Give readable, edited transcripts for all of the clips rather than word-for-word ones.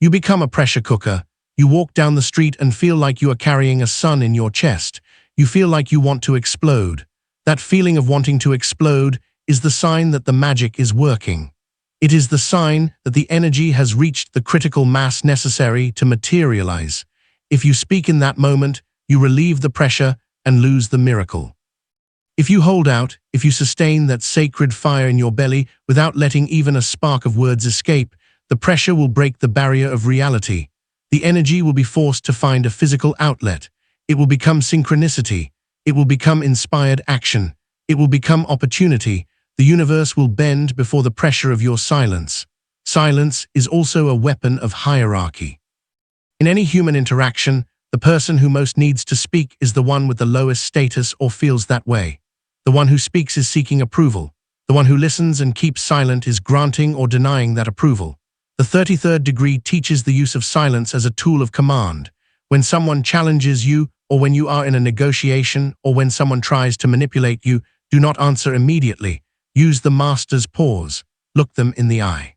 You become a pressure cooker. You walk down the street and feel like you are carrying a sun in your chest. You feel like you want to explode. That feeling of wanting to explode is the sign that the magic is working. It is the sign that the energy has reached the critical mass necessary to materialize. If you speak in that moment, you relieve the pressure and lose the miracle. If you hold out, if you sustain that sacred fire in your belly without letting even a spark of words escape, the pressure will break the barrier of reality. The energy will be forced to find a physical outlet. It will become synchronicity. It will become inspired action. It will become opportunity. The universe will bend before the pressure of your silence. Silence is also a weapon of hierarchy. In any human interaction, the person who most needs to speak is the one with the lowest status or feels that way. The one who speaks is seeking approval. The one who listens and keeps silent is granting or denying that approval. The 33rd degree teaches the use of silence as a tool of command. When someone challenges you, or when you are in a negotiation, or when someone tries to manipulate you, do not answer immediately. Use the master's pause. Look them in the eye.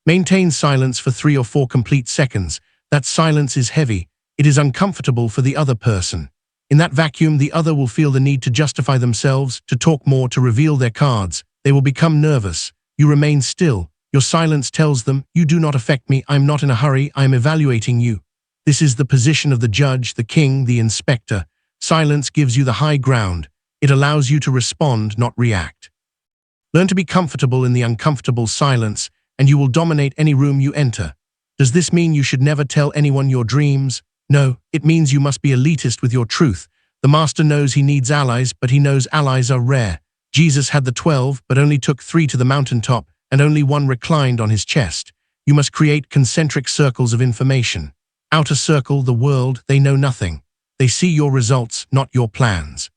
Maintain silence for 3 or 4 complete seconds. That silence is heavy. It is uncomfortable for the other person. In that vacuum, the other will feel the need to justify themselves, to talk more, to reveal their cards. They will become nervous. You remain still. Your silence tells them, you do not affect me, I'm not in a hurry, I am evaluating you. This is the position of the judge, the king, the inspector. Silence gives you the high ground. It allows you to respond, not react. Learn to be comfortable in the uncomfortable silence, and you will dominate any room you enter. Does this mean you should never tell anyone your dreams? No, it means you must be elitist with your truth. The master knows he needs allies, but he knows allies are rare. Jesus had the 12, but only took 3 to the mountaintop, and only 1 reclined on his chest. You must create concentric circles of information. Outer circle, the world, they know nothing. They see your results, not your plans.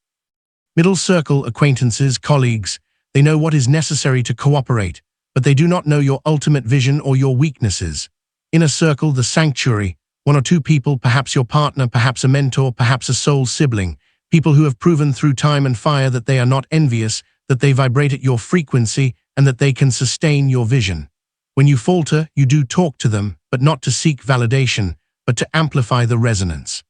Middle circle, acquaintances, colleagues, they know what is necessary to cooperate, but they do not know your ultimate vision or your weaknesses. Inner circle, the sanctuary, 1 or 2 people, perhaps your partner, perhaps a mentor, perhaps a soul sibling, people who have proven through time and fire that they are not envious, that they vibrate at your frequency, and that they can sustain your vision. When you falter, you do talk to them, but not to seek validation, but to amplify the resonance.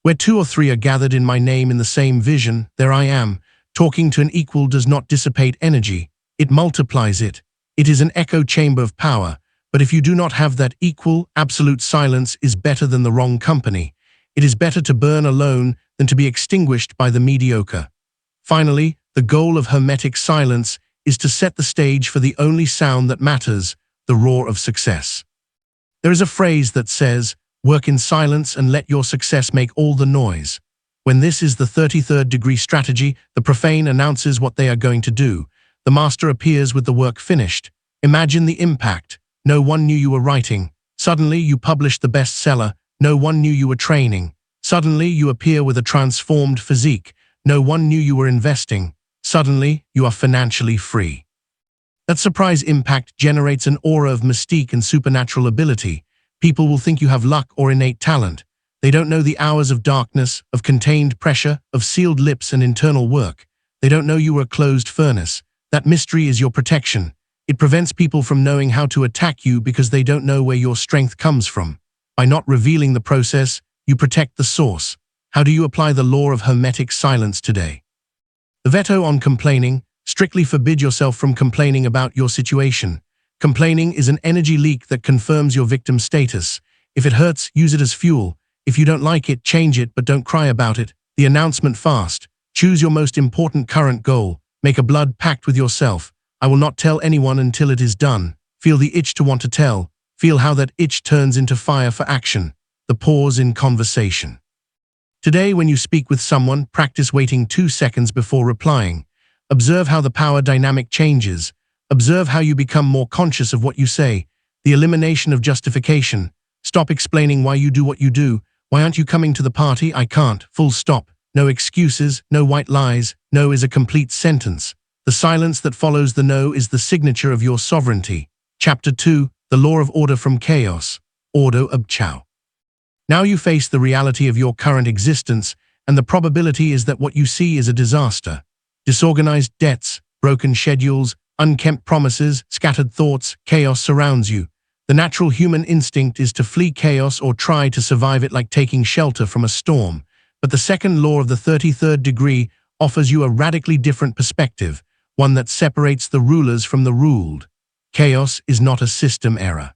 Where 2 or 3 are gathered in my name in the same vision, there I am. Talking to an equal does not dissipate energy, it multiplies it. It is an echo chamber of power, but if you do not have that equal, absolute silence is better than the wrong company. It is better to burn alone than to be extinguished by the mediocre. Finally, the goal of hermetic silence is to set the stage for the only sound that matters, the roar of success. There is a phrase that says, work in silence and let your success make all the noise. When this is the 33rd degree strategy, the profane announces what they are going to do. The master appears with the work finished. Imagine the impact. No one knew you were writing. Suddenly you publish the bestseller. No one knew you were training. Suddenly you appear with a transformed physique. No one knew you were investing. Suddenly you are financially free. That surprise impact generates an aura of mystique and supernatural ability. People will think you have luck or innate talent. They don't know the hours of darkness, of contained pressure, of sealed lips and internal work. They don't know you were a closed furnace. That mystery is your protection. It prevents people from knowing how to attack you because they don't know where your strength comes from. By not revealing the process, you protect the source. How do you apply the law of hermetic silence today? The veto on complaining. Strictly forbid yourself from complaining about your situation. Complaining is an energy leak that confirms your victim status. If it hurts, use it as fuel. If you don't like it, change it, but don't cry about it. The announcement fast. Choose your most important current goal. Make a blood pact with yourself. I will not tell anyone until it is done. Feel the itch to want to tell. Feel how that itch turns into fire for action. The pause in conversation. Today, when you speak with someone, practice waiting 2 seconds before replying. Observe how the power dynamic changes. Observe how you become more conscious of what you say. The elimination of justification. Stop explaining why you do what you do. Why aren't you coming to the party? I can't. Full stop. No excuses, no white lies. No is a complete sentence. The silence that follows the no is the signature of your sovereignty. Chapter 2, The Law of Order from Chaos. Ordo ob Chao. Now you face the reality of your current existence, and the probability is that what you see is a disaster. Disorganized debts, broken schedules, unkempt promises, scattered thoughts, chaos surrounds you. The natural human instinct is to flee chaos or try to survive it, like taking shelter from a storm. But the second law of the 33rd degree offers you a radically different perspective, one that separates the rulers from the ruled. Chaos is not a system error.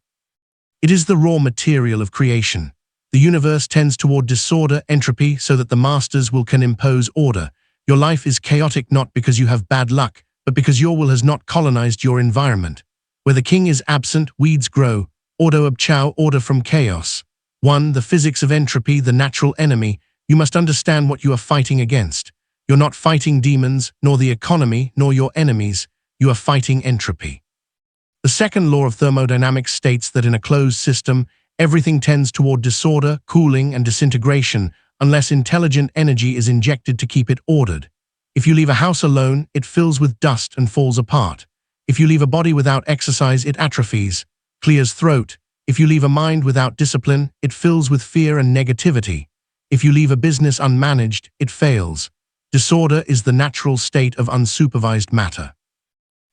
It is the raw material of creation. The universe tends toward disorder, entropy, so that the masters can impose order. Your life is chaotic not because you have bad luck, but because your will has not colonized your environment. Where the king is absent, weeds grow. AUDIOBOOK, order from chaos. 1. The physics of entropy, the natural enemy. You must understand what you are fighting against. You're not fighting demons, nor the economy, nor your enemies. You are fighting entropy. The second law of thermodynamics states that in a closed system, everything tends toward disorder, cooling, and disintegration unless intelligent energy is injected to keep it ordered. If you leave a house alone, it fills with dust and falls apart. If you leave a body without exercise, it atrophies, clears throat. If you leave a mind without discipline, it fills with fear and negativity. If you leave a business unmanaged, it fails. Disorder is the natural state of unsupervised matter.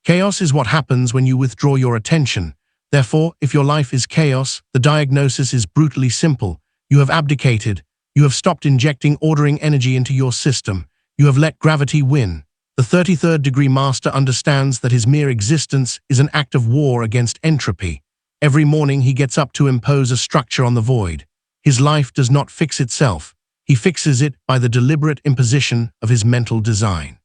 Chaos is what happens when you withdraw your attention. Therefore, if your life is chaos, the diagnosis is brutally simple. You have abdicated. You have stopped injecting ordering energy into your system. You have let gravity win. The 33rd degree master understands that his mere existence is an act of war against entropy. Every morning he gets up to impose a structure on the void. His life does not fix itself. He fixes it by the deliberate imposition of his mental design.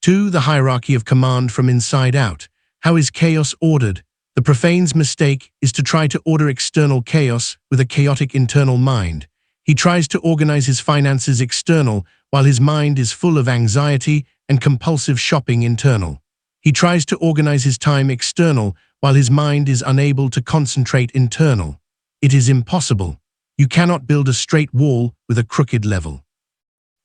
2. The hierarchy of command from inside out. How is chaos ordered? The profane's mistake is to try to order external chaos with a chaotic internal mind. He tries to organize his finances external while his mind is full of anxiety and compulsive shopping internal. He tries to organize his time external while his mind is unable to concentrate internal. It is impossible. You cannot build a straight wall with a crooked level.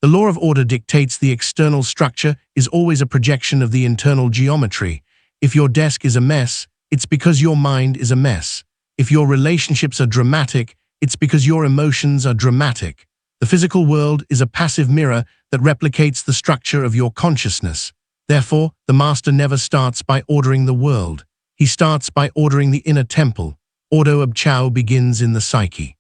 The law of order dictates the external structure is always a projection of the internal geometry. If your desk is a mess, it's because your mind is a mess. If your relationships are dramatic, it's because your emotions are dramatic. The physical world is a passive mirror that replicates the structure of your consciousness. Therefore, the master never starts by ordering the world. He starts by ordering the inner temple. AUDIOBOOK begins in the psyche.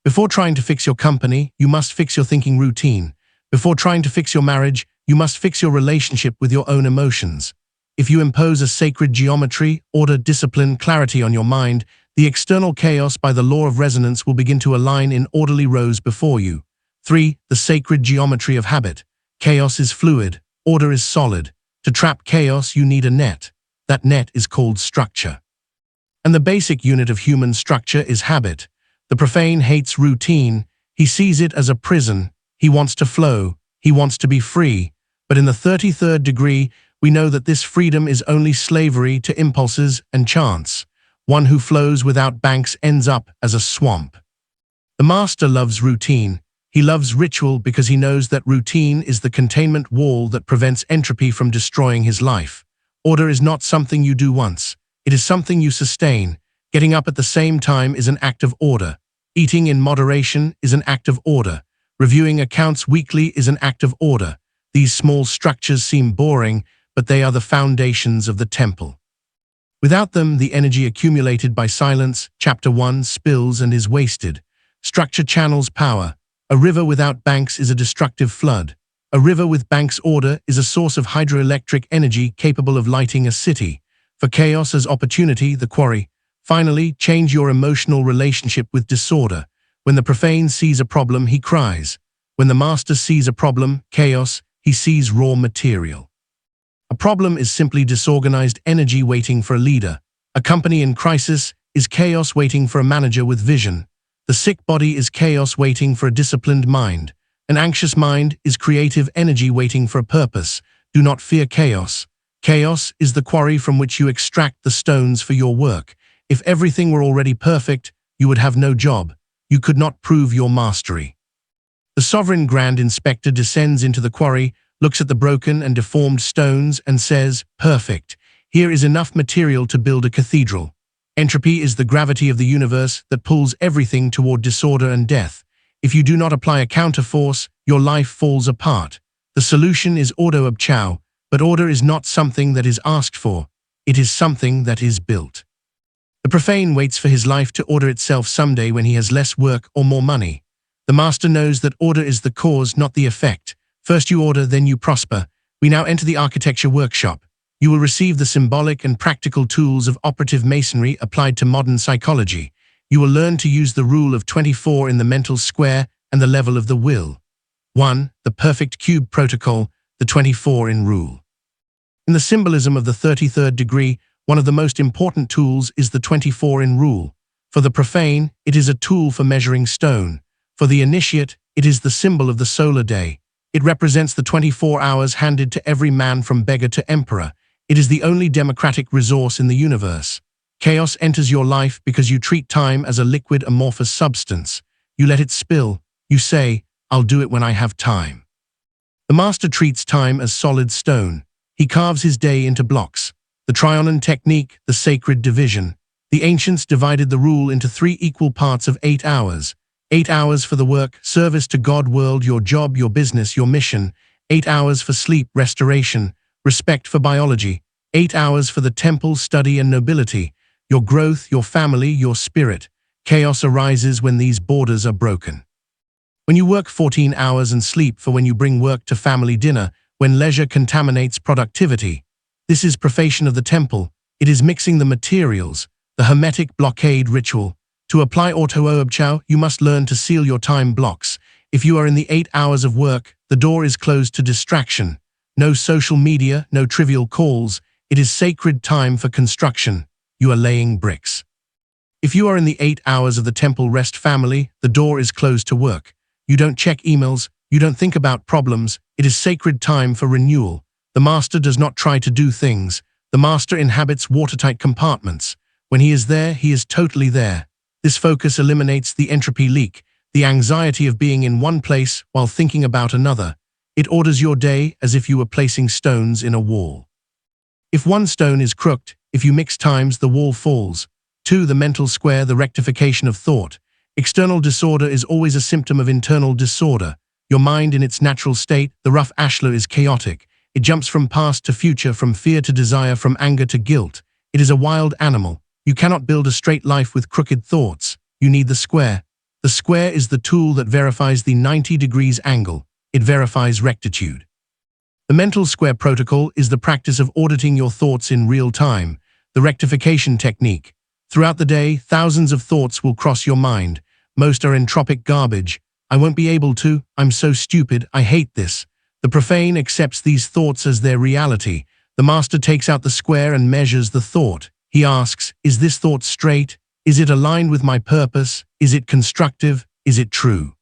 Before trying to fix your company, you must fix your thinking routine. Before trying to fix your marriage, you must fix your relationship with your own emotions. If you impose a sacred geometry, order, discipline, clarity on your mind, the external chaos by the law of resonance will begin to align in orderly rows before you. 3. The sacred geometry of habit. Chaos is fluid, order is solid. To trap chaos, you need a net. That net is called structure. And the basic unit of human structure is habit. The profane hates routine. He sees it as a prison. He wants to flow. He wants to be free. But in the 33rd degree, we know that this freedom is only slavery to impulses and chance. One who flows without banks ends up as a swamp. The master loves routine. He loves ritual because he knows that routine is the containment wall that prevents entropy from destroying his life. Order is not something you do once. It is something you sustain. Getting up at the same time is an act of order. Eating in moderation is an act of order. Reviewing accounts weekly is an act of order. These small structures seem boring, but they are the foundations of the temple. Without them, the energy accumulated by silence, chapter 1, spills and is wasted. Structure channels power. A river without banks is a destructive flood. A river with banks order is a source of hydroelectric energy capable of lighting a city. For chaos as opportunity, the quarry. Finally, change your emotional relationship with disorder. When the profane sees a problem, he cries. When the master sees a problem, chaos, he sees raw material. A problem is simply disorganized energy waiting for a leader. A company in crisis is chaos waiting for a manager with vision. The sick body is chaos waiting for a disciplined mind. An anxious mind is creative energy waiting for a purpose. Do not fear chaos. Chaos is the quarry from which you extract the stones for your work. If everything were already perfect, you would have no job. You could not prove your mastery. The sovereign grand inspector descends into the quarry, looks at the broken and deformed stones and says, "Perfect. Here is enough material to build a cathedral." Entropy is the gravity of the universe that pulls everything toward disorder and death. If you do not apply a counterforce, your life falls apart. The solution is AUDIOBOOK, but order is not something that is asked for. It is something that is built. The profane waits for his life to order itself someday when he has less work or more money. The master knows that order is the cause, not the effect. First you order, then you prosper. We now enter the architecture workshop. You will receive the symbolic and practical tools of operative masonry applied to modern psychology. You will learn to use the rule of 24 in the mental square and the level of the will. 1. The perfect cube protocol, the 24 in rule. In the symbolism of the 33rd degree, one of the most important tools is the 24 in rule. For the profane, it is a tool for measuring stone. For the initiate, it is the symbol of the solar day. It represents the 24 hours handed to every man from beggar to emperor. It is the only democratic resource in the universe. Chaos enters your life because you treat time as a liquid amorphous substance. You let it spill. You say, "I'll do it when I have time." The master treats time as solid stone. He carves his day into blocks. The Trionon technique, the sacred division. The ancients divided the rule into 3 equal parts of 8 hours. 8 hours for the work, service to God, world, your job, your business, your mission. 8 hours for sleep, restoration, respect for biology. 8 hours for the temple, study and nobility. Your growth, your family, your spirit. Chaos arises when these borders are broken. When you work 14 hours and sleep for when you bring work to family dinner, when leisure contaminates productivity. This is profanation of the temple. It is mixing the materials, the hermetic blockade ritual. To apply AUDIOBOOK, you must learn to seal your time blocks. If you are in the 8 hours of work, the door is closed to distraction. No social media, no trivial calls. It is sacred time for construction. You are laying bricks. If you are in the 8 hours of the temple rest family, the door is closed to work. You don't check emails. You don't think about problems. It is sacred time for renewal. The master does not try to do things. The master inhabits watertight compartments. When he is there, he is totally there. This focus eliminates the entropy leak, the anxiety of being in one place while thinking about another. It orders your day as if you were placing stones in a wall. If one stone is crooked, if you mix times, the wall falls. 2. The mental square, the rectification of thought. External disorder is always a symptom of internal disorder. Your mind in its natural state, the rough ashlar, is chaotic. It jumps from past to future, from fear to desire, from anger to guilt. It is a wild animal. You cannot build a straight life with crooked thoughts. You need the square. The square is the tool that verifies the 90 degrees angle. It verifies rectitude. The mental square protocol is the practice of auditing your thoughts in real time, the rectification technique. Throughout the day, thousands of thoughts will cross your mind. Most are entropic garbage. I won't be able to. I'm so stupid. I hate this. The profane accepts these thoughts as their reality. The master takes out the square and measures the thought. He asks, is this thought straight? Is it aligned with my purpose? Is it constructive? Is it true?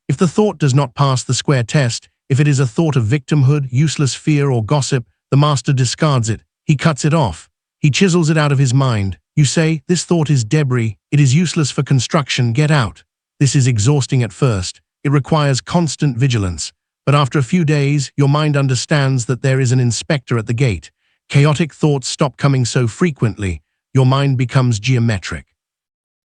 If the thought does not pass the square test, if it is a thought of victimhood, useless fear or gossip, the master discards it. He cuts it off. He chisels it out of his mind. You say, this thought is debris. It is useless for construction. Get out. This is exhausting at first. It requires constant vigilance. But after a few days, your mind understands that there is an inspector at the gate. Chaotic thoughts stop coming so frequently. Your mind becomes geometric.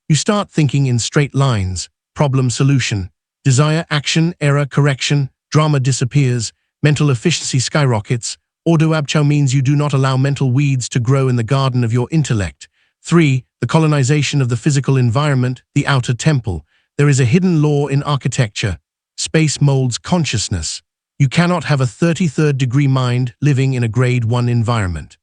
You start thinking in straight lines. Problem, solution. Desire, action, error, correction. Drama disappears. Mental efficiency skyrockets. AUDIOBOOK means you do not allow mental weeds to grow in the garden of your intellect. 3. The colonization of the physical environment, the outer temple. There is a hidden law in architecture. Space molds consciousness. You cannot have a 33rd degree mind living in a grade 1 environment.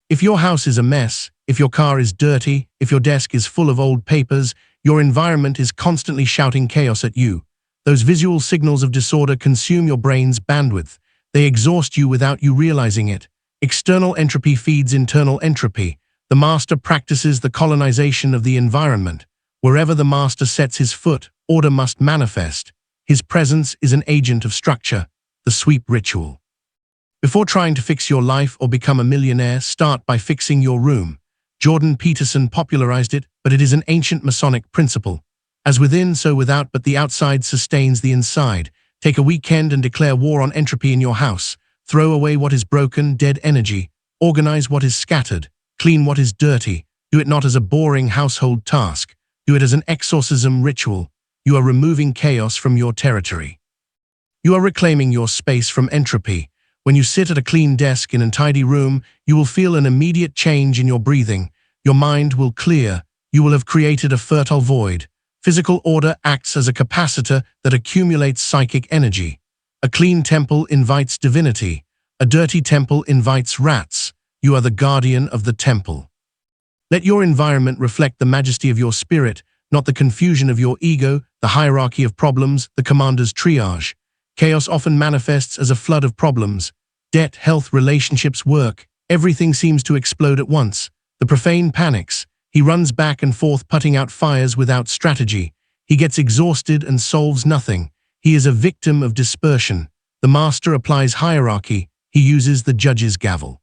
If your house is a mess, if your car is dirty, if your desk is full of old papers, your environment is constantly shouting chaos at you. Those visual signals of disorder consume your brain's bandwidth. They exhaust you without you realizing it. External entropy feeds internal entropy. The master practices the colonization of the environment. Wherever the master sets his foot, order must manifest. His presence is an agent of structure, the sweep ritual. Before trying to fix your life or become a millionaire, start by fixing your room. Jordan Peterson popularized it, but it is an ancient Masonic principle. As within, so without, but the outside sustains the inside. Take a weekend and declare war on entropy in your house. Throw away what is broken, dead energy. Organize what is scattered. Clean what is dirty. Do it not as a boring household task. Do it as an exorcism ritual. You are removing chaos from your territory. You are reclaiming your space from entropy. When you sit at a clean desk in a tidy room, you will feel an immediate change in your breathing. Your mind will clear. You will have created a fertile void. Physical order acts as a capacitor that accumulates psychic energy. A clean temple invites divinity. A dirty temple invites rats. You are the guardian of the temple. Let your environment reflect the majesty of your spirit, not the confusion of your ego, the hierarchy of problems, the commander's triage. Chaos often manifests as a flood of problems. Debt, health, relationships, work. Everything seems to explode at once. The profane panics. He runs back and forth putting out fires without strategy. He gets exhausted and solves nothing. He is a victim of dispersion. The master applies hierarchy. He uses the judge's gavel.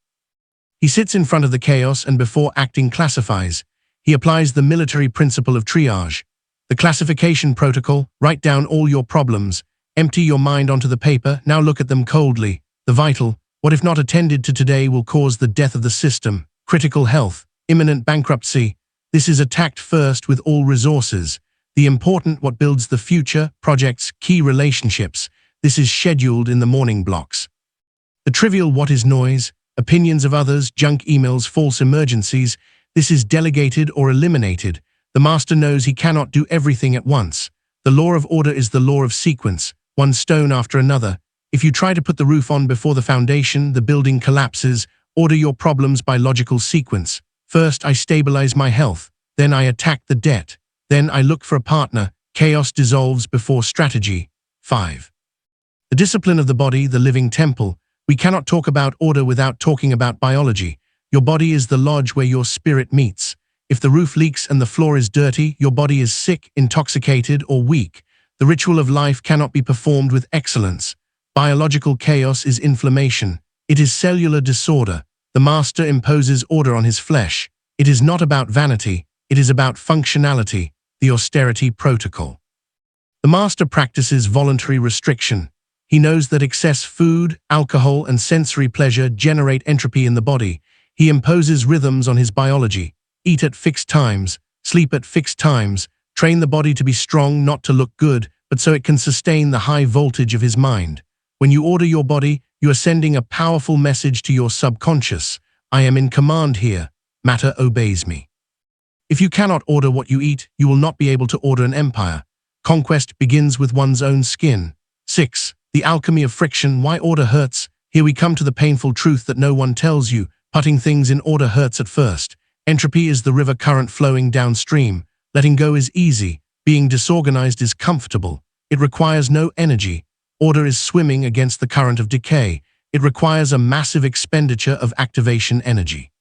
He sits in front of the chaos and before acting classifies. He applies the military principle of triage. The classification protocol: write down all your problems. Empty your mind onto the paper, now look at them coldly. The vital: what if not attended to today will cause the death of the system. Critical health: imminent bankruptcy. This is attacked first with all resources. The important: what builds the future. Projects, key relationships. This is scheduled in the morning blocks. The trivial: what is noise. Opinions of others, junk emails, false emergencies. This is delegated or eliminated. The master knows he cannot do everything at once. The law of order is the law of sequence, one stone after another. If you try to put the roof on before the foundation, the building collapses. Order your problems by logical sequence. First, I stabilize my health. Then I attack the debt. Then I look for a partner. Chaos dissolves before strategy. 5. The discipline of the body, the living temple. We cannot talk about order without talking about biology. Your body is the lodge where your spirit meets. If the roof leaks and the floor is dirty, your body is sick, intoxicated, or weak. The ritual of life cannot be performed with excellence. Biological chaos is inflammation. It is cellular disorder. The master imposes order on his flesh. It is not about vanity. It is about functionality, the austerity protocol. The master practices voluntary restriction. He knows that excess food, alcohol, and sensory pleasure generate entropy in the body. He imposes rhythms on his biology. Eat at fixed times, sleep at fixed times, train the body to be strong, not to look good, but so it can sustain the high voltage of his mind. When you order your body, you are sending a powerful message to your subconscious. I am in command here. Matter obeys me. If you cannot order what you eat, you will not be able to order an empire. Conquest begins with one's own skin. 6. The alchemy of friction. Why order hurts? Here we come to the painful truth that no one tells you. Putting things in order hurts at first. Entropy is the river current flowing downstream. Letting go is easy. Being disorganized is comfortable. It requires no energy. Order is swimming against the current of decay. It requires a massive expenditure of activation energy.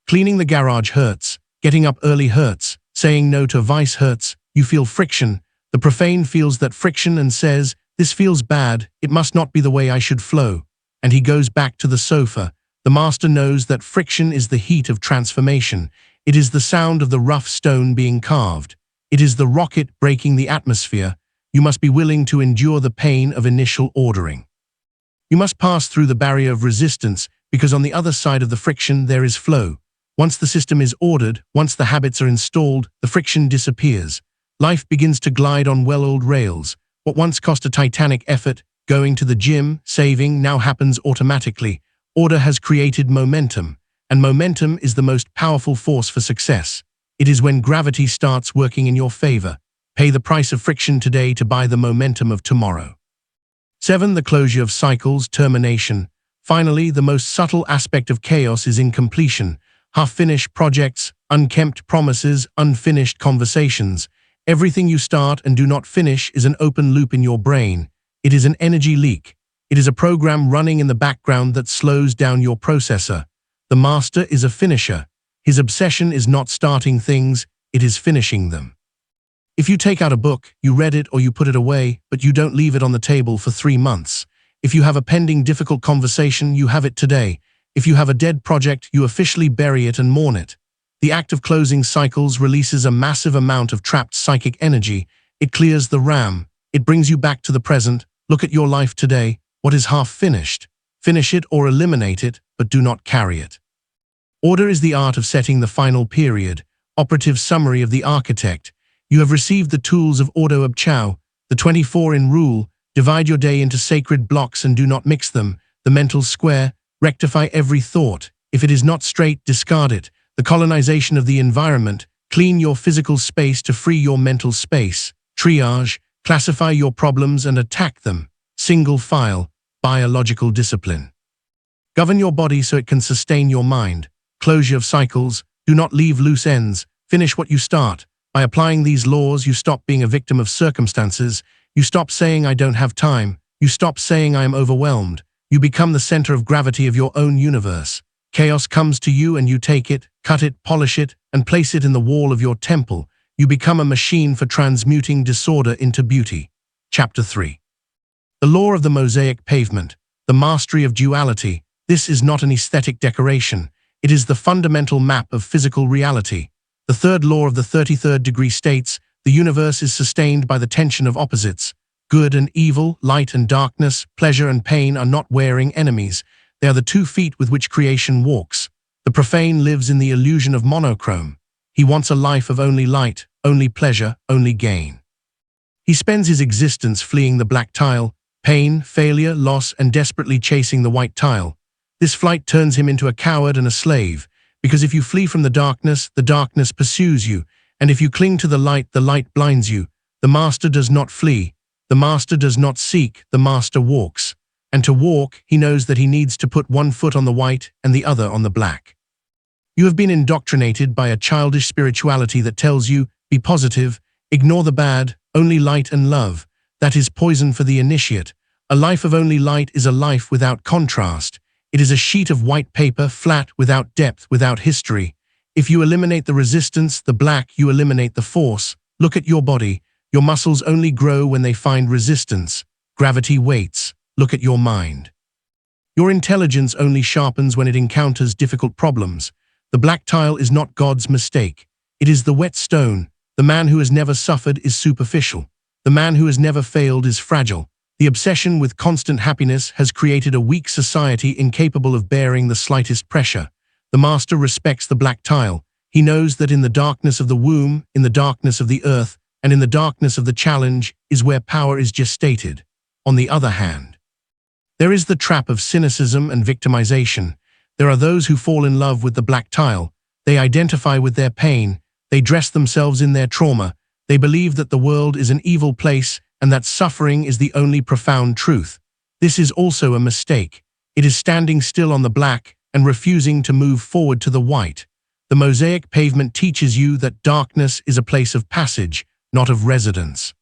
Cleaning the garage hurts. Getting up early hurts. Saying no to vice hurts. You feel friction. The profane feels that friction and says, "This feels bad, it must not be the way I should flow." And he goes back to the sofa. The master knows that friction is the heat of transformation. It is the sound of the rough stone being carved. It is the rocket breaking the atmosphere. You must be willing to endure the pain of initial ordering. You must pass through the barrier of resistance, because on the other side of the friction there is flow. Once the system is ordered, once the habits are installed, the friction disappears. Life begins to glide on well-oiled rails. What once cost a titanic effort, going to the gym, saving, now happens automatically. Order has created momentum, and momentum is the most powerful force for success. It is when gravity starts working in your favor. Pay the price of friction today to buy the momentum of tomorrow. 7. The closure of cycles, termination. Finally, the most subtle aspect of chaos is incompletion. Half-finished projects, unkempt promises, unfinished conversations. Everything you start and do not finish is an open loop in your brain. It is an energy leak. It is a program running in the background that slows down your processor. The master is a finisher. His obsession is not starting things, it is finishing them. If you take out a book, you read it or you put it away, but you don't leave it on the table for 3 months. If you have a pending difficult conversation, you have it today. If you have a dead project, you officially bury it and mourn it. The act of closing cycles releases a massive amount of trapped psychic energy. It clears the RAM. It brings you back to the present. Look at your life today. What is half finished? Finish it or eliminate it, but do not carry it. Order is the art of setting the final period. Operative summary of the architect. You have received the tools of Auto Chow, the 24 in rule. Divide your day into sacred blocks and do not mix them. The mental square. Rectify every thought. If it is not straight, discard it. the colonization of the environment, clean your physical space to free your mental space, triage, classify your problems and attack them, single file, biological discipline. Govern your body so it can sustain your mind, closure of cycles, do not leave loose ends, finish what you start. By applying these laws, you stop being a victim of circumstances, you stop saying I don't have time, you stop saying I am overwhelmed, you become the center of gravity of your own universe. Chaos comes to you and you take it, cut it, polish it, and place it in the wall of your temple. You become a machine for transmuting disorder into beauty. Chapter 3. The law of the mosaic pavement, the mastery of duality. This is not an aesthetic decoration. It is the fundamental map of physical reality. The third law of the 33rd degree states, the universe is sustained by the tension of opposites. Good and evil, light and darkness, pleasure and pain are not wearing enemies. They are the 2 feet with which creation walks. The profane lives in the illusion of monochrome. He wants a life of only light, only pleasure, only gain. He spends his existence fleeing the black tile, pain, failure, loss, and desperately chasing the white tile. This flight turns him into a coward and a slave, because if you flee from the darkness pursues you, and if you cling to the light blinds you. The master does not flee, the master does not seek, the master walks. And to walk, he knows that he needs to put one foot on the white and the other on the black. You have been indoctrinated by a childish spirituality that tells you, be positive, ignore the bad, only light and love. That is poison for the initiate. A life of only light is a life without contrast. It is a sheet of white paper, flat, without depth, without history. If you eliminate the resistance, the black, you eliminate the force. Look at your body. Your muscles only grow when they find resistance. Gravity waits. Look at your mind. Your intelligence only sharpens when it encounters difficult problems. The black tile is not God's mistake. It is the wet stone. The man who has never suffered is superficial. The man who has never failed is fragile. The obsession with constant happiness has created a weak society incapable of bearing the slightest pressure. The master respects the black tile. He knows that in the darkness of the womb, in the darkness of the earth, and in the darkness of the challenge is where power is gestated. On the other hand, there is the trap of cynicism and victimization. There are those who fall in love with the black tile. They identify with their pain. They dress themselves in their trauma. They believe that the world is an evil place and that suffering is the only profound truth. This is also a mistake. It is standing still on the black and refusing to move forward to the white. The mosaic pavement teaches you that darkness is a place of passage, not of residence.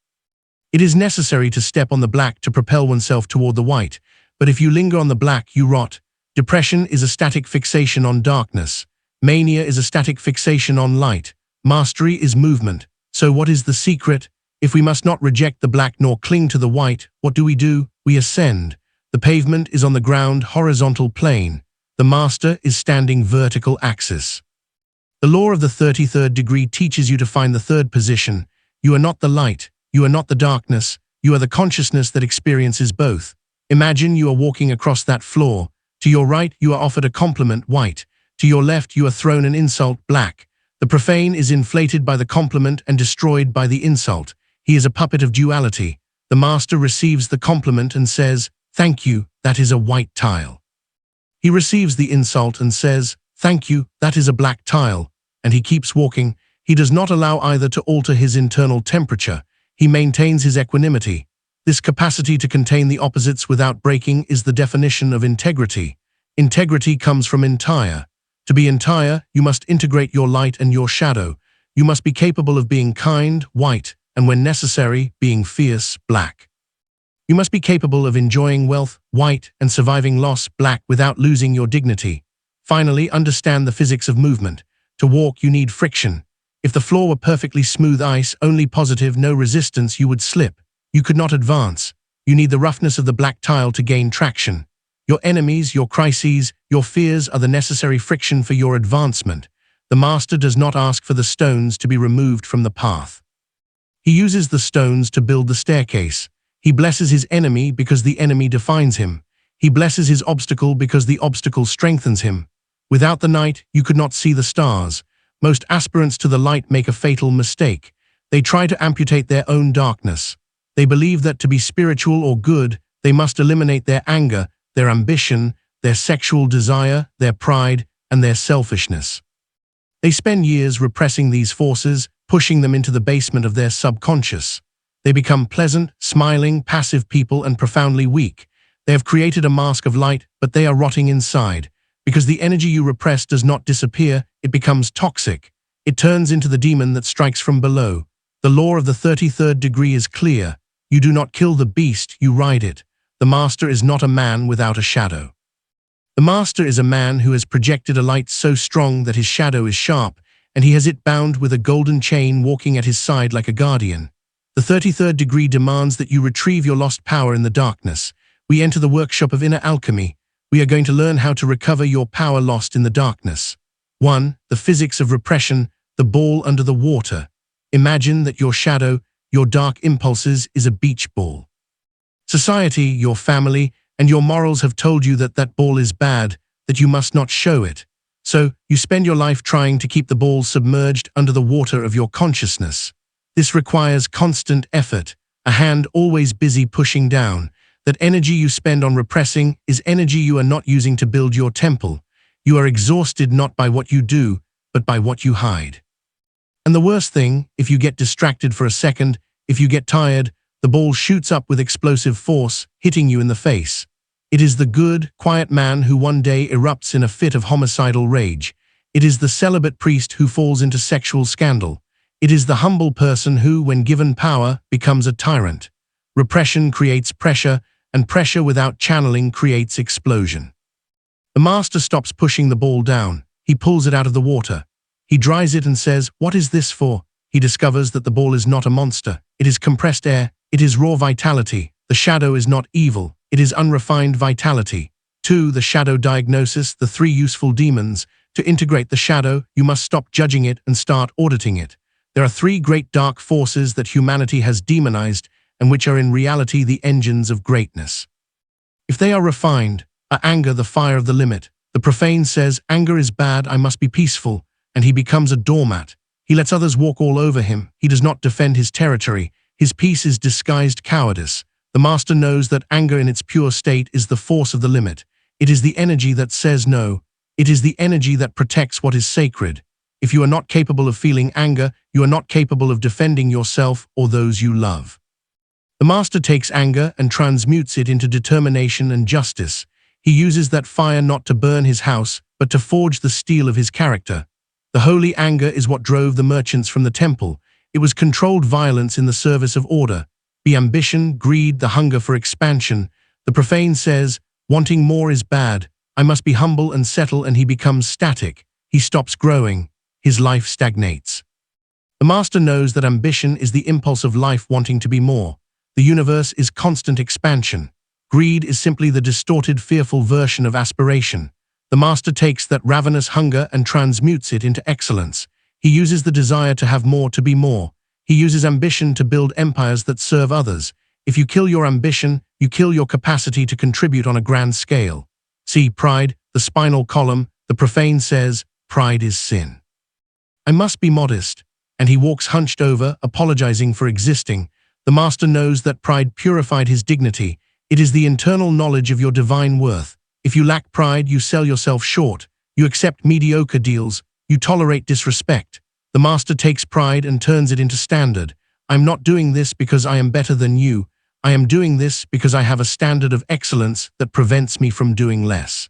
It is necessary to step on the black to propel oneself toward the white, but if you linger on the black, you rot. Depression is a static fixation on darkness. Mania is a static fixation on light. Mastery is movement. So what is the secret? If we must not reject the black nor cling to the white, what do? We ascend. The pavement is on the ground horizontal plane. The master is standing vertical axis. The law of the 33rd degree teaches you to find the third position. You are not the light. You are not the darkness. You are the consciousness that experiences both. Imagine you are walking across that floor. To your right, you are offered a compliment, white. To your left, you are thrown an insult, black. The profane is inflated by the compliment and destroyed by the insult. He is a puppet of duality. The master receives the compliment and says, "Thank you, that is a white tile." He receives the insult and says, "Thank you, that is a black tile." And he keeps walking. He does not allow either to alter his internal temperature. He maintains his equanimity. This capacity to contain the opposites without breaking is the definition of integrity. Integrity comes from entire. To be entire, you must integrate your light and your shadow. You must be capable of being kind, white, and when necessary, being fierce, black. You must be capable of enjoying wealth, white, and surviving loss, black, without losing your dignity. Finally, understand the physics of movement. To walk, you need friction. If the floor were perfectly smooth ice, only positive, no resistance, you would slip. You could not advance. You need the roughness of the black tile to gain traction. Your enemies, your crises, your fears are the necessary friction for your advancement. The master does not ask for the stones to be removed from the path. He uses the stones to build the staircase. He blesses his enemy because the enemy defines him. He blesses his obstacle because the obstacle strengthens him. Without the night, you could not see the stars. Most aspirants to the light make a fatal mistake. They try to amputate their own darkness. They believe that to be spiritual or good, they must eliminate their anger, their ambition, their sexual desire, their pride, and their selfishness. They spend years repressing these forces, pushing them into the basement of their subconscious. They become pleasant, smiling, passive people and profoundly weak. They have created a mask of light, but they are rotting inside. Because the energy you repress does not disappear, it becomes toxic. It turns into the demon that strikes from below. The law of the 33rd degree is clear. You do not kill the beast, you ride it. The master is not a man without a shadow. The master is a man who has projected a light so strong that his shadow is sharp, and he has it bound with a golden chain walking at his side like a guardian. The 33rd degree demands that you retrieve your lost power in the darkness. We enter the workshop of inner alchemy. We are going to learn how to recover your power lost in the darkness. 1. The physics of repression, the ball under the water. Imagine that your shadow, your dark impulses, is a beach ball. Society, your family, and your morals have told you that that ball is bad, that you must not show it. So, you spend your life trying to keep the ball submerged under the water of your consciousness. This requires constant effort, a hand always busy pushing down. That energy you spend on repressing is energy you are not using to build your temple. You are exhausted not by what you do, but by what you hide. And the worst thing, if you get distracted for a second, if you get tired, the ball shoots up with explosive force, hitting you in the face. It is the good, quiet man who one day erupts in a fit of homicidal rage. It is the celibate priest who falls into sexual scandal. It is the humble person who, when given power, becomes a tyrant. Repression creates pressure, and pressure without channeling creates explosion. The master stops pushing the ball down. He pulls it out of the water. He dries it and says, "What is this for?" He discovers that the ball is not a monster. It is compressed air. It is raw vitality. The shadow is not evil. It is unrefined vitality. 2. The shadow diagnosis, the 3 useful demons. To integrate the shadow, you must stop judging it and start auditing it. There are 3 great dark forces that humanity has demonized and which are in reality the engines of greatness. If they are refined, are anger the fire of the limit. The profane says, "Anger is bad, I must be peaceful," and he becomes a doormat. He lets others walk all over him. He does not defend his territory. His peace is disguised cowardice. The master knows that anger in its pure state is the force of the limit. It is the energy that says no. It is the energy that protects what is sacred. If you are not capable of feeling anger, you are not capable of defending yourself or those you love. The master takes anger and transmutes it into determination and justice. He uses that fire not to burn his house, but to forge the steel of his character. The holy anger is what drove the merchants from the temple. It was controlled violence in the service of order. Be ambition, greed, the hunger for expansion. The profane says, "Wanting more is bad. I must be humble and settle," and he becomes static. He stops growing. His life stagnates. The master knows that ambition is the impulse of life wanting to be more. The universe is constant expansion. Greed is simply the distorted, fearful version of aspiration. The master takes that ravenous hunger and transmutes it into excellence. He uses the desire to have more to be more. He uses ambition to build empires that serve others. If you kill your ambition, you kill your capacity to contribute on a grand scale. See pride, the spinal column. The profane says, "Pride is sin. I must be modest," and he walks hunched over, apologizing for existing. The master knows that pride purified his dignity. It is the internal knowledge of your divine worth. If you lack pride, you sell yourself short. You accept mediocre deals. You tolerate disrespect. The master takes pride and turns it into standard. I'm not doing this because I am better than you. I am doing this because I have a standard of excellence that prevents me from doing less.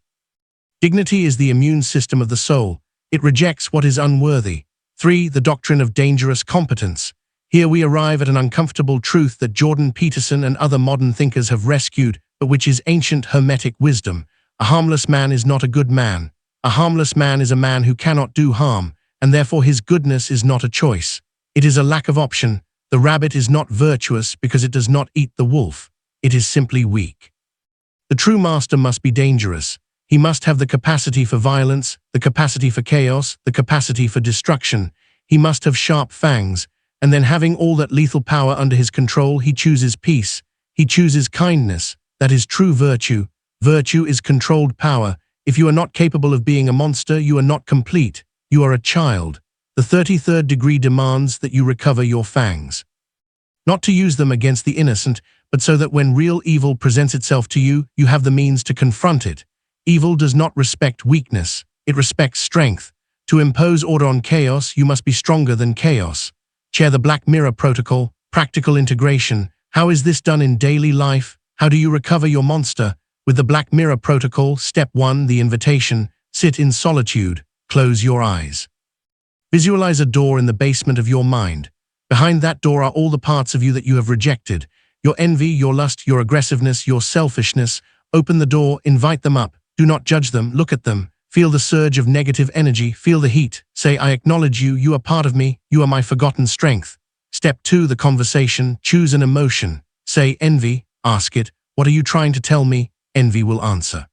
Dignity is the immune system of the soul. It rejects what is unworthy. 3. The doctrine of dangerous competence. Here we arrive at an uncomfortable truth that Jordan Peterson and other modern thinkers have rescued, but which is ancient Hermetic wisdom. A harmless man is not a good man. A harmless man is a man who cannot do harm, and therefore his goodness is not a choice. It is a lack of option. The rabbit is not virtuous because it does not eat the wolf. It is simply weak. The true master must be dangerous. He must have the capacity for violence, the capacity for chaos, the capacity for destruction. He must have sharp fangs. And then, having all that lethal power under his control, he chooses peace. He chooses kindness. That is true virtue. Virtue is controlled power. If you are not capable of being a monster, you are not complete. You are a child. The 33rd degree demands that you recover your fangs. Not to use them against the innocent, but so that when real evil presents itself to you, you have the means to confront it. Evil does not respect weakness. It respects strength. To impose order on chaos, you must be stronger than chaos. Chair the Black Mirror Protocol, practical integration. How is this done in daily life? How do you recover your monster? With the Black Mirror Protocol, Step 1, the invitation. Sit in solitude. Close your eyes. Visualize a door in the basement of your mind. Behind that door are all the parts of you that you have rejected. Your envy, your lust, your aggressiveness, your selfishness. Open the door, invite them up. Do not judge them, look at them. Feel the surge of negative energy, feel the heat. Say, I acknowledge you, you are part of me, you are my forgotten strength. Step 2, the conversation. Choose an emotion. Say, envy, ask it, what are you trying to tell me? Envy will answer.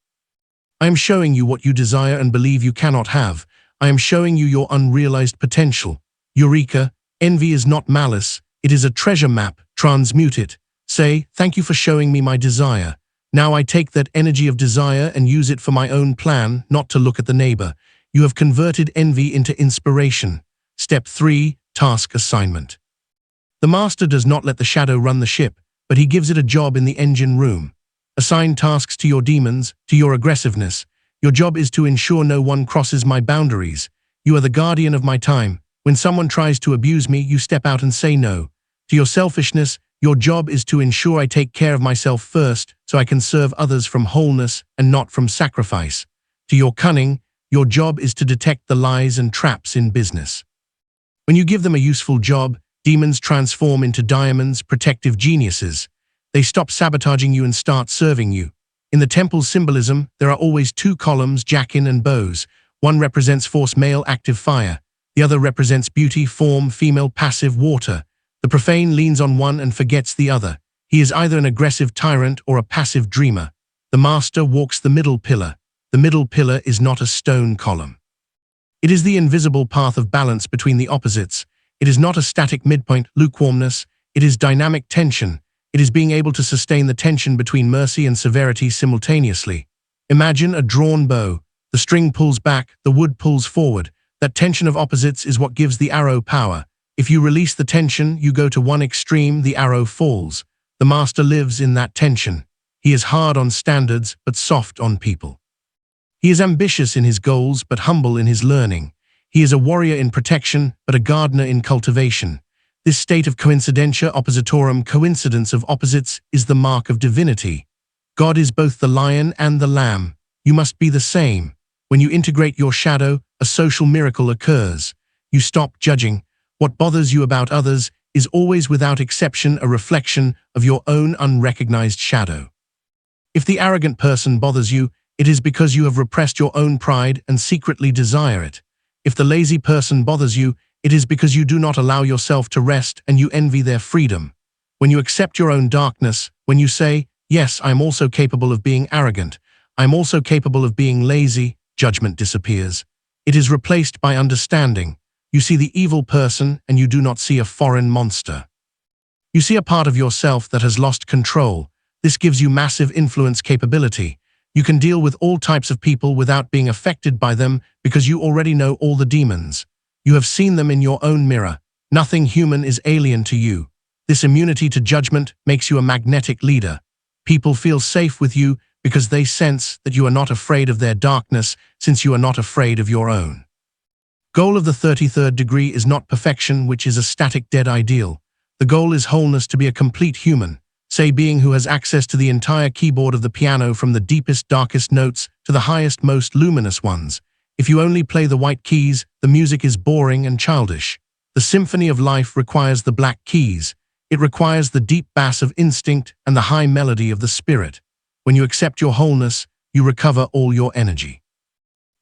I am showing you what you desire and believe you cannot have. I am showing you your unrealized potential. Eureka, envy is not malice, it is a treasure map. Transmute it. Say, thank you for showing me my desire. Now I take that energy of desire and use it for my own plan, not to look at the neighbor. You have converted envy into inspiration. Step 3, task assignment. The master does not let the shadow run the ship, but he gives it a job in the engine room. Assign tasks to your demons, to your aggressiveness. Your job is to ensure no one crosses my boundaries. You are the guardian of my time. When someone tries to abuse me, you step out and say no. To your selfishness, your job is to ensure I take care of myself first so I can serve others from wholeness and not from sacrifice. To your cunning, your job is to detect the lies and traps in business. When you give them a useful job, demons transform into diamonds, protective geniuses. They stop sabotaging you and start serving you. In the temple's symbolism, there are always 2 columns, Jachin and bows. One represents force, male, active fire. The other represents beauty, form, female, passive, water. The profane leans on one and forgets the other. He is either an aggressive tyrant or a passive dreamer. The master walks the middle pillar. The middle pillar is not a stone column. It is the invisible path of balance between the opposites. It is not a static midpoint, lukewarmness. It is dynamic tension. It is being able to sustain the tension between mercy and severity simultaneously. Imagine a drawn bow. The string pulls back, the wood pulls forward. That tension of opposites is what gives the arrow power. If you release the tension, you go to one extreme, the arrow falls. The master lives in that tension. He is hard on standards, but soft on people. He is ambitious in his goals, but humble in his learning. He is a warrior in protection, but a gardener in cultivation. This state of coincidentia oppositorum, coincidence of opposites, is the mark of divinity. God is both the lion and the lamb. You must be the same. When you integrate your shadow, a social miracle occurs. You stop judging. What bothers you about others is always without exception a reflection of your own unrecognized shadow. If the arrogant person bothers you, it is because you have repressed your own pride and secretly desire it. If the lazy person bothers you, it is because you do not allow yourself to rest and you envy their freedom. When you accept your own darkness, when you say, yes, I am also capable of being arrogant, I am also capable of being lazy, judgment disappears. It is replaced by understanding. You see the evil person and you do not see a foreign monster. You see a part of yourself that has lost control. This gives you massive influence capability. You can deal with all types of people without being affected by them because you already know all the demons. You have seen them in your own mirror. Nothing human is alien to you. This immunity to judgment makes you a magnetic leader. People feel safe with you because they sense that you are not afraid of their darkness since you are not afraid of your own. Goal of the 33rd degree is not perfection, which is a static dead ideal. The goal is wholeness, to be a complete human. Say being who has access to the entire keyboard of the piano from the deepest, darkest notes to the highest, most luminous ones. If you only play the white keys, the music is boring and childish. The symphony of life requires the black keys. It requires the deep bass of instinct and the high melody of the spirit. When you accept your wholeness, you recover all your energy.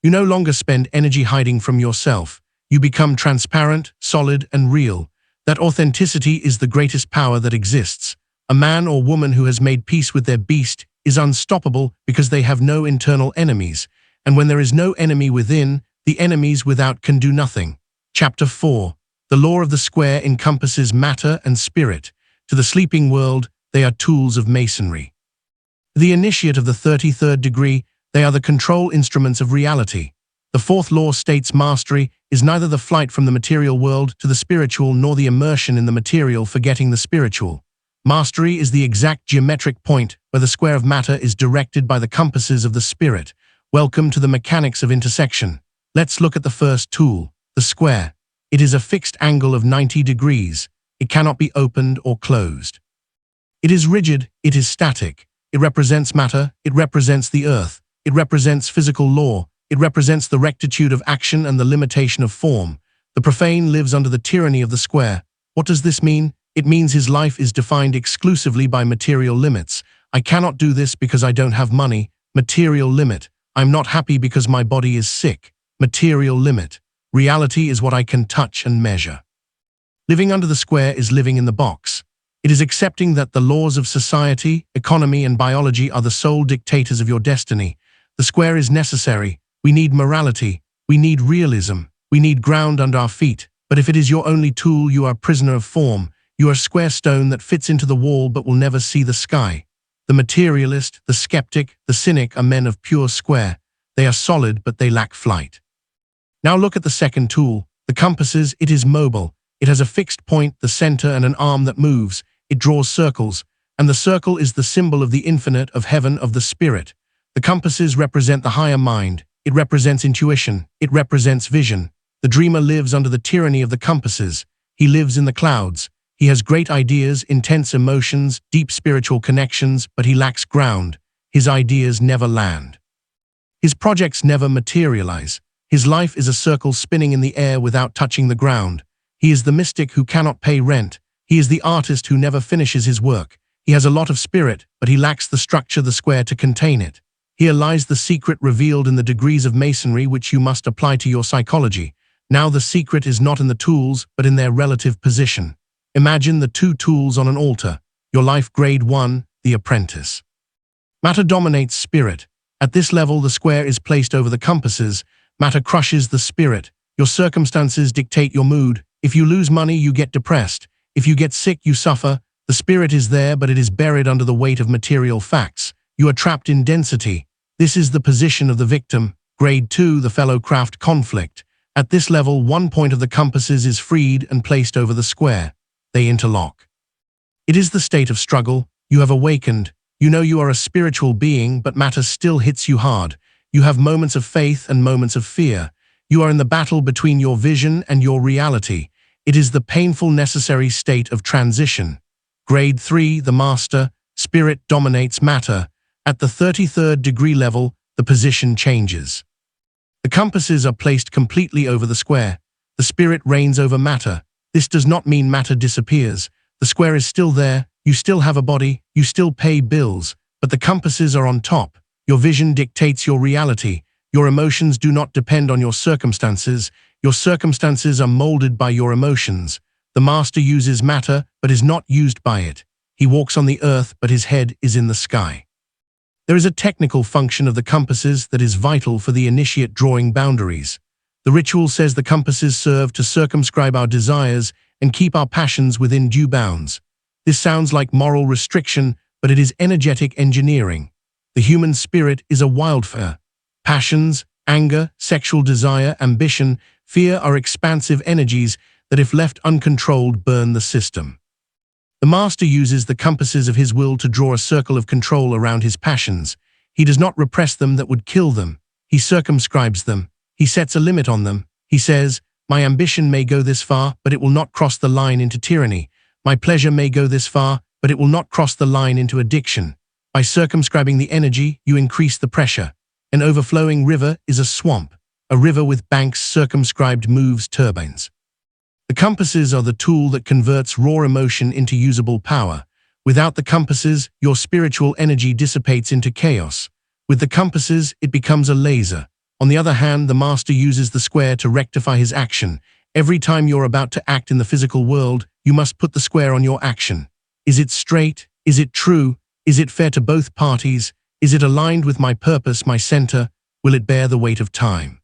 You no longer spend energy hiding from yourself. You become transparent, solid, and real. That authenticity is the greatest power that exists. A man or woman who has made peace with their beast is unstoppable because they have no internal enemies. And when there is no enemy within, the enemies without can do nothing. Chapter 4. The law of the square encompasses matter and spirit. To the sleeping world, they are tools of masonry. The initiate of the 33rd degree, they are the control instruments of reality. The 4th law states mastery is neither the flight from the material world to the spiritual nor the immersion in the material forgetting the spiritual. Mastery is the exact geometric point where the square of matter is directed by the compasses of the spirit. Welcome to the mechanics of intersection. Let's look at the first tool, the square. It is a fixed angle of 90 degrees. It cannot be opened or closed. It is rigid, it is static. It represents matter, it represents the earth, it represents physical law, it represents the rectitude of action and the limitation of form. The profane lives under the tyranny of the square. What does this mean? It means his life is defined exclusively by material limits. I cannot do this because I don't have money. Material limit. I'm not happy because my body is sick. Material limit. Reality is what I can touch and measure. Living under the square is living in the box. It is accepting that the laws of society, economy, and biology are the sole dictators of your destiny. The square is necessary. We need morality. We need realism. We need ground under our feet. But if it is your only tool, you are a prisoner of form. You are a square stone that fits into the wall but will never see the sky. The materialist, the skeptic, the cynic are men of pure square. They are solid, but they lack flight. Now look at the second tool, the compasses. It is mobile. It has a fixed point, the center, and an arm that moves. It draws circles, and the circle is the symbol of the infinite, of heaven, of the spirit. The compasses represent the higher mind. It represents intuition. It represents vision. The dreamer lives under the tyranny of the compasses. He lives in the clouds. He has great ideas, intense emotions, deep spiritual connections, but he lacks ground. His ideas never land. His projects never materialize. His life is a circle spinning in the air without touching the ground. He is the mystic who cannot pay rent. He is the artist who never finishes his work. He has a lot of spirit, but he lacks the structure, the square, to contain it. Here lies the secret revealed in the degrees of masonry which you must apply to your psychology. Now the secret is not in the tools, but in their relative position. Imagine the two tools on an altar. Your life grade 1, the apprentice. Matter dominates spirit. At this level, the square is placed over the compasses. Matter crushes the spirit. Your circumstances dictate your mood. If you lose money, you get depressed. If you get sick, you suffer. The spirit is there, but it is buried under the weight of material facts. You are trapped in density. This is the position of the victim. Grade 2, the fellow craft conflict. At this level, one point of the compasses is freed and placed over the square. They interlock. It is the state of struggle. You have awakened. You know you are a spiritual being, but matter still hits you hard. You have moments of faith and moments of fear. You are in the battle between your vision and your reality. It is the painful, necessary state of transition. Grade 3, the master. Spirit dominates matter. At the 33rd degree level, the position changes. The compasses are placed completely over the square. The spirit reigns over matter. This does not mean matter disappears. The square is still there. You still have a body. You still pay bills. But the compasses are on top. Your vision dictates your reality. Your emotions do not depend on your circumstances. Your circumstances are molded by your emotions. The master uses matter, but is not used by it. He walks on the earth, but his head is in the sky. There is a technical function of the compasses that is vital for the initiate drawing boundaries. The ritual says the compasses serve to circumscribe our desires and keep our passions within due bounds. This sounds like moral restriction, but it is energetic engineering. The human spirit is a wildfire. Passions, anger, sexual desire, ambition, fear are expansive energies that, if left uncontrolled, burn the system. The master uses the compasses of his will to draw a circle of control around his passions. He does not repress them that would kill them. He circumscribes them. He sets a limit on them. He says, my ambition may go this far, but it will not cross the line into tyranny. My pleasure may go this far, but it will not cross the line into addiction. By circumscribing the energy, you increase the pressure. An overflowing river is a swamp. A river with banks circumscribed moves turbines. The compasses are the tool that converts raw emotion into usable power. Without the compasses, your spiritual energy dissipates into chaos. With the compasses, it becomes a laser. On the other hand, the master uses the square to rectify his action. Every time you're about to act in the physical world, you must put the square on your action. Is it straight? Is it true? Is it fair to both parties? Is it aligned with my purpose, my center? Will it bear the weight of time?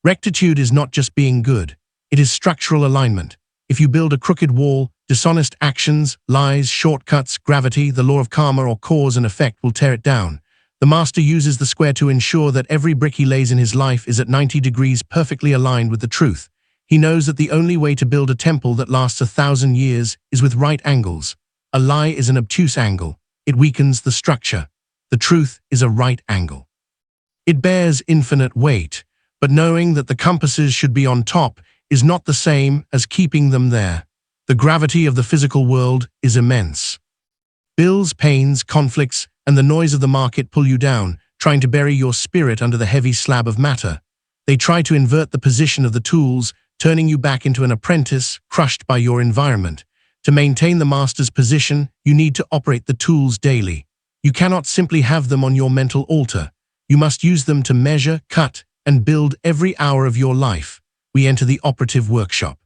Rectitude is not just being good. It is structural alignment. If you build a crooked wall, dishonest actions, lies, shortcuts, gravity, the law of karma or cause and effect will tear it down. The master uses the square to ensure that every brick he lays in his life is at 90 degrees perfectly aligned with the truth. He knows that the only way to build a temple that lasts 1,000 years is with right angles. A lie is an obtuse angle. It weakens the structure. The truth is a right angle. It bears infinite weight. But knowing that the compasses should be on top is not the same as keeping them there. The gravity of the physical world is immense. Bills, pains, conflicts, and the noise of the market pull you down, trying to bury your spirit under the heavy slab of matter. They try to invert the position of the tools, turning you back into an apprentice crushed by your environment. To maintain the master's position, you need to operate the tools daily. You cannot simply have them on your mental altar. You must use them to measure, cut, and build every hour of your life. We enter the operative workshop.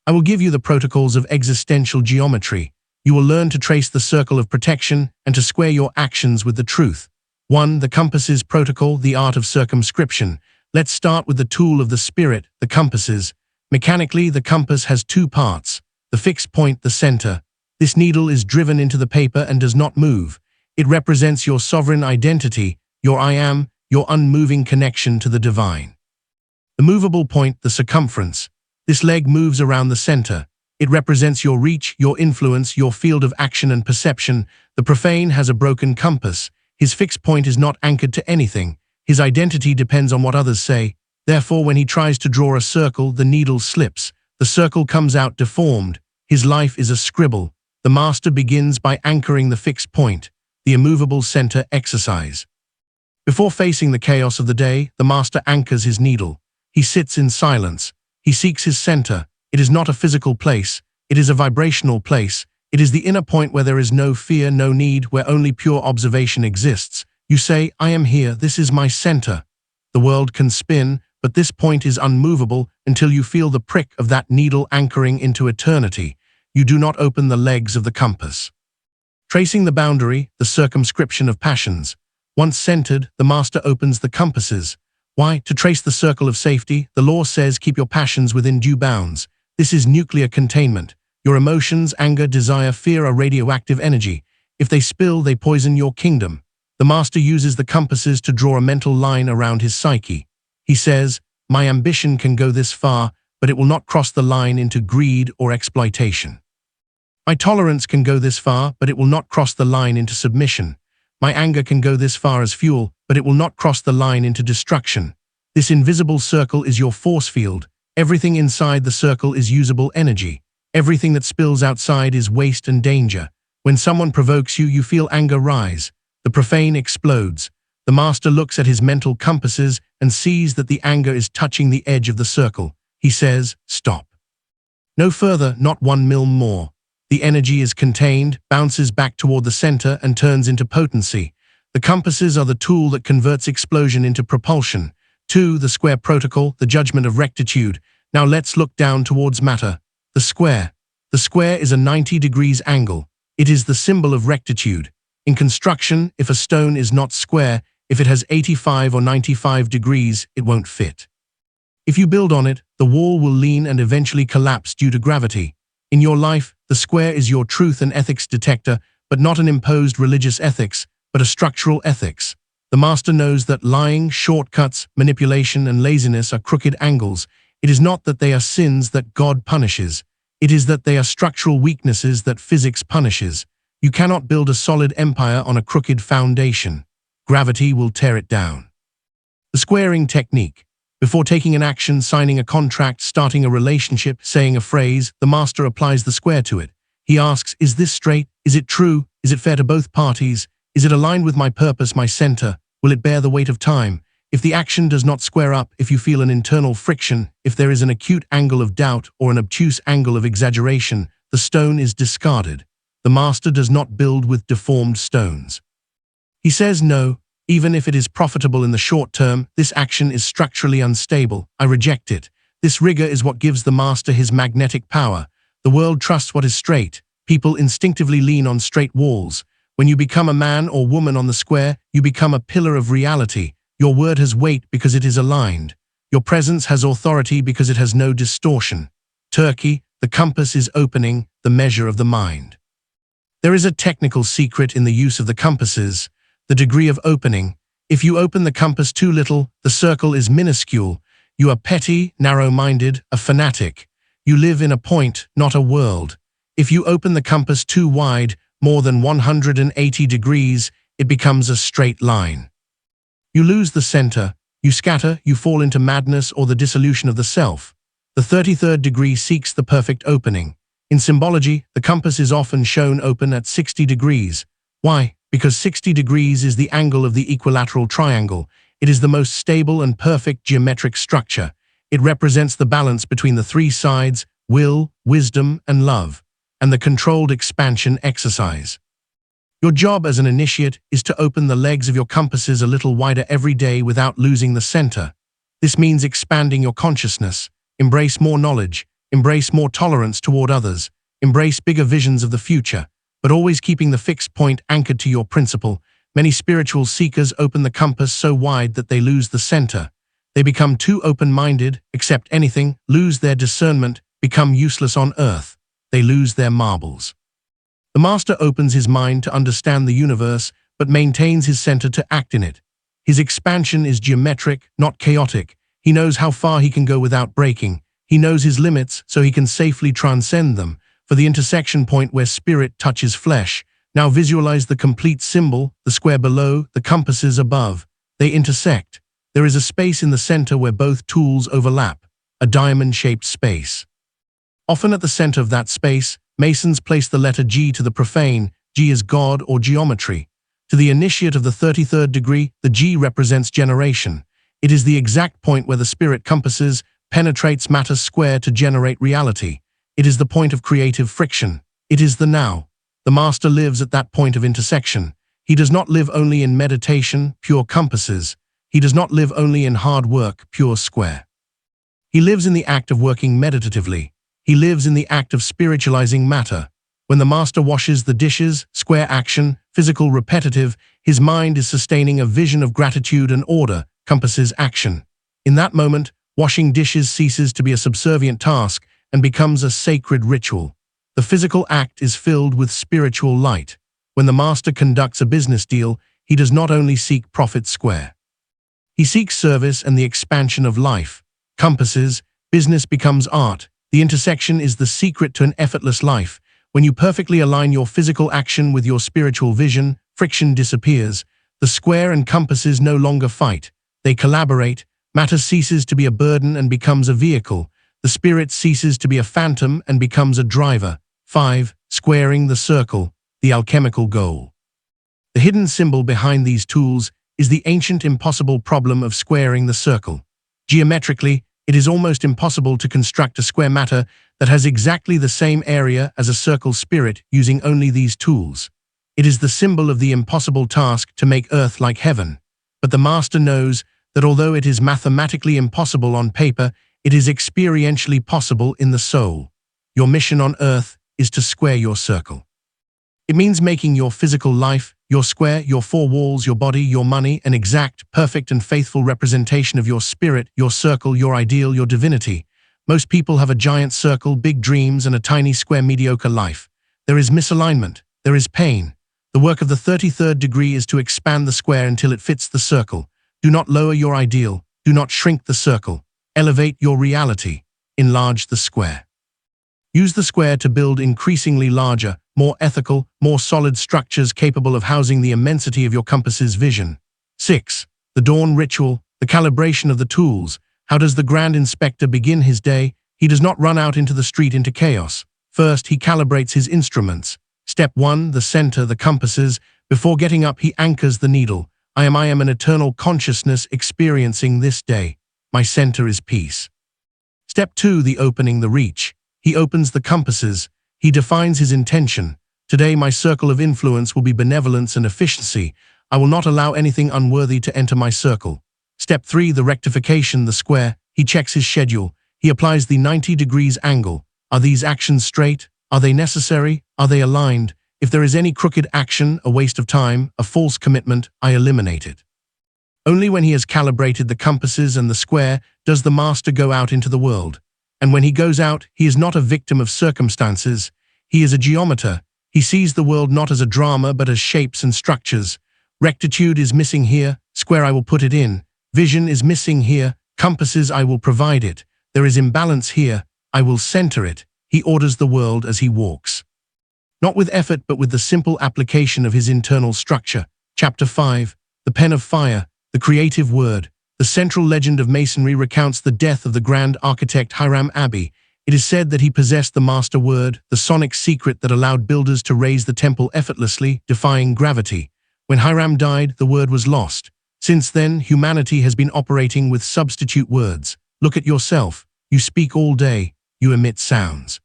I will give you the protocols of existential geometry. You will learn to trace the circle of protection and to square your actions with the truth. 1. The compasses protocol, the art of circumscription. Let's start with the tool of the spirit, the compasses. Mechanically, the compass has two parts. The fixed point, the center. This needle is driven into the paper and does not move. It represents your sovereign identity, your I am, your unmoving connection to the divine. The movable point, the circumference. This leg moves around the center. It represents your reach, your influence, your field of action and perception. The profane has a broken compass. His fixed point is not anchored to anything. His identity depends on what others say. Therefore, when he tries to draw a circle, the needle slips. The circle comes out deformed. His life is a scribble. The master begins by anchoring the fixed point, the immovable center exercise. Before facing the chaos of the day, the master anchors his needle. He sits in silence. He seeks his center. It is not a physical place. It is a vibrational place. It is the inner point where there is no fear, no need, where only pure observation exists. You say, I am here, this is my center. The world can spin, but this point is unmovable until you feel the prick of that needle anchoring into eternity. You do not open the legs of the compass. Tracing the boundary, the circumscription of passions. Once centered, the master opens the compasses. Why? To trace the circle of safety. The law says keep your passions within due bounds. This is nuclear containment. Your emotions, anger, desire, fear are radioactive energy. If they spill, they poison your kingdom. The master uses the compasses to draw a mental line around his psyche. He says, my ambition can go this far, but it will not cross the line into greed or exploitation. My tolerance can go this far, but it will not cross the line into submission. My anger can go this far as fuel, but it will not cross the line into destruction. This invisible circle is your force field. Everything inside the circle is usable energy. Everything that spills outside is waste and danger. When someone provokes you, you feel anger rise. The profane explodes. The master looks at his mental compasses and sees that the anger is touching the edge of the circle. He says, stop. No further, not 1 mil more. The energy is contained, bounces back toward the center, and turns into potency. The compasses are the tool that converts explosion into propulsion. 2. The square protocol, the judgment of rectitude. Now let's look down towards matter. The square. The square is a 90 degrees angle. It is the symbol of rectitude. In construction, if a stone is not square, if it has 85 or 95 degrees, it won't fit. If you build on it, the wall will lean and eventually collapse due to gravity. In your life, the square is your truth and ethics detector, but not an imposed religious ethics, but a structural ethics. The master knows that lying, shortcuts, manipulation, and laziness are crooked angles. It is not that they are sins that God punishes. It is that they are structural weaknesses that physics punishes. You cannot build a solid empire on a crooked foundation. Gravity will tear it down. The squaring technique. Before taking an action, signing a contract, starting a relationship, saying a phrase, the master applies the square to it. He asks, is this straight? Is it true? Is it fair to both parties? Is it aligned with my purpose, my center? Will it bear the weight of time? If the action does not square up, if you feel an internal friction, if there is an acute angle of doubt or an obtuse angle of exaggeration, the stone is discarded. The master does not build with deformed stones. He says no. Even if it is profitable in the short term, this action is structurally unstable. I reject it. This rigor is what gives the master his magnetic power. The world trusts what is straight. People instinctively lean on straight walls. When you become a man or woman on the square, you become a pillar of reality. Your word has weight because it is aligned. Your presence has authority because it has no distortion. Turkey, the compass is opening, the measure of the mind. There is a technical secret in the use of the compasses. The degree of opening. If you open the compass too little, the circle is minuscule. You are petty, narrow-minded, a fanatic. You live in a point, not a world. If you open the compass too wide, more than 180 degrees, it becomes a straight line. You lose the center. You scatter, you fall into madness or the dissolution of the self. The 33rd degree seeks the perfect opening. In symbology, the compass is often shown open at 60 degrees. Why? Because 60 degrees is the angle of the equilateral triangle. It is the most stable and perfect geometric structure. It represents the balance between the three sides, will, wisdom, and love, and the controlled expansion exercise. Your job as an initiate is to open the legs of your compasses a little wider every day without losing the center. This means expanding your consciousness, embrace more knowledge, embrace more tolerance toward others, embrace bigger visions of the future, but always keeping the fixed point anchored to your principle. Many spiritual seekers open the compass so wide that they lose the center. They become too open-minded, accept anything, lose their discernment, become useless on earth. They lose their marbles. The master opens his mind to understand the universe, but maintains his center to act in it. His expansion is geometric, not chaotic. He knows how far he can go without breaking. He knows his limits, so he can safely transcend them. For the intersection point where spirit touches flesh, now visualize the complete symbol, the square below, the compasses above. They intersect. There is a space in the center where both tools overlap, a diamond-shaped space. Often at the center of that space, Masons place the letter G to the profane. G is God or geometry. To the initiate of the 33rd degree, the G represents generation. It is the exact point where the spirit compasses penetrates matter square to generate reality. It is the point of creative friction. It is the now. The master lives at that point of intersection. He does not live only in meditation, pure compasses. He does not live only in hard work, pure square. He lives in the act of working meditatively. He lives in the act of spiritualizing matter. When the master washes the dishes, square action, physical repetitive, his mind is sustaining a vision of gratitude and order, compasses action. In that moment, washing dishes ceases to be a subservient task and becomes a sacred ritual. The physical act is filled with spiritual light. When the master conducts a business deal, he does not only seek profit square. He seeks service and the expansion of life. Compasses, business becomes art. The intersection is the secret to an effortless life. When you perfectly align your physical action with your spiritual vision, friction disappears. The square and compasses no longer fight. They collaborate. Matter ceases to be a burden and becomes a vehicle. The spirit ceases to be a phantom and becomes a driver. 5. Squaring the circle, the alchemical goal. The hidden symbol behind these tools is the ancient impossible problem of squaring the circle. Geometrically, it is almost impossible to construct a square matter that has exactly the same area as a circle spirit using only these tools. It is the symbol of the impossible task to make earth like heaven. But the master knows that although it is mathematically impossible on paper, it is experientially possible in the soul. Your mission on earth is to square your circle. It means making your physical life, your square, your four walls, your body, your money, an exact, perfect and faithful representation of your spirit, your circle, your ideal, your divinity. Most people have a giant circle, big dreams, and a tiny square mediocre life. There is misalignment. There is pain. The work of the 33rd degree is to expand the square until it fits the circle. Do not lower your ideal. Do not shrink the circle. Elevate your reality. Enlarge the square. Use the square to build increasingly larger, more ethical, more solid structures capable of housing the immensity of your compass's vision. 6. The dawn ritual, the calibration of the tools. How does the Grand Inspector begin his day? He does not run out into the street into chaos. First, he calibrates his instruments. Step 1, the center, the compasses. Before getting up, he anchors the needle. I am an eternal consciousness experiencing this day. My center is peace. Step 2, the opening, the reach. He opens the compasses. He defines his intention. Today my circle of influence will be benevolence and efficiency. I will not allow anything unworthy to enter my circle. Step 3, the rectification, the square. He checks his schedule. He applies the 90 degrees angle. Are these actions straight? Are they necessary? Are they aligned? If there is any crooked action, a waste of time, a false commitment, I eliminate it. Only when he has calibrated the compasses and the square does the master go out into the world. And when he goes out, he is not a victim of circumstances. He is a geometer. He sees the world not as a drama but as shapes and structures. Rectitude is missing here, square I will put it in. Vision is missing here, compasses I will provide it. There is imbalance here, I will center it. He orders the world as he walks. Not with effort but with the simple application of his internal structure. Chapter 5, the pen of fire, the creative word. The central legend of masonry recounts the death of the grand architect Hiram Abiy. It is said that he possessed the master word, the sonic secret that allowed builders to raise the temple effortlessly, defying gravity. When Hiram died, the word was lost. Since then, humanity has been operating with substitute words. Look at yourself. You speak all day. You emit sounds.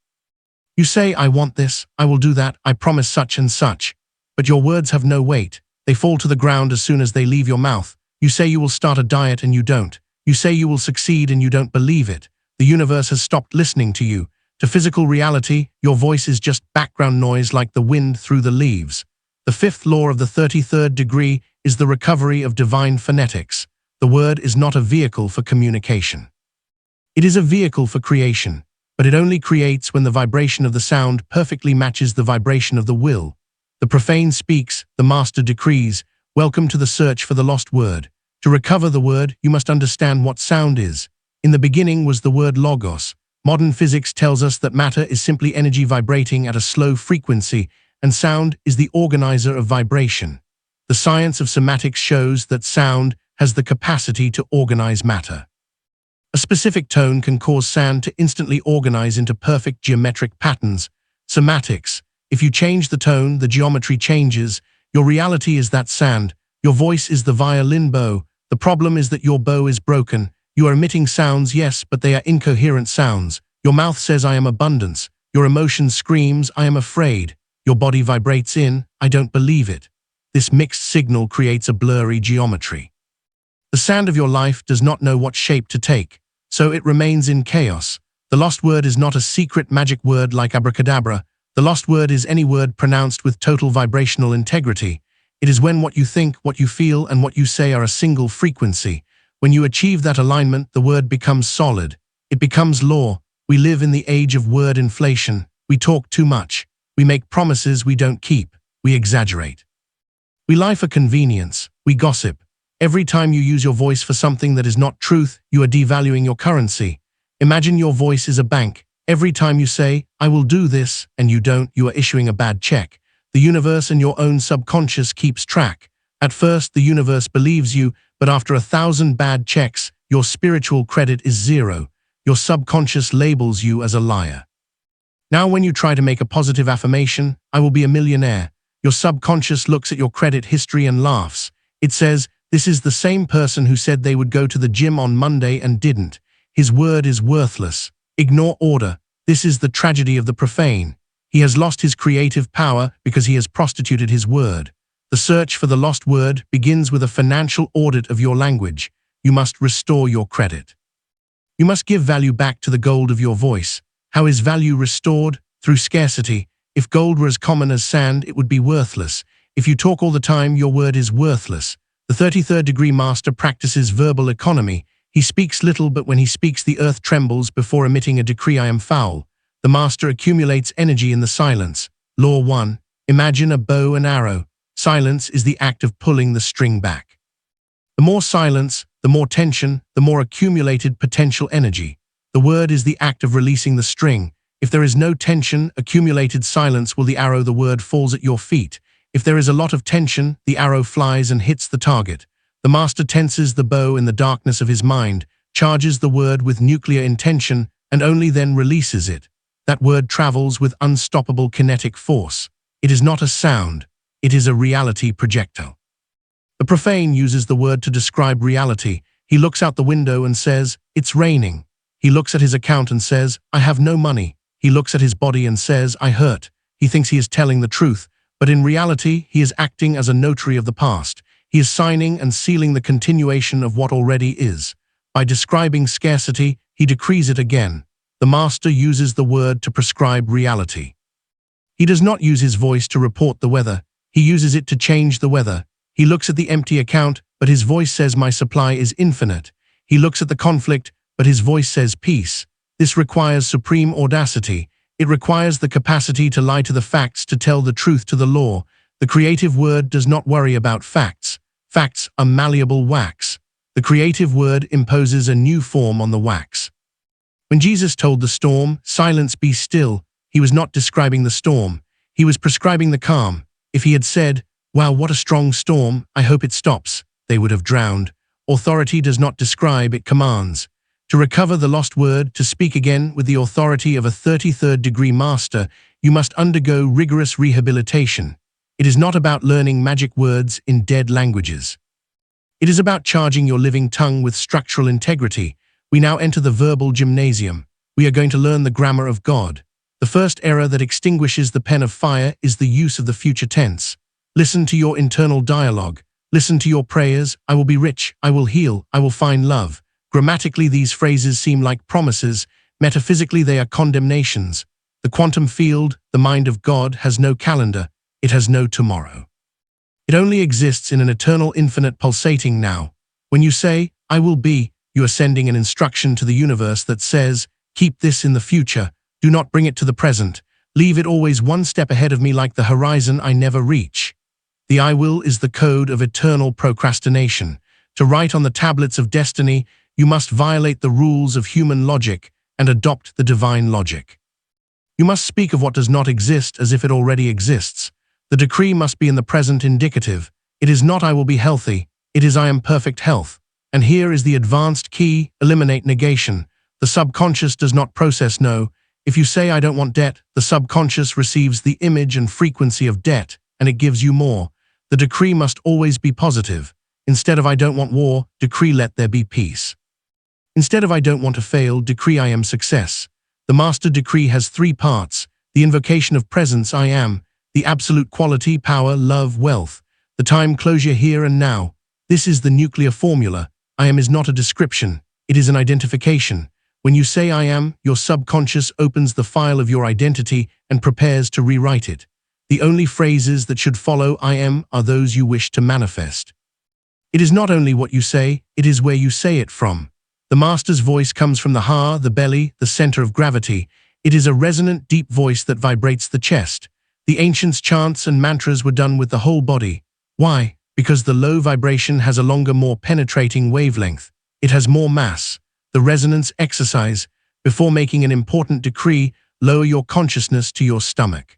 You say, I want this, I will do that, I promise such and such. But your words have no weight. They fall to the ground as soon as they leave your mouth. You say you will start a diet and you don't. You say you will succeed and you don't believe it. The universe has stopped listening to you. To physical reality, your voice is just background noise like the wind through the leaves. The fifth law of the 33rd degree is the recovery of divine phonetics. The word is not a vehicle for communication. It is a vehicle for creation, but it only creates when the vibration of the sound perfectly matches the vibration of the will. The profane speaks, the master decrees. Welcome to the search for the lost word. To recover the word, you must understand what sound is. In the beginning was the word logos. Modern physics tells us that matter is simply energy vibrating at a slow frequency, and sound is the organizer of vibration. The science of somatics shows that sound has the capacity to organize matter. A specific tone can cause sound to instantly organize into perfect geometric patterns. Somatics. If you change the tone, the geometry changes. Your reality is that sound. Your voice is the violin bow. The problem is that your bow is broken. You are emitting sounds, yes, but they are incoherent sounds. Your mouth says, I am abundance. Your emotion screams, I am afraid. Your body vibrates in, I don't believe it. This mixed signal creates a blurry geometry. The sound of your life does not know what shape to take, so it remains in chaos. The lost word is not a secret magic word like abracadabra. The lost word is any word pronounced with total vibrational integrity. It is when what you think, what you feel, and what you say are a single frequency. When you achieve that alignment, the word becomes solid. It becomes law. We live in the age of word inflation. We talk too much. We make promises we don't keep. We exaggerate. We lie for convenience. We gossip. Every time you use your voice for something that is not truth, you are devaluing your currency. Imagine your voice is a bank. Every time you say, I will do this, and you don't, you are issuing a bad check. The universe and your own subconscious keeps track. At first, the universe believes you, but after 1,000 bad checks, your spiritual credit is zero. Your subconscious labels you as a liar. Now when you try to make a positive affirmation, I will be a millionaire, your subconscious looks at your credit history and laughs. It says, this is the same person who said they would go to the gym on Monday and didn't. His word is worthless. Ignore order. This is the tragedy of the profane. He has lost his creative power because he has prostituted his word. The search for the lost word begins with a financial audit of your language. You must restore your credit. You must give value back to the gold of your voice. How is value restored? Through scarcity. If gold were as common as sand, it would be worthless. If you talk all the time, your word is worthless. The 33rd degree master practices verbal economy. He speaks little, but when he speaks, the earth trembles before emitting a decree, I am foul. The master accumulates energy in the silence. Law 1. Imagine a bow and arrow. Silence is the act of pulling the string back. The more silence, the more tension, the more accumulated potential energy. The word is the act of releasing the string. If there is no tension, accumulated silence will the arrow, the word falls at your feet. If there is a lot of tension, the arrow flies and hits the target. The master tenses the bow in the darkness of his mind, charges the word with nuclear intention, and only then releases it. That word travels with unstoppable kinetic force. It is not a sound. It is a reality projectile. The profane uses the word to describe reality. He looks out the window and says, it's raining. He looks at his account and says, I have no money. He looks at his body and says, I hurt. He thinks he is telling the truth, but in reality, he is acting as a notary of the past. He is signing and sealing the continuation of what already is. By describing scarcity, he decrees it again. The master uses the word to prescribe reality. He does not use his voice to report the weather. He uses it to change the weather. He looks at the empty account, but his voice says my supply is infinite. He looks at the conflict, but his voice says peace. This requires supreme audacity. It requires the capacity to lie to the facts, to tell the truth to the law. The creative word does not worry about facts. Facts are malleable wax. The creative word imposes a new form on the wax. When Jesus told the storm, silence, be still, he was not describing the storm. He was prescribing the calm. If he had said, wow, what a strong storm, I hope it stops, they would have drowned. Authority does not describe, it commands. To recover the lost word, to speak again with the authority of a 33rd degree master, you must undergo rigorous rehabilitation. It is not about learning magic words in dead languages. It is about charging your living tongue with structural integrity. We now enter the verbal gymnasium. We are going to learn the grammar of God. The first error that extinguishes the pen of fire is the use of the future tense. Listen to your internal dialogue. Listen to your prayers. I will be rich. I will heal. I will find love. Grammatically, these phrases seem like promises. Metaphysically, they are condemnations. The quantum field, the mind of God, has no calendar. It has no tomorrow. It only exists in an eternal, infinite pulsating now. When you say, I will be, you are sending an instruction to the universe that says, keep this in the future. Do not bring it to the present. Leave it always one step ahead of me like the horizon I never reach. The I will is the code of eternal procrastination. To write on the tablets of destiny, you must violate the rules of human logic and adopt the divine logic. You must speak of what does not exist as if it already exists. The decree must be in the present indicative. It is not I will be healthy, it is I am perfect health. And here is the advanced key: eliminate negation. The subconscious does not process no. If you say I don't want debt, the subconscious receives the image and frequency of debt, and it gives you more. The decree must always be positive. Instead of I don't want war, decree let there be peace. Instead of I don't want to fail, decree I am success. The master decree has three parts: the invocation of presence I am, the absolute quality, power, love, wealth, the time closure here and now. This is the nuclear formula. I am is not a description, it is an identification. When you say I am, your subconscious opens the file of your identity and prepares to rewrite it. The only phrases that should follow I am are those you wish to manifest. It is not only what you say, it is where you say it from. The master's voice comes from the heart, the belly, the center of gravity. It is a resonant, deep voice that vibrates the chest. The ancients' chants and mantras were done with the whole body. Why? Because the low vibration has a longer, more penetrating wavelength. It has more mass. The resonance exercise. Before making an important decree, lower your consciousness to your stomach.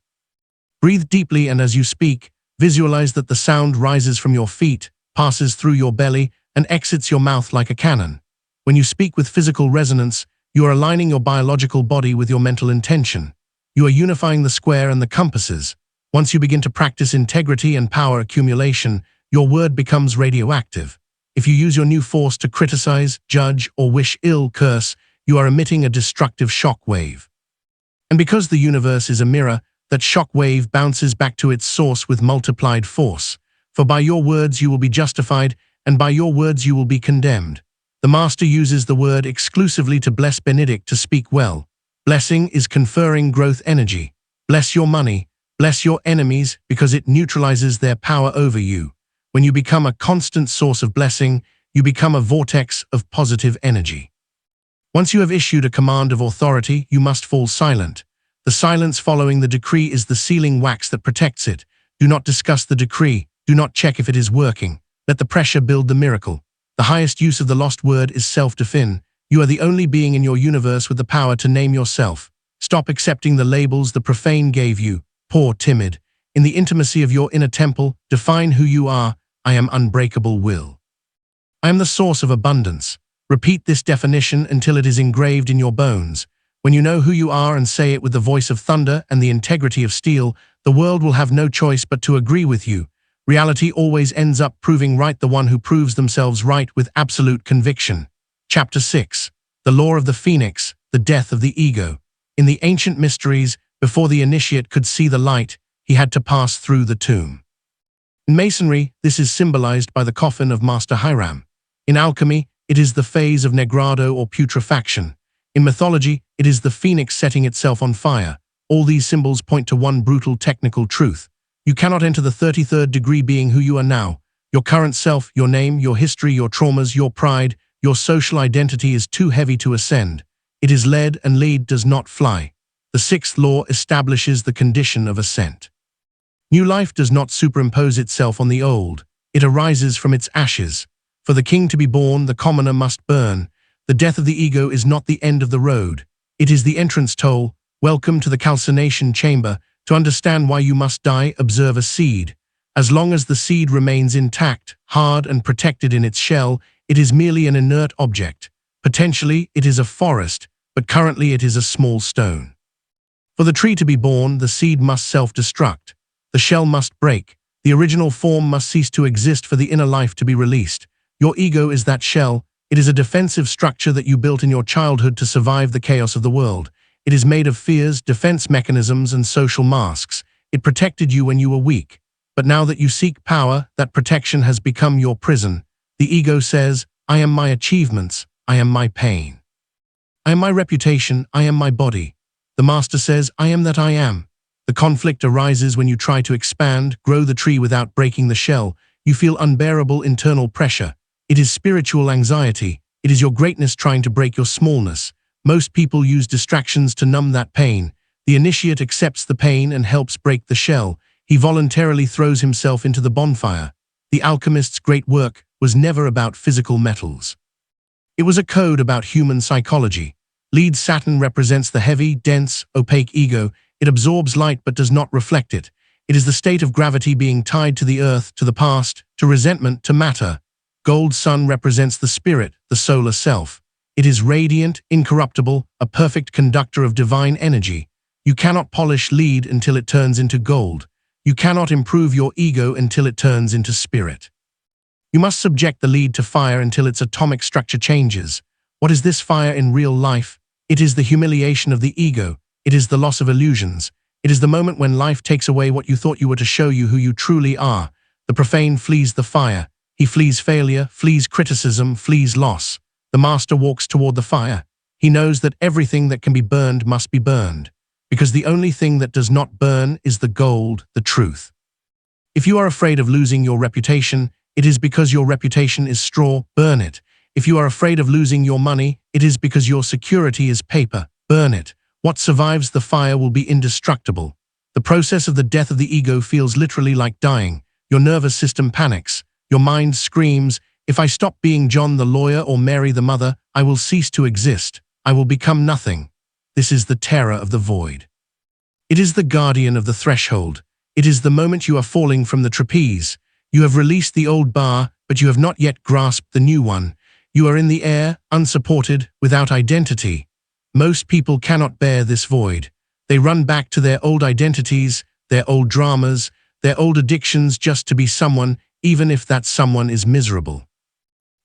Breathe deeply, and as you speak, visualize that the sound rises from your feet, passes through your belly, and exits your mouth like a cannon. When you speak with physical resonance, you are aligning your biological body with your mental intention. You are unifying the square and the compasses. Once you begin to practice integrity and power accumulation, your word becomes radioactive. If you use your new force to criticize, judge, or wish ill, curse, you are emitting a destructive shock wave. And because the universe is a mirror, that shock wave bounces back to its source with multiplied force. For by your words you will be justified, and by your words you will be condemned. The master uses the word exclusively to bless Benedict to speak well. Blessing is conferring growth energy. Bless your money, bless your enemies, because it neutralizes their power over you. When you become a constant source of blessing, you become a vortex of positive energy. Once you have issued a command of authority, you must fall silent. The silence following the decree is the sealing wax that protects it. Do not discuss the decree. Do not check if it is working. Let the pressure build the miracle. The highest use of the lost word is self-defin. You are the only being in your universe with the power to name yourself. Stop accepting the labels the profane gave you. Poor timid. In the intimacy of your inner temple, define who you are. I am unbreakable will. I am the source of abundance. Repeat this definition until it is engraved in your bones. When you know who you are and say it with the voice of thunder and the integrity of steel, the world will have no choice but to agree with you. Reality always ends up proving right the one who proves themselves right with absolute conviction. Chapter 6. The Law of the Phoenix, the Death of the Ego. In the ancient mysteries, before the initiate could see the light, he had to pass through the tomb. In Masonry, this is symbolized by the coffin of Master Hiram. In alchemy, it is the phase of negrado or putrefaction. In mythology, it is the phoenix setting itself on fire. All these symbols point to one brutal technical truth. You cannot enter the 33rd degree being who you are now. Your current self, your name, your history, your traumas, your pride, your social identity is too heavy to ascend. It is lead, and lead does not fly. The sixth law establishes the condition of ascent. New life does not superimpose itself on the old. It arises from its ashes. For the king to be born, the commoner must burn. The death of the ego is not the end of the road. It is the entrance toll. Welcome to the calcination chamber. To understand why you must die, observe a seed. As long as the seed remains intact, hard and protected in its shell, It is merely an inert object. Potentially, it is a forest, but currently it is a small stone. For the tree to be born, the seed must self-destruct. The shell must break. The original form must cease to exist for the inner life to be released. Your ego is that shell. It is a defensive structure that you built in your childhood to survive the chaos of the world. It is made of fears, defense mechanisms, and social masks. It protected you when you were weak. But now that you seek power, that protection has become your prison. The ego says, I am my achievements, I am my pain. I am my reputation, I am my body. The master says, I am that I am. The conflict arises when you try to expand, grow the tree without breaking the shell. You feel unbearable internal pressure. It is spiritual anxiety. It is your greatness trying to break your smallness. Most people use distractions to numb that pain. The initiate accepts the pain and helps break the shell. He voluntarily throws himself into the bonfire. The alchemist's great work was never about physical metals. It was a code about human psychology. Lead Saturn represents the heavy, dense, opaque ego. It absorbs light but does not reflect it. It is the state of gravity being tied to the earth, to the past, to resentment, to matter. Gold Sun represents the spirit, the solar self. It is radiant, incorruptible, a perfect conductor of divine energy. You cannot polish lead until it turns into gold. You cannot improve your ego until it turns into spirit. You must subject the lead to fire until its atomic structure changes. What is this fire in real life? It is the humiliation of the ego. It is the loss of illusions. It is the moment when life takes away what you thought you were to show you who you truly are. The profane flees the fire. He flees failure, flees criticism, flees loss. The master walks toward the fire. He knows that everything that can be burned must be burned, because the only thing that does not burn is the gold, the truth. If you are afraid of losing your reputation, it is because your reputation is straw, burn it. If you are afraid of losing your money, it is because your security is paper, burn it. What survives the fire will be indestructible. The process of the death of the ego feels literally like dying. Your nervous system panics. Your mind screams, if I stop being John the lawyer or Mary the mother, I will cease to exist. I will become nothing. This is the terror of the void. It is the guardian of the threshold. It is the moment you are falling from the trapeze. You have released the old bar, but you have not yet grasped the new one. You are in the air, unsupported, without identity. Most people cannot bear this void. They run back to their old identities, their old dramas, their old addictions just to be someone, even if that someone is miserable.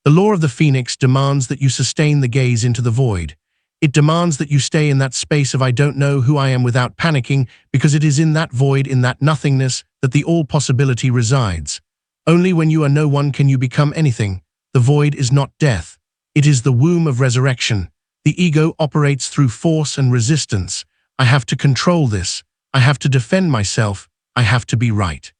The law of the phoenix demands that you sustain the gaze into the void. It demands that you stay in that space of I don't know who I am without panicking, because it is in that void, in that nothingness, that the all possibility resides. Only when you are no one can you become anything. The void is not death. It is the womb of resurrection. The ego operates through force and resistance. I have to control this. I have to defend myself. I have to be right.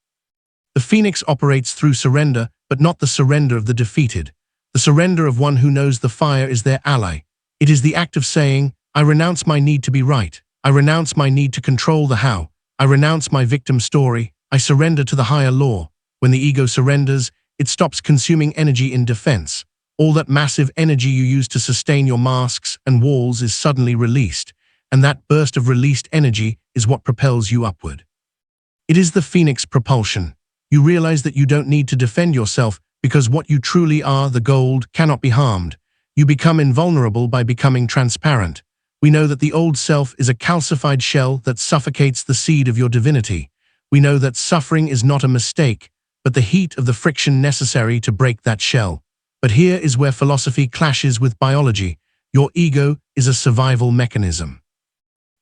The phoenix operates through surrender, but not the surrender of the defeated. The surrender of one who knows the fire is their ally. It is the act of saying, I renounce my need to be right. I renounce my need to control the how. I renounce my victim story. I surrender to the higher law. When the ego surrenders, it stops consuming energy in defense. All that massive energy you use to sustain your masks and walls is suddenly released, and that burst of released energy is what propels you upward. It is the phoenix propulsion. You realize that you don't need to defend yourself because what you truly are, the gold, cannot be harmed. You become invulnerable by becoming transparent. We know that the old self is a calcified shell that suffocates the seed of your divinity. We know that suffering is not a mistake, but the heat of the friction necessary to break that shell. But here is where philosophy clashes with biology. Your ego is a survival mechanism.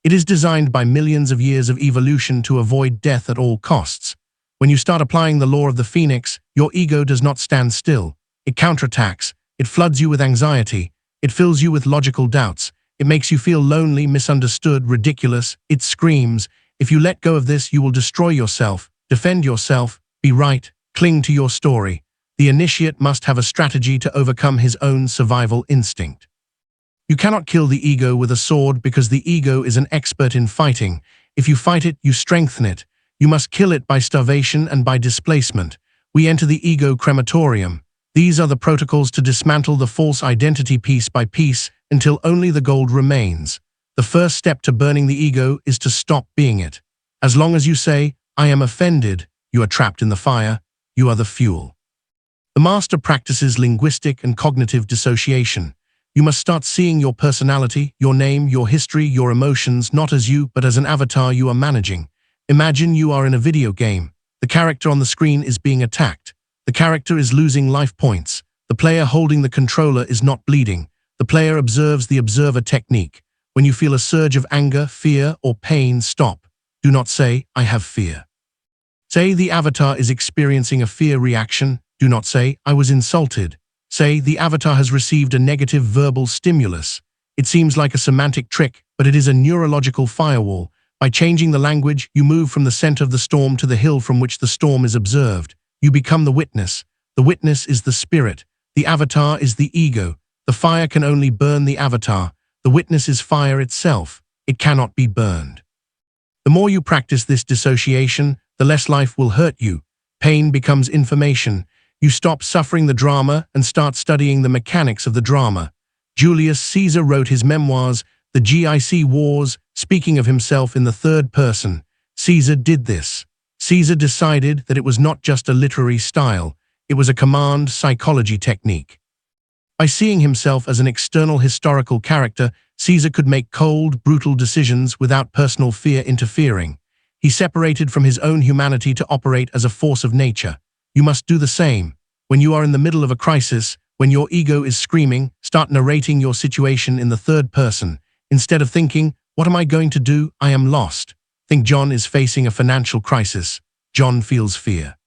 It is designed by millions of years of evolution to avoid death at all costs. When you start applying the law of the phoenix, your ego does not stand still. It counterattacks. It floods you with anxiety. It fills you with logical doubts. It makes you feel lonely, misunderstood, ridiculous. It screams, if you let go of this, you will destroy yourself, defend yourself, be right, cling to your story. The initiate must have a strategy to overcome his own survival instinct. You cannot kill the ego with a sword because the ego is an expert in fighting. If you fight it, you strengthen it. You must kill it by starvation and by displacement. We enter the ego crematorium. These are the protocols to dismantle the false identity piece by piece until only the gold remains. The first step to burning the ego is to stop being it. As long as you say, I am offended, you are trapped in the fire, you are the fuel. The master practices linguistic and cognitive dissociation. You must start seeing your personality, your name, your history, your emotions, not as you, but as an avatar you are managing. Imagine you are in a video game. The character on the screen is being attacked. The character is losing life points. The player holding the controller is not bleeding. The player observes the observer technique. When you feel a surge of anger, fear, or pain, stop. Do not say, "I have fear." Say, "The avatar is experiencing a fear reaction." Do not say, "I was insulted." Say, "The avatar has received a negative verbal stimulus." It seems like a semantic trick, but it is a neurological firewall. By changing the language, you move from the center of the storm to the hill from which the storm is observed. You become the witness. The witness is the spirit. The avatar is the ego. The fire can only burn the avatar. The witness is fire itself. It cannot be burned. The more you practice this dissociation, the less life will hurt you. Pain becomes information. You stop suffering the drama and start studying the mechanics of the drama. Julius Caesar wrote his memoirs, The GIC Wars, speaking of himself in the third person. Caesar did this. Caesar decided that it was not just a literary style, it was a command psychology technique. By seeing himself as an external historical character, Caesar could make cold, brutal decisions without personal fear interfering. He separated from his own humanity to operate as a force of nature. You must do the same. When you are in the middle of a crisis, when your ego is screaming, start narrating your situation in the third person. Instead of thinking, "What am I going to do? I am lost." Think John is facing a financial crisis. John feels fear.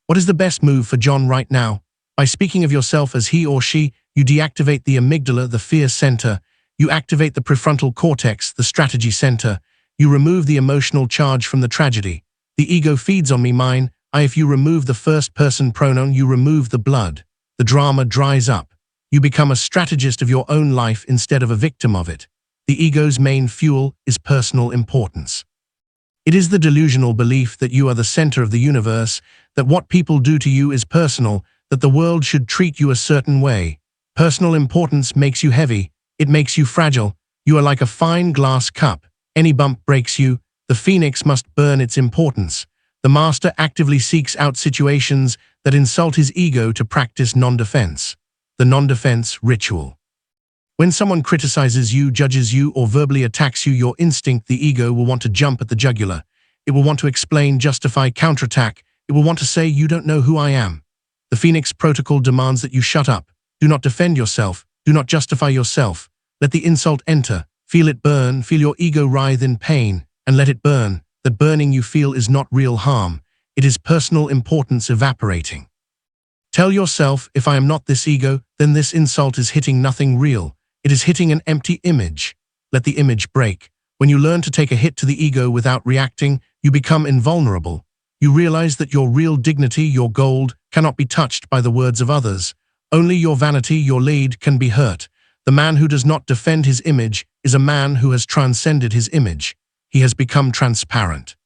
What is the best move for John right now? By speaking of yourself as he or she, you deactivate the amygdala, the fear center. You activate the prefrontal cortex, the strategy center. You remove the emotional charge from the tragedy. The ego feeds on me, mine. If you remove the first-person pronoun, you remove the blood. The drama dries up. You become a strategist of your own life instead of a victim of it. The ego's main fuel is personal importance. It is the delusional belief that you are the center of the universe, that what people do to you is personal, that the world should treat you a certain way. Personal importance makes you heavy. It makes you fragile. You are like a fine glass cup. Any bump breaks you. The phoenix must burn its importance. The master actively seeks out situations that insult his ego to practice non-defense. The non-defense ritual. When someone criticizes you, judges you, or verbally attacks you, your instinct, the ego, will want to jump at the jugular. It will want to explain, justify, counterattack. It will want to say, "You don't know who I am." The Phoenix Protocol demands that you shut up. Do not defend yourself. Do not justify yourself. Let the insult enter. Feel it burn. Feel your ego writhe in pain, and let it burn. That burning you feel is not real harm. It is personal importance evaporating. Tell yourself, "If I am not this ego, then this insult is hitting nothing real. It is hitting an empty image." Let the image break. When you learn to take a hit to the ego without reacting, you become invulnerable. You realize that your real dignity, your gold, cannot be touched by the words of others. Only your vanity, your lead, can be hurt. The man who does not defend his image is a man who has transcended his image. He has become transparent.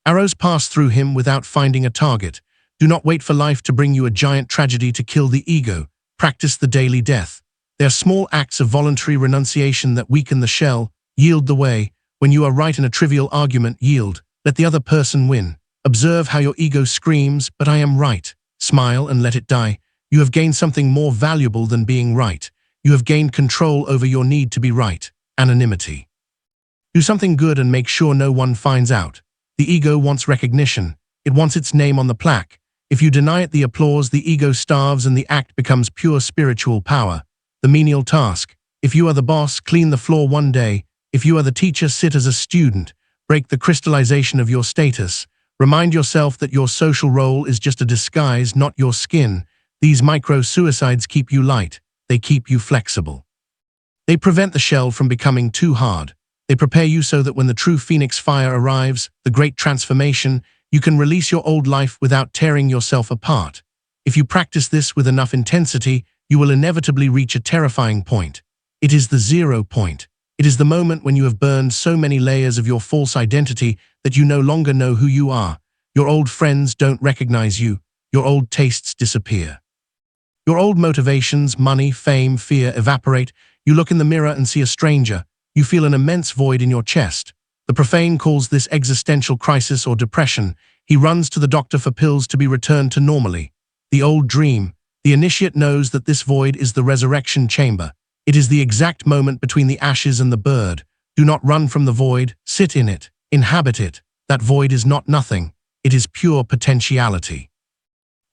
Arrows pass through him without finding a target. Do not wait for life to bring you a giant tragedy to kill the ego. Practice the daily death. They are small acts of voluntary renunciation that weaken the shell. Yield the way. When you are right in a trivial argument, yield. Let the other person win. Observe how your ego screams, "But I am right." Smile and let it die. You have gained something more valuable than being right. You have gained control over your need to be right. Anonymity. Do something good and make sure no one finds out. The ego wants recognition. It wants its name on the plaque. If you deny it the applause, the ego starves and the act becomes pure spiritual power. The menial task. If you are the boss, clean the floor one day. If you are the teacher, sit as a student. Break the crystallization of your status. Remind yourself that your social role is just a disguise, not your skin. These micro-suicides keep you light. They keep you flexible. They prevent the shell from becoming too hard. They prepare you so that when the true phoenix fire arrives, the great transformation, you can release your old life without tearing yourself apart. If you practice this with enough intensity, you will inevitably reach a terrifying point. It is the 0 point. It is the moment when you have burned so many layers of your false identity that you no longer know who you are. Your old friends don't recognize you. Your old tastes disappear. Your old motivations, money, fame, fear evaporate. You look in the mirror and see a stranger. You feel an immense void in your chest. The profane calls this existential crisis or depression. He runs to the doctor for pills to be returned to normally. the old dream. The initiate knows that this void is the resurrection chamber. It is the exact moment between the ashes and the bird. Do not run from the void, sit in it, inhabit it. That void is not nothing, it is pure potentiality.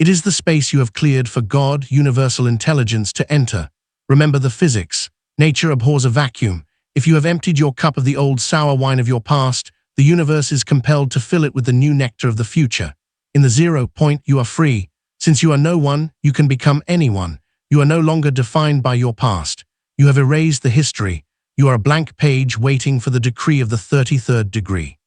It is the space you have cleared for God, universal intelligence, to enter. Remember the physics. Nature abhors a vacuum. If you have emptied your cup of the old sour wine of your past, the universe is compelled to fill it with the new nectar of the future. In the 0 point, you are free. Since you are no one, you can become anyone. You are no longer defined by your past. You have erased the history. You are a blank page waiting for the decree of the 33rd degree.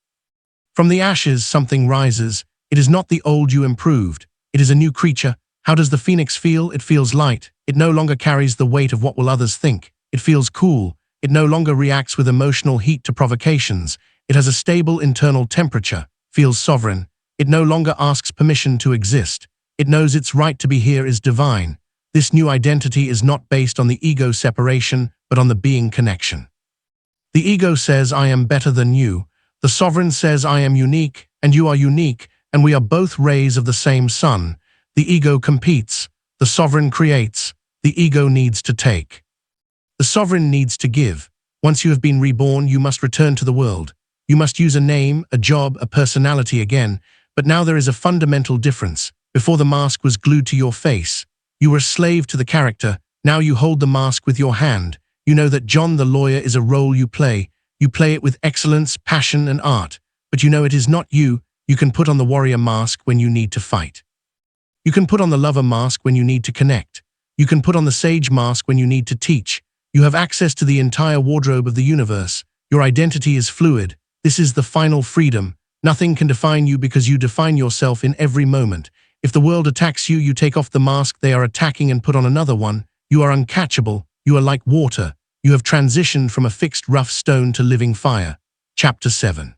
From the ashes, something rises. It is not the old you improved. It is a new creature. How does the phoenix feel? It feels light. It no longer carries the weight of what will others think. It feels cool. It no longer reacts with emotional heat to provocations. It has a stable internal temperature, feels sovereign. It no longer asks permission to exist. It knows its right to be here is divine. This new identity is not based on the ego separation, but on the being connection. The ego says, I am better than you. The sovereign says, I am unique, and you are unique, and we are both rays of the same sun. The ego competes. The sovereign creates. The ego needs to take. The sovereign needs to give. Once you have been reborn, you must return to the world. You must use a name, a job, a personality again. But now there is a fundamental difference. Before the mask was glued to your face, you were a slave to the character. Now you hold the mask with your hand. You know that John the lawyer is a role you play. You play it with excellence, passion, and art. But you know it is not you. You can put on the warrior mask when you need to fight. You can put on the lover mask when you need to connect. You can put on the sage mask when you need to teach. You have access to the entire wardrobe of the universe. Your identity is fluid. This is the final freedom. Nothing can define you because you define yourself in every moment. If the world attacks you, you take off the mask they are attacking and put on another one. You are uncatchable. You are like water. You have transitioned from a fixed rough stone to living fire. Chapter 7.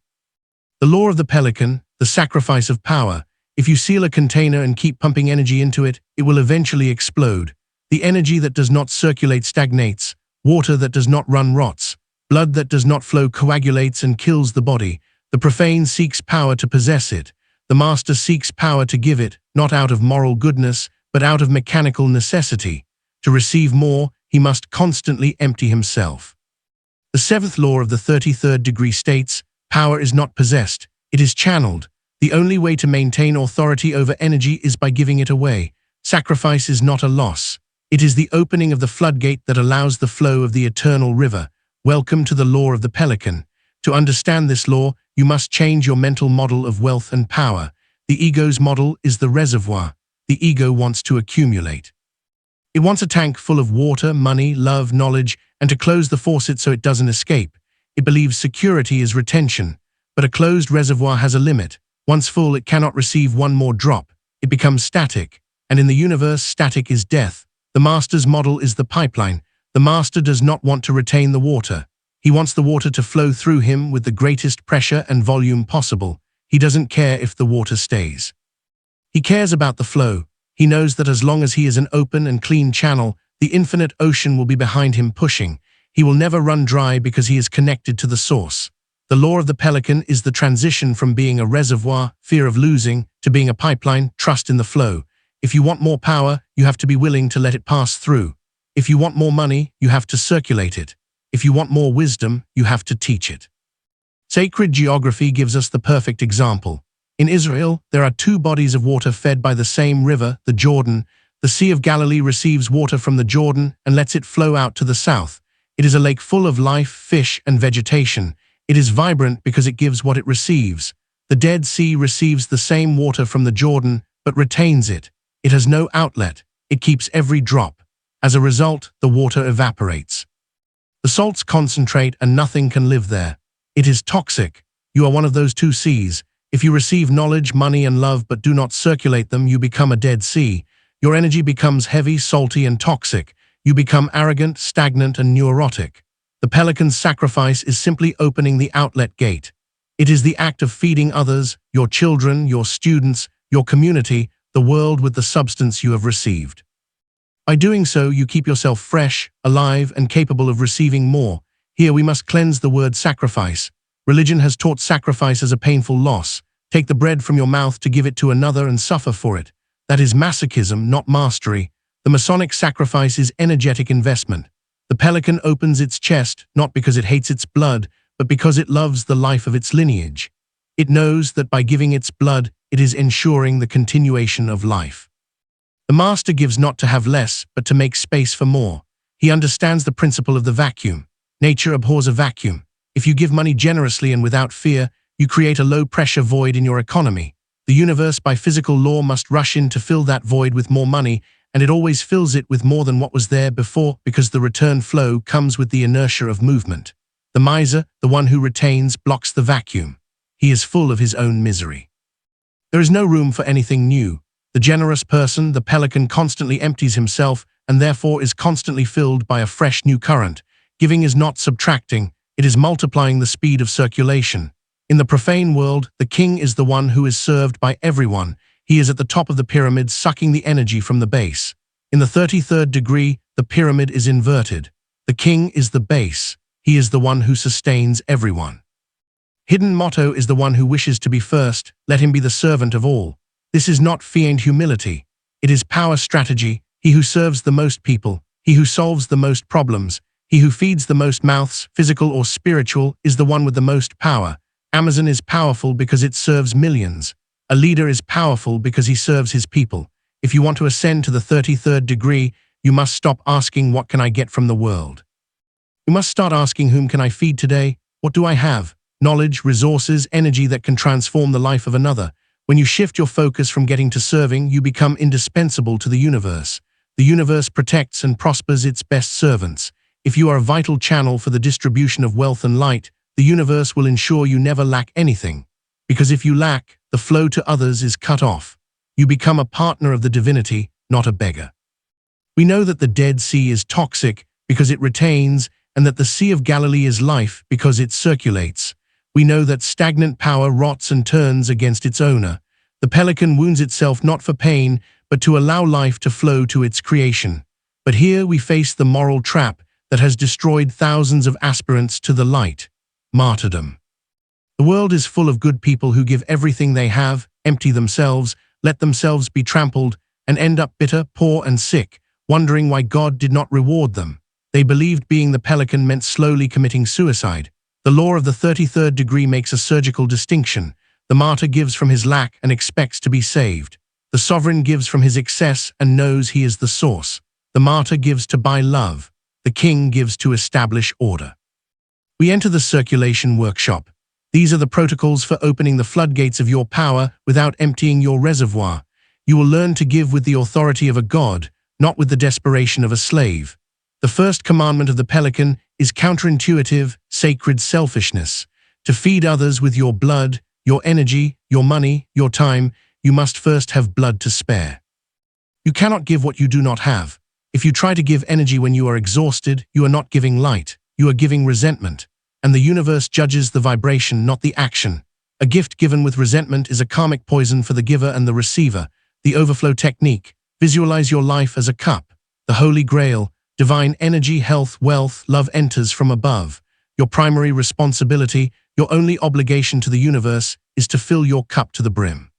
The law of the pelican, the sacrifice of power. If you seal a container and keep pumping energy into it, it will eventually explode. The energy that does not circulate stagnates. Water that does not run rots. Blood that does not flow coagulates and kills the body. The profane seeks power to possess it. The master seeks power to give it, not out of moral goodness, but out of mechanical necessity. To receive more, he must constantly empty himself. The 7th law of the 33rd degree states, power is not possessed, it is channeled. The only way to maintain authority over energy is by giving it away. Sacrifice is not a loss. It is the opening of the floodgate that allows the flow of the eternal river. Welcome to the law of the pelican. To understand this law, you must change your mental model of wealth and power. The ego's model is the reservoir. The ego wants to accumulate. It wants a tank full of water, money, love, knowledge, and to close the faucet so it doesn't escape. It believes security is retention. But a closed reservoir has a limit. Once full, it cannot receive one more drop. It becomes static. And in the universe, static is death. The master's model is the pipeline. The master does not want to retain the water. He wants the water to flow through him with the greatest pressure and volume possible. He doesn't care if the water stays. He cares about the flow. He knows that as long as he is an open and clean channel, the infinite ocean will be behind him pushing. He will never run dry because he is connected to the source. The law of the pelican is the transition from being a reservoir, fear of losing, to being a pipeline, trust in the flow. If you want more power, you have to be willing to let it pass through. If you want more money, you have to circulate it. If you want more wisdom, you have to teach it. Sacred geography gives us the perfect example. In Israel, there are 2 bodies of water fed by the same river, the Jordan. The Sea of Galilee receives water from the Jordan and lets it flow out to the south. It is a lake full of life, fish, and vegetation. It is vibrant because it gives what it receives. The Dead Sea receives the same water from the Jordan, but retains it. It has no outlet. It keeps every drop. As a result, the water evaporates. The salts concentrate and nothing can live there. It is toxic. You are one of those 2 seas. If you receive knowledge, money, and love but do not circulate them, you become a dead sea. Your energy becomes heavy, salty, and toxic. You become arrogant, stagnant, and neurotic. The pelican's sacrifice is simply opening the outlet gate. It is the act of feeding others, your children, your students, your community, the world with the substance you have received. By doing so, you keep yourself fresh, alive, and capable of receiving more. Here we must cleanse the word sacrifice. Religion has taught sacrifice as a painful loss. Take the bread from your mouth to give it to another and suffer for it. That is masochism, not mastery. The Masonic sacrifice is energetic investment. The pelican opens its chest not because it hates its blood, but because it loves the life of its lineage. It knows that by giving its blood, it is ensuring the continuation of life. The master gives not to have less, but to make space for more. He understands the principle of the vacuum. Nature abhors a vacuum. If you give money generously and without fear, you create a low-pressure void in your economy. The universe, by physical law, must rush in to fill that void with more money, and it always fills it with more than what was there before because the return flow comes with the inertia of movement. The miser, the one who retains, blocks the vacuum. He is full of his own misery. There is no room for anything new. The generous person, the pelican, constantly empties himself and therefore is constantly filled by a fresh new current. Giving is not subtracting, it is multiplying the speed of circulation. In the profane world, the king is the one who is served by everyone. He is at the top of the pyramid, sucking the energy from the base. In the 33rd degree, the pyramid is inverted. The king is the base. He is the one who sustains everyone. Hidden motto is the one who wishes to be first, let him be the servant of all. This is not feigned humility. It is power strategy. He who serves the most people, he who solves the most problems, he who feeds the most mouths, physical or spiritual, is the one with the most power. Amazon is powerful because it serves millions. A leader is powerful because he serves his people. If you want to ascend to the 33rd degree, you must stop asking, what can I get from the world? You must start asking, whom can I feed today? What do I have? Knowledge, resources, energy that can transform the life of another. When you shift your focus from getting to serving, you become indispensable to the universe. The universe protects and prospers its best servants. If you are a vital channel for the distribution of wealth and light, the universe will ensure you never lack anything. Because if you lack, the flow to others is cut off. You become a partner of the divinity, not a beggar. We know that the Dead Sea is toxic because it retains, and that the Sea of Galilee is life because it circulates. We know that stagnant power rots and turns against its owner. The pelican wounds itself not for pain, but to allow life to flow to its creation. But here we face the moral trap that has destroyed thousands of aspirants to the light: martyrdom. The world is full of good people who give everything they have, empty themselves, let themselves be trampled, and end up bitter, poor, and sick, wondering why God did not reward them. They believed being the pelican meant slowly committing suicide. The law of the 33rd degree makes a surgical distinction. The martyr gives from his lack and expects to be saved. The sovereign gives from his excess and knows he is the source. The martyr gives to buy love. The king gives to establish order. We enter the circulation workshop. These are the protocols for opening the floodgates of your power without emptying your reservoir. You will learn to give with the authority of a god, not with the desperation of a slave. The first commandment of the pelican is counterintuitive, sacred selfishness. To feed others with your blood, your energy, your money, your time, you must first have blood to spare. You cannot give what you do not have. If you try to give energy when you are exhausted, you are not giving light, you are giving resentment. And the universe judges the vibration, not the action. A gift given with resentment is a karmic poison for the giver and the receiver. The overflow technique: visualize your life as a cup. The Holy Grail: divine energy, health, wealth, love enters from above. Your primary responsibility, your only obligation to the universe, is to fill your cup to the brim.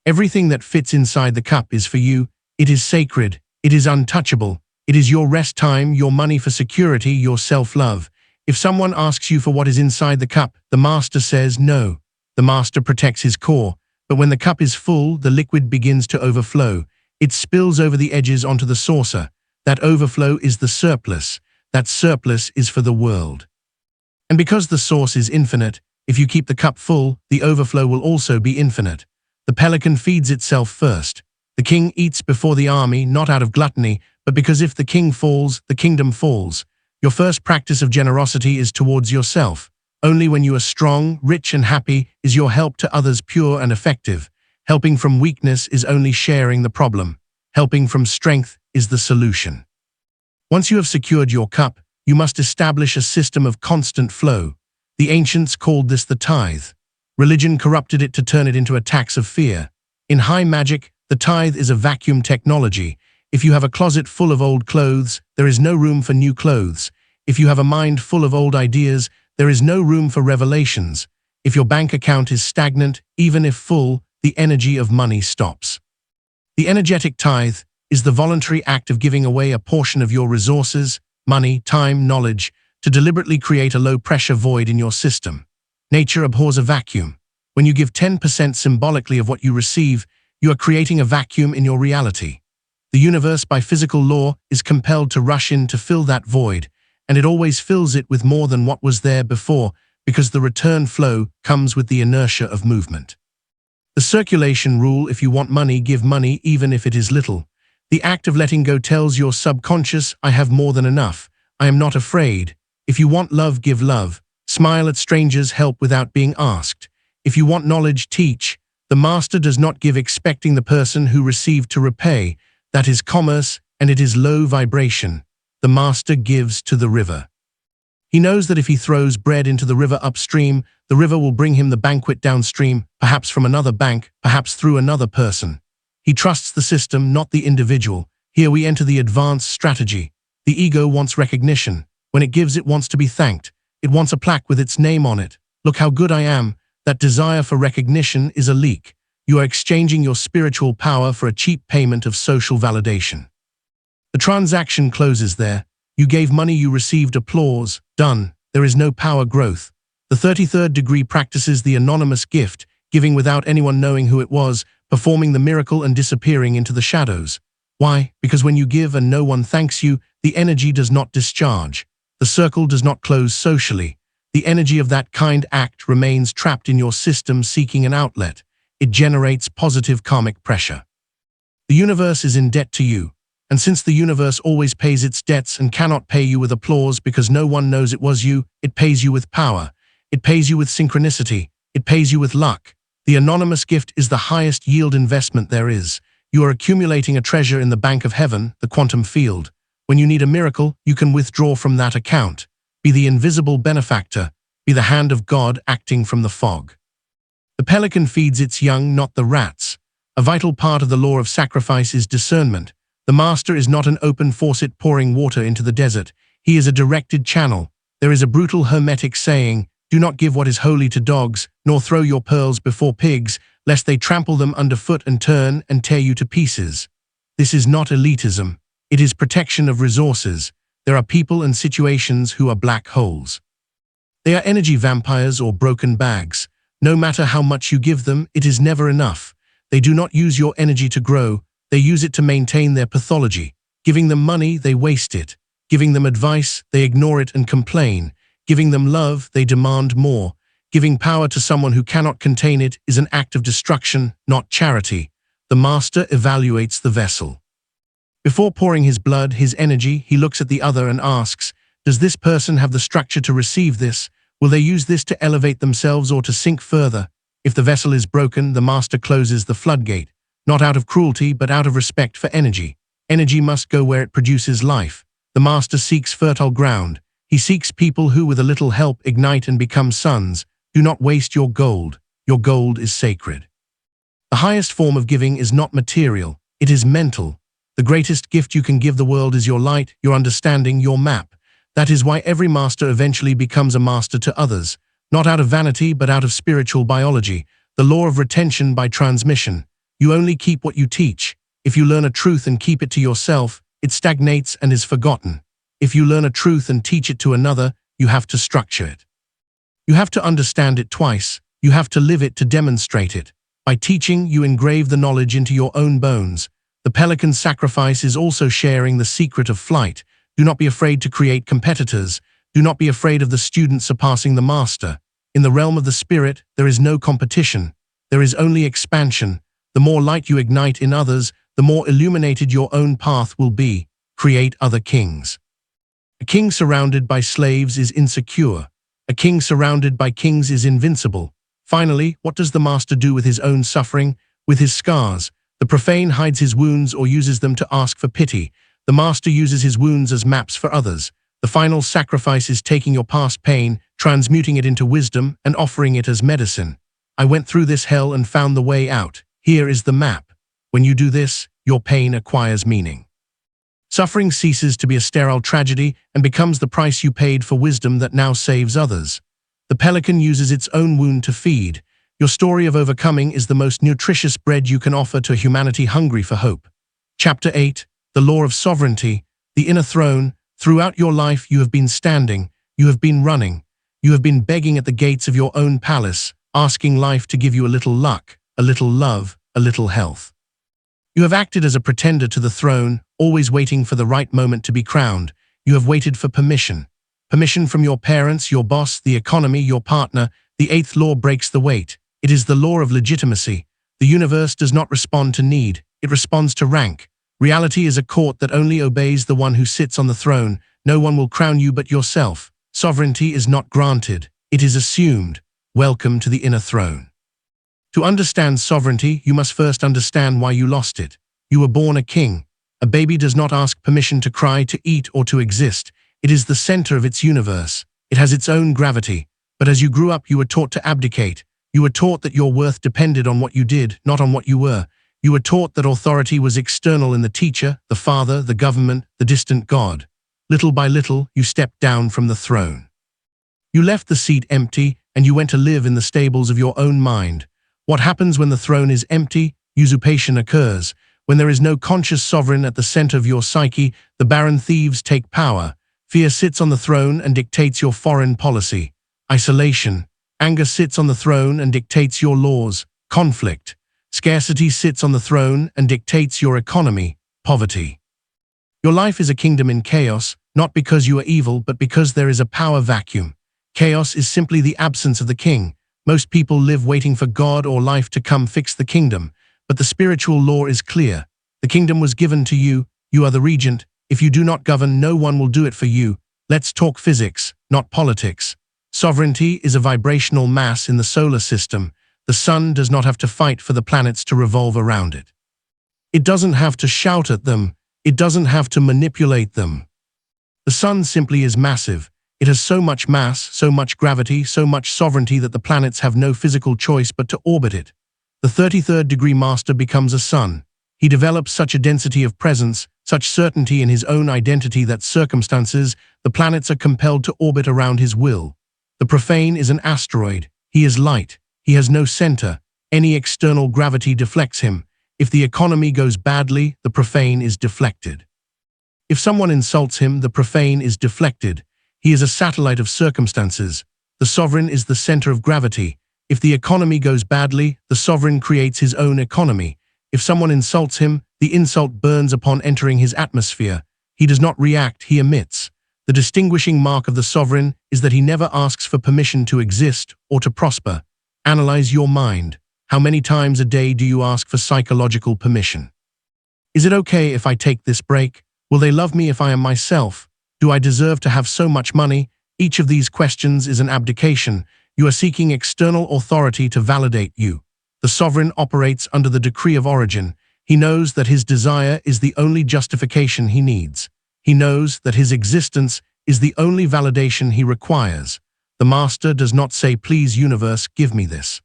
Everything that fits inside the cup is for you. It is sacred. It is untouchable. It is your rest time, your money for security, your self-love. If someone asks you for what is inside the cup, the master says no. The master protects his core. But when the cup is full, the liquid begins to overflow. It spills over the edges onto the saucer. That overflow is the surplus. That surplus is for the world. And because the source is infinite, if you keep the cup full, the overflow will also be infinite. The pelican feeds itself first. The king eats before the army, not out of gluttony, but because if the king falls, the kingdom falls. Your first practice of generosity is towards yourself. Only when you are strong, rich, and happy is your help to others pure and effective. Helping from weakness is only sharing the problem. Helping from strength is the solution. Once you have secured your cup, you must establish a system of constant flow. The ancients called this the tithe. Religion corrupted it to turn it into a tax of fear. In high magic, the tithe is a vacuum technology. If you have a closet full of old clothes, there is no room for new clothes. If you have a mind full of old ideas, there is no room for revelations. If your bank account is stagnant, even if full, the energy of money stops. The energetic tithe is the voluntary act of giving away a portion of your resources, money, time, knowledge, to deliberately create a low-pressure void in your system. Nature abhors a vacuum. When you give 10% symbolically of what you receive, you are creating a vacuum in your reality. The universe, by physical law, is compelled to rush in to fill that void, and it always fills it with more than what was there before, because the return flow comes with the inertia of movement. The circulation rule: if you want money, give money, even if it is little. The act of letting go tells your subconscious, I have more than enough. I am not afraid. If you want love, give love. Smile at strangers, help without being asked. If you want knowledge, teach. The master does not give expecting the person who received to repay. That is commerce, and it is low vibration. The master gives to the river. He knows that if he throws bread into the river upstream, the river will bring him the banquet downstream, perhaps from another bank, perhaps through another person. He trusts the system, not the individual. Here we enter the advanced strategy. The ego wants recognition. When it gives, it wants to be thanked. It wants a plaque with its name on it. Look how good I am. That desire for recognition is a leak. You are exchanging your spiritual power for a cheap payment of social validation. The transaction closes there. You gave money, you received applause. Done. There is no power growth. The 33rd degree practices the anonymous gift, giving without anyone knowing who it was, performing the miracle and disappearing into the shadows. Why? Because when you give and no one thanks you, the energy does not discharge. The circle does not close socially. The energy of that kind act remains trapped in your system, seeking an outlet. It generates positive karmic pressure. The universe is in debt to you. And since the universe always pays its debts and cannot pay you with applause because no one knows it was you, it pays you with power. It pays you with synchronicity. It pays you with luck. The anonymous gift is the highest yield investment there is. You are accumulating a treasure in the bank of heaven, the quantum field. When you need a miracle, you can withdraw from that account. Be the invisible benefactor. Be the hand of God acting from the fog. The pelican feeds its young, not the rats. A vital part of the law of sacrifice is discernment. The master is not an open faucet pouring water into the desert. He is a directed channel. There is a brutal hermetic saying, do not give what is holy to dogs, nor throw your pearls before pigs, lest they trample them underfoot and turn and tear you to pieces. This is not elitism. It is protection of resources. There are people and situations who are black holes. They are energy vampires or broken bags. No matter how much you give them, it is never enough. They do not use your energy to grow. They use it to maintain their pathology. Giving them money, they waste it. Giving them advice, they ignore it and complain. Giving them love, they demand more. Giving power to someone who cannot contain it is an act of destruction, not charity. The master evaluates the vessel. Before pouring his blood, his energy, he looks at the other and asks, does this person have the structure to receive this? Will they use this to elevate themselves or to sink further? If the vessel is broken, the master closes the floodgate. Not out of cruelty, but out of respect for energy. Energy must go where it produces life. The master seeks fertile ground. He seeks people who, with a little help, ignite and become suns. Do not waste your gold. Your gold is sacred. The highest form of giving is not material. It is mental. The greatest gift you can give the world is your light, your understanding, your map. That is why every master eventually becomes a master to others. Not out of vanity, but out of spiritual biology. The law of retention by transmission. You only keep what you teach. If you learn a truth and keep it to yourself, it stagnates and is forgotten. If you learn a truth and teach it to another, you have to structure it. You have to understand it twice. You have to live it to demonstrate it. By teaching, you engrave the knowledge into your own bones. The pelican's sacrifice is also sharing the secret of flight. Do not be afraid to create competitors. Do not be afraid of the student surpassing the master. In the realm of the spirit, there is no competition. There is only expansion. The more light you ignite in others, the more illuminated your own path will be. Create other kings. A king surrounded by slaves is insecure. A king surrounded by kings is invincible. Finally, what does the master do with his own suffering? With his scars? The profane hides his wounds or uses them to ask for pity. The master uses his wounds as maps for others. The final sacrifice is taking your past pain, transmuting it into wisdom, and offering it as medicine. I went through this hell and found the way out. Here is the map. When you do this, your pain acquires meaning. Suffering ceases to be a sterile tragedy and becomes the price you paid for wisdom that now saves others. The pelican uses its own wound to feed. Your story of overcoming is the most nutritious bread you can offer to humanity hungry for hope. Chapter 8, The Law of Sovereignty, the Inner Throne. Throughout your life you have been standing, you have been running, you have been begging at the gates of your own palace, asking life to give you a little luck, a little love, a little health. You have acted as a pretender to the throne, always waiting for the right moment to be crowned. You have waited for permission. Permission from your parents, your boss, the economy, your partner. The eighth law breaks the weight. It is the law of legitimacy. The universe does not respond to need, it responds to rank. Reality is a court that only obeys the one who sits on the throne. No one will crown you but yourself. Sovereignty is not granted, it is assumed. Welcome to the inner throne. To understand sovereignty, you must first understand why you lost it. You were born a king. A baby does not ask permission to cry, to eat, or to exist. It is the center of its universe. It has its own gravity. But as you grew up, you were taught to abdicate. You were taught that your worth depended on what you did, not on what you were. You were taught that authority was external in the teacher, the father, the government, the distant God. Little by little, you stepped down from the throne. You left the seat empty, and you went to live in the stables of your own mind. What happens when the throne is empty? Usurpation occurs. When there is no conscious sovereign at the center of your psyche, the barren thieves take power. Fear sits on the throne and dictates your foreign policy. Isolation. Anger sits on the throne and dictates your laws. Conflict. Scarcity sits on the throne and dictates your economy. Poverty. Your life is a kingdom in chaos, not because you are evil, but because there is a power vacuum. Chaos is simply the absence of the king. Most people live waiting for God or life to come fix the kingdom. But the spiritual law is clear. The kingdom was given to you. You are the regent. If you do not govern, no one will do it for you. Let's talk physics, not politics. Sovereignty is a vibrational mass in the solar system. The sun does not have to fight for the planets to revolve around it. It doesn't have to shout at them. It doesn't have to manipulate them. The sun simply is massive. It has so much mass, so much gravity, so much sovereignty that the planets have no physical choice but to orbit it. The 33rd degree master becomes a sun. He develops such a density of presence, such certainty in his own identity that circumstances, the planets are compelled to orbit around his will. The profane is an asteroid. He is light. He has no center. Any external gravity deflects him. If the economy goes badly, the profane is deflected. If someone insults him, the profane is deflected. He is a satellite of circumstances. The sovereign is the center of gravity. If the economy goes badly, the sovereign creates his own economy. If someone insults him, the insult burns upon entering his atmosphere. He does not react, he emits. The distinguishing mark of the sovereign is that he never asks for permission to exist or to prosper. Analyze your mind. How many times a day do you ask for psychological permission? Is it okay if I take this break? Will they love me if I am myself? Do I deserve to have so much money? Each of these questions is an abdication. You are seeking external authority to validate you. The sovereign operates under the decree of origin. He knows that his desire is the only justification he needs. He knows that his existence is the only validation he requires. The master does not say, "Please, universe, give me this."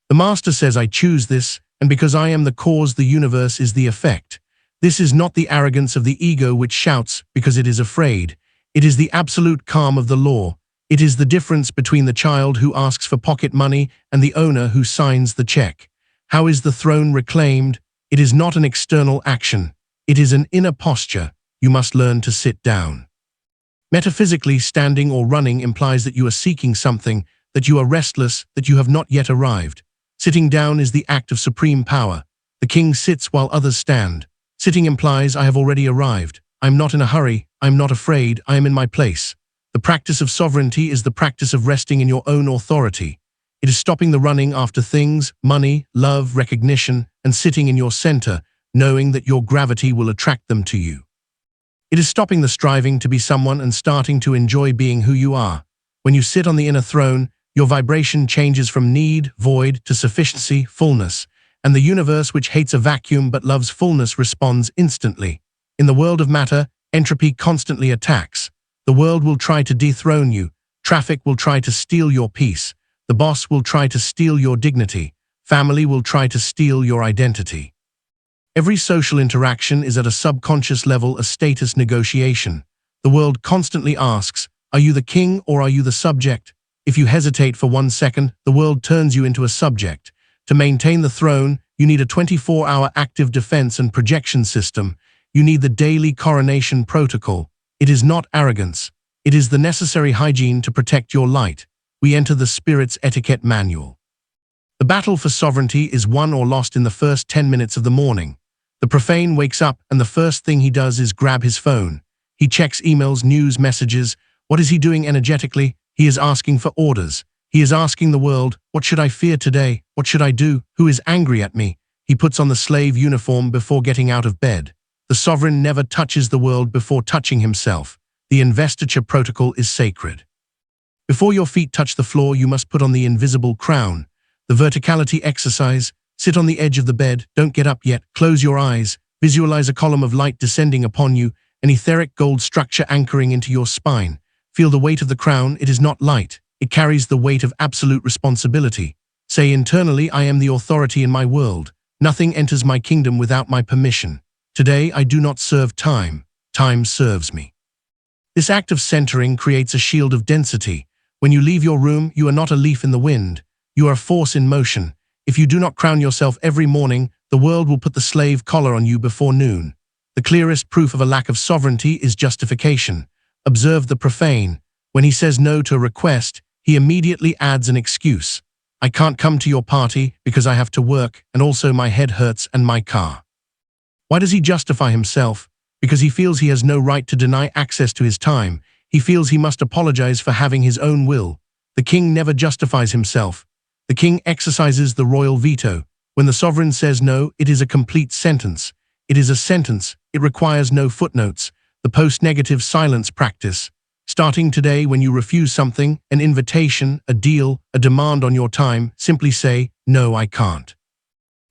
The master says, "I choose this, and because I am the cause, the universe is the effect." This is not the arrogance of the ego which shouts because it is afraid. It is the absolute calm of the law. It is the difference between the child who asks for pocket money and the owner who signs the check. How is the throne reclaimed? It is not an external action. It is an inner posture. You must learn to sit down. Metaphysically, standing or running implies that you are seeking something, that you are restless, that you have not yet arrived. Sitting down is the act of supreme power. The king sits while others stand. Sitting implies I have already arrived. I am not in a hurry. I am not afraid. I am in my place. The practice of sovereignty is the practice of resting in your own authority. It is stopping the running after things, money, love, recognition, and sitting in your center, knowing that your gravity will attract them to you. It is stopping the striving to be someone and starting to enjoy being who you are. When you sit on the inner throne, your vibration changes from need, void, to sufficiency, fullness, and the universe, which hates a vacuum but loves fullness, responds instantly. In the world of matter, entropy constantly attacks. The world will try to dethrone you. Traffic will try to steal your peace. The boss will try to steal your dignity. Family will try to steal your identity. Every social interaction is at a subconscious level a status negotiation. The world constantly asks, are you the king or are you the subject? If you hesitate for 1 second, the world turns you into a subject. To maintain the throne, you need a 24-hour active defense and projection system. You need the daily coronation protocol. It is not arrogance. It is the necessary hygiene to protect your light. We enter the spirit's etiquette manual. The battle for sovereignty is won or lost in the first 10 minutes of the morning. The profane wakes up and the first thing he does is grab his phone. He checks emails, news, messages. What is he doing energetically? He is asking for orders. He is asking the world, what should I fear today? What should I do? Who is angry at me? He puts on the slave uniform before getting out of bed. The sovereign never touches the world before touching himself. The investiture protocol is sacred. Before your feet touch the floor, you must put on the invisible crown. The verticality exercise. Sit on the edge of the bed. Don't get up yet. Close your eyes. Visualize a column of light descending upon you, an etheric gold structure anchoring into your spine. Feel the weight of the crown. It is not light. It carries the weight of absolute responsibility. Say internally, I am the authority in my world. Nothing enters my kingdom without my permission. Today, I do not serve time. Time serves me. This act of centering creates a shield of density. When you leave your room, you are not a leaf in the wind. You are a force in motion. If you do not crown yourself every morning, the world will put the slave collar on you before noon. The clearest proof of a lack of sovereignty is justification. Observe the profane. When he says no to a request, he immediately adds an excuse. I can't come to your party because I have to work, and also my head hurts and my car. Why does he justify himself? Because he feels he has no right to deny access to his time. He feels he must apologize for having his own will. The king never justifies himself. The king exercises the royal veto. When the sovereign says no, it is a complete sentence. It is a sentence. It requires no footnotes. The post-negative silence practice. Starting today, when you refuse something, an invitation, a deal, a demand on your time, simply say, no, I can't.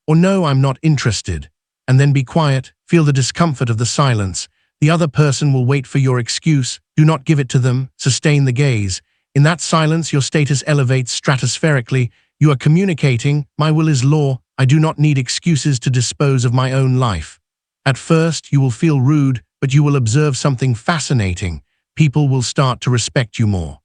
Or no, I'm not interested. And then be quiet. Feel the discomfort of the silence. The other person will wait for your excuse. Do not give it to them. Sustain the gaze. In that silence, your status elevates stratospherically. You are communicating, my will is law. I do not need excuses to dispose of my own life. At first, you will feel rude, but you will observe something fascinating. People will start to respect you more.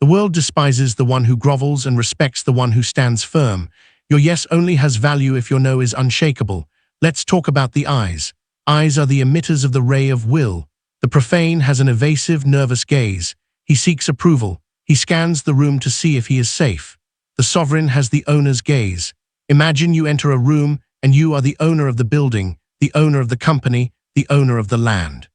The world despises the one who grovels and respects the one who stands firm. Your yes only has value if your no is unshakable. Let's talk about the eyes. Eyes are the emitters of the ray of will. The profane has an evasive, nervous gaze. He seeks approval. He scans the room to see if he is safe. The sovereign has the owner's gaze. Imagine you enter a room and you are the owner of the building, the owner of the company, the owner of the land.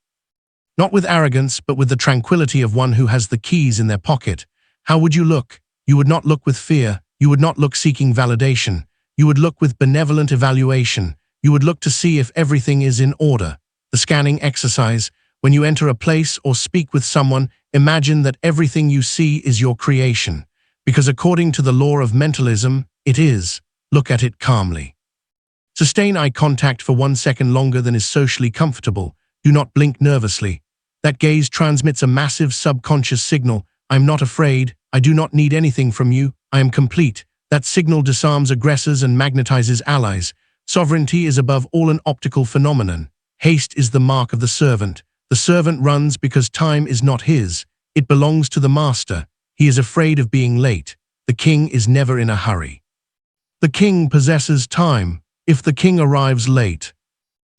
Not with arrogance, but with the tranquility of one who has the keys in their pocket. How would you look? You would not look with fear. You would not look seeking validation. You would look with benevolent evaluation. You would look to see if everything is in order. The scanning exercise. When you enter a place or speak with someone, imagine that everything you see is your creation. Because according to the law of mentalism, it is. Look at it calmly. Sustain eye contact for 1 second longer than is socially comfortable. Do not blink nervously. That gaze transmits a massive subconscious signal. I'm not afraid. I do not need anything from you. I am complete. That signal disarms aggressors and magnetizes allies. Sovereignty is above all an optical phenomenon. Haste is the mark of the servant. The servant runs because time is not his. It belongs to the master. He is afraid of being late. The king is never in a hurry. The king possesses time. If the king arrives late,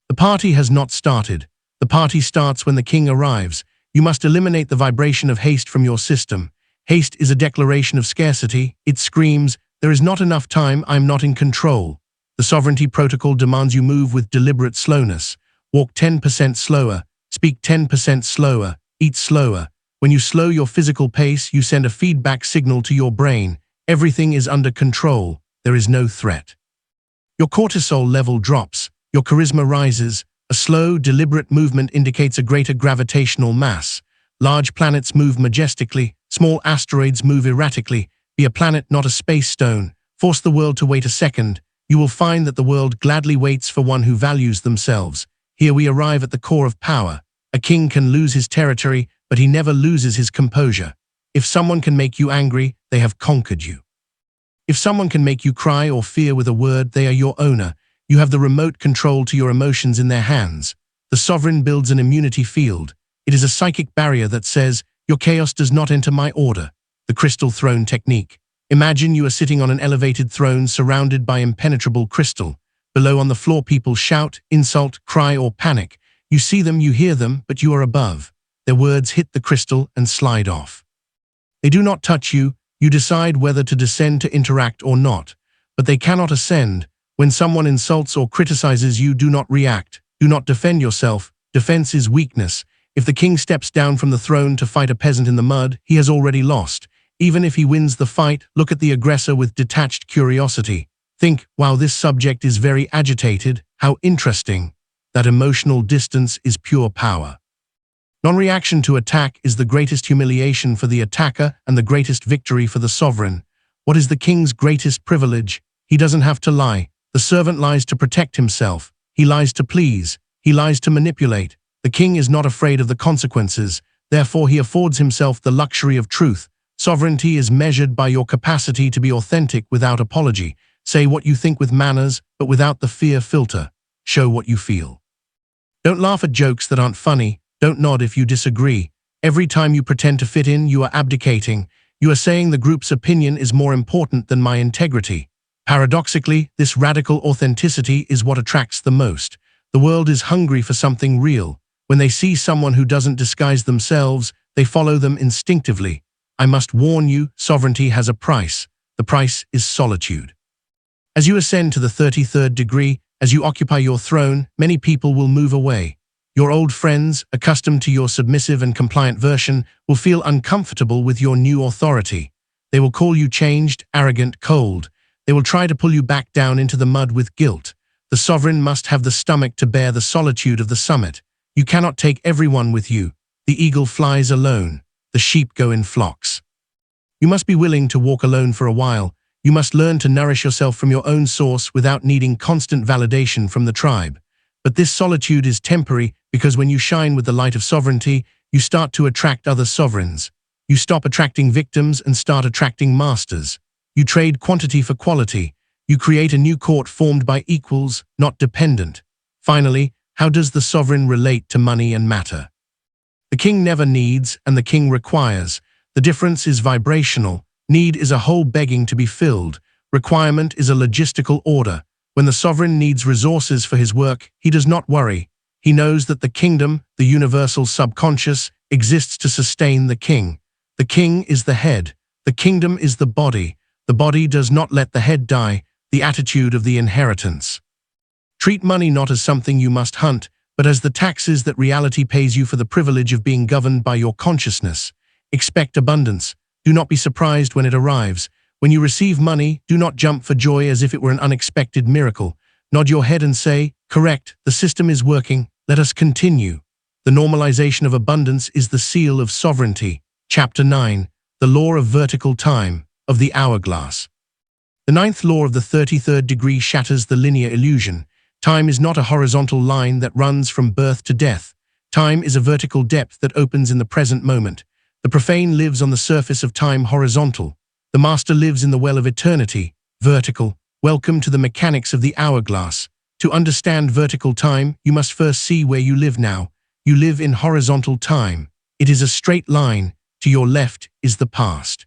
the party has not started. The party starts when the king arrives. You must eliminate the vibration of haste from your system. Haste is a declaration of scarcity. It screams, there is not enough time, I'm not in control. The sovereignty protocol demands you move with deliberate slowness. Walk 10% slower, speak 10% slower, eat slower. When you slow your physical pace, you send a feedback signal to your brain. Everything is under control. There is no threat. Your cortisol level drops. Your charisma rises. A slow, deliberate movement indicates a greater gravitational mass. Large planets move majestically. Small asteroids move erratically. Be a planet, not a space stone. Force the world to wait a second. You will find that the world gladly waits for one who values themselves. Here we arrive at the core of power. A king can lose his territory, but he never loses his composure. If someone can make you angry, they have conquered you. If someone can make you cry or fear with a word, they are your owner. You have the remote control to your emotions in their hands. The sovereign builds an immunity field. It is a psychic barrier that says, your chaos does not enter my order. the crystal throne technique. Imagine you are sitting on an elevated throne surrounded by impenetrable crystal. Below on the floor people shout, insult, cry or panic. You see them, you hear them, but you are above. Their words hit the crystal and slide off. They do not touch you. You decide whether to descend to interact or not. But they cannot ascend. When someone insults or criticizes you, do not react. Do not defend yourself. Defense is weakness. If the king steps down from the throne to fight a peasant in the mud, he has already lost. Even if he wins the fight, look at the aggressor with detached curiosity. Think, wow, this subject is very agitated. How interesting. That emotional distance is pure power. Non-reaction to attack is the greatest humiliation for the attacker and the greatest victory for the sovereign. What is the king's greatest privilege? He doesn't have to lie. The servant lies to protect himself. He lies to please. He lies to manipulate. The king is not afraid of the consequences. Therefore, he affords himself the luxury of truth. Sovereignty is measured by your capacity to be authentic without apology. Say what you think with manners, but without the fear filter. Show what you feel. Don't laugh at jokes that aren't funny. Don't nod if you disagree. Every time you pretend to fit in, you are abdicating. You are saying the group's opinion is more important than my integrity. Paradoxically, this radical authenticity is what attracts the most. The world is hungry for something real. When they see someone who doesn't disguise themselves, they follow them instinctively. I must warn you, sovereignty has a price. The price is solitude. As you ascend to the 33rd degree, as you occupy your throne, many people will move away. Your old friends, accustomed to your submissive and compliant version, will feel uncomfortable with your new authority. They will call you changed, arrogant, cold. They will try to pull you back down into the mud with guilt. The sovereign must have the stomach to bear the solitude of the summit. You cannot take everyone with you. The eagle flies alone. The sheep go in flocks. You must be willing to walk alone for a while. You must learn to nourish yourself from your own source without needing constant validation from the tribe. But this solitude is temporary because when you shine with the light of sovereignty, you start to attract other sovereigns. You stop attracting victims and start attracting masters. You trade quantity for quality. You create a new court formed by equals, not dependent. Finally, how does the sovereign relate to money and matter? The king never needs, and the king requires. The difference is vibrational. Need is a hole begging to be filled. Requirement is a logistical order. When the sovereign needs resources for his work, he does not worry. He knows that the kingdom, the universal subconscious, exists to sustain the king. The king is the head. The kingdom is the body. The body does not let the head die, the attitude of the inheritance. Treat money not as something you must hunt, but as the taxes that reality pays you for the privilege of being governed by your consciousness. Expect abundance. Do not be surprised when it arrives. When you receive money, do not jump for joy as if it were an unexpected miracle. Nod your head and say, correct, the system is working, let us continue. The normalization of abundance is the seal of sovereignty. Chapter 9, the law of vertical time, of the hourglass. The 9th law of the 33rd degree shatters the linear illusion. Time is not a horizontal line that runs from birth to death. Time is a vertical depth that opens in the present moment. The profane lives on the surface of time, horizontal. The master lives in the well of eternity, vertical. Welcome to the mechanics of the hourglass. To understand vertical time, you must first see where you live now. You live in horizontal time. It is a straight line. To your left is the past.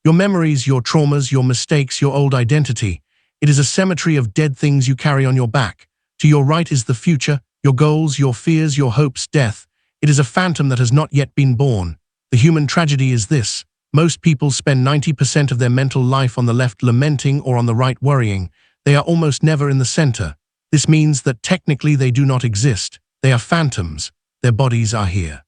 Your memories, your traumas, your mistakes, your old identity. It is a cemetery of dead things you carry on your back. To your right is the future, your goals, your fears, your hopes, death. It is a phantom that has not yet been born. The human tragedy is this. Most people spend 90% of their mental life on the left lamenting or on the right worrying. They are almost never in the center. This means that technically they do not exist. They are phantoms. Their bodies are here.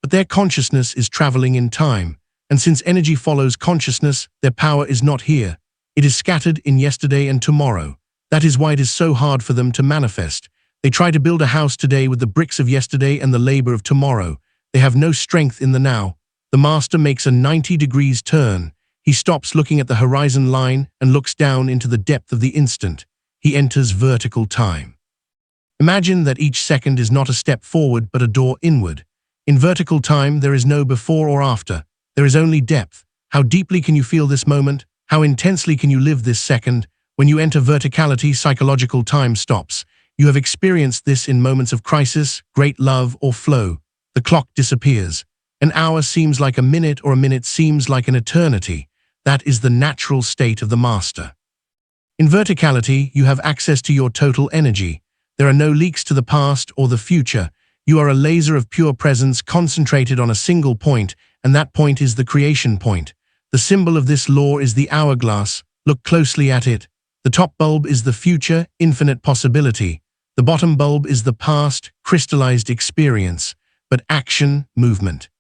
But their consciousness is traveling in time. And since energy follows consciousness, their power is not here. It is scattered in yesterday and tomorrow. That is why it is so hard for them to manifest. They try to build a house today with the bricks of yesterday and the labor of tomorrow. They have no strength in the now. The master makes a 90 degrees turn. He stops looking at the horizon line and looks down into the depth of the instant. He enters vertical time. Imagine that each second is not a step forward but a door inward. In vertical time, there is no before or after. There is only depth. How deeply can you feel this moment? How intensely can you live this second? When you enter verticality, psychological time stops. You have experienced this in moments of crisis, great love, or flow. The clock disappears. An hour seems like a minute or a minute seems like an eternity. That is the natural state of the master. In verticality, you have access to your total energy. There are no leaks to the past or the future. You are a laser of pure presence concentrated on a single point, and that point is the creation point. The symbol of this law is the hourglass. Look closely at it. The top bulb is the future, infinite possibility. The bottom bulb is the past, crystallized experience, but action, movement.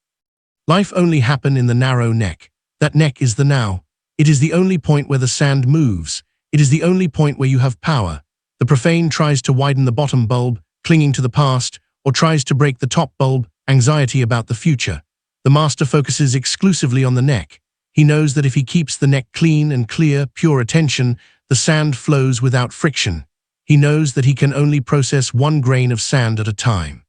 Life only happens in the narrow neck. That neck is the now. It is the only point where the sand moves. It is the only point where you have power. The profane tries to widen the bottom bulb, clinging to the past, or tries to break the top bulb, anxiety about the future. The master focuses exclusively on the neck. He knows that if he keeps the neck clean and clear, pure attention, the sand flows without friction. He knows that he can only process one grain of sand at a time.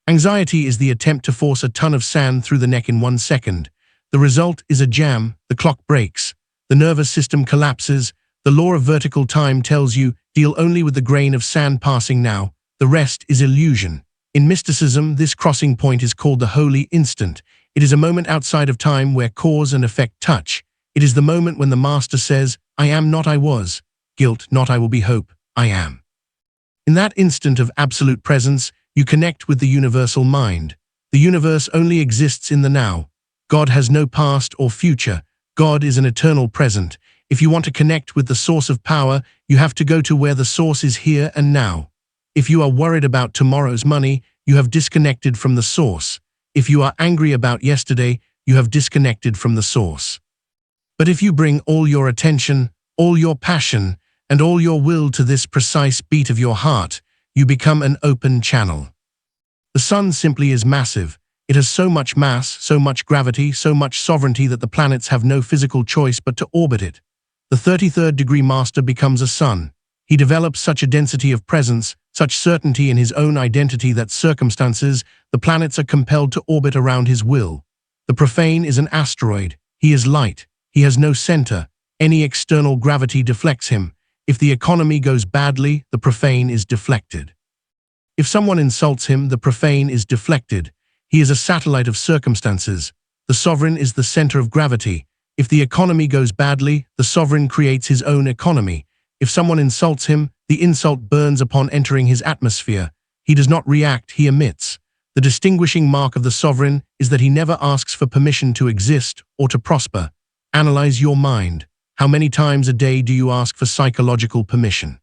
Anxiety is the attempt to force a ton of sand through the neck in 1 second. The result is a jam, the clock breaks, the nervous system collapses. The law of vertical time tells you, deal only with the grain of sand passing now, the rest is illusion. In mysticism, this crossing point is called the holy instant. It is a moment outside of time where cause and effect touch. It is the moment when the master says, I am not I was, guilt not I will be hope, I am. In that instant of absolute presence, you connect with the universal mind. The universe only exists in the now. God has no past or future. God is an eternal present. If you want to connect with the source of power, you have to go to where the source is here and now. If you are worried about tomorrow's money, you have disconnected from the source. If you are angry about yesterday, you have disconnected from the source. But if you bring all your attention, all your passion, and all your will to this precise beat of your heart, you become an open channel. The sun simply is massive. It has so much mass, so much gravity, so much sovereignty that the planets have no physical choice but to orbit it. The 33rd degree master becomes a sun. He develops such a density of presence, such certainty in his own identity that circumstances, the planets are compelled to orbit around his will. The profane is an asteroid. He is light. He has no center. Any external gravity deflects him. If the economy goes badly, the profane is deflected. If someone insults him, the profane is deflected. He is a satellite of circumstances. The sovereign is the center of gravity. If the economy goes badly, the sovereign creates his own economy. If someone insults him, the insult burns upon entering his atmosphere. He does not react, he emits. The distinguishing mark of the sovereign is that he never asks for permission to exist or to prosper. Analyze your mind. How many times a day do you ask for psychological permission?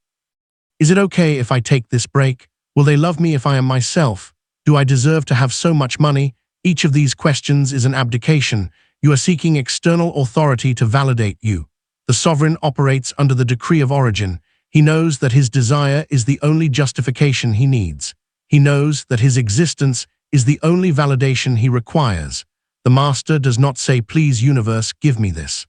Is it okay if I take this break? Will they love me if I am myself? Do I deserve to have so much money? Each of these questions is an abdication. You are seeking external authority to validate you. The sovereign operates under the decree of origin. He knows that his desire is the only justification he needs. He knows that his existence is the only validation he requires. The master does not say, please universe, give me this.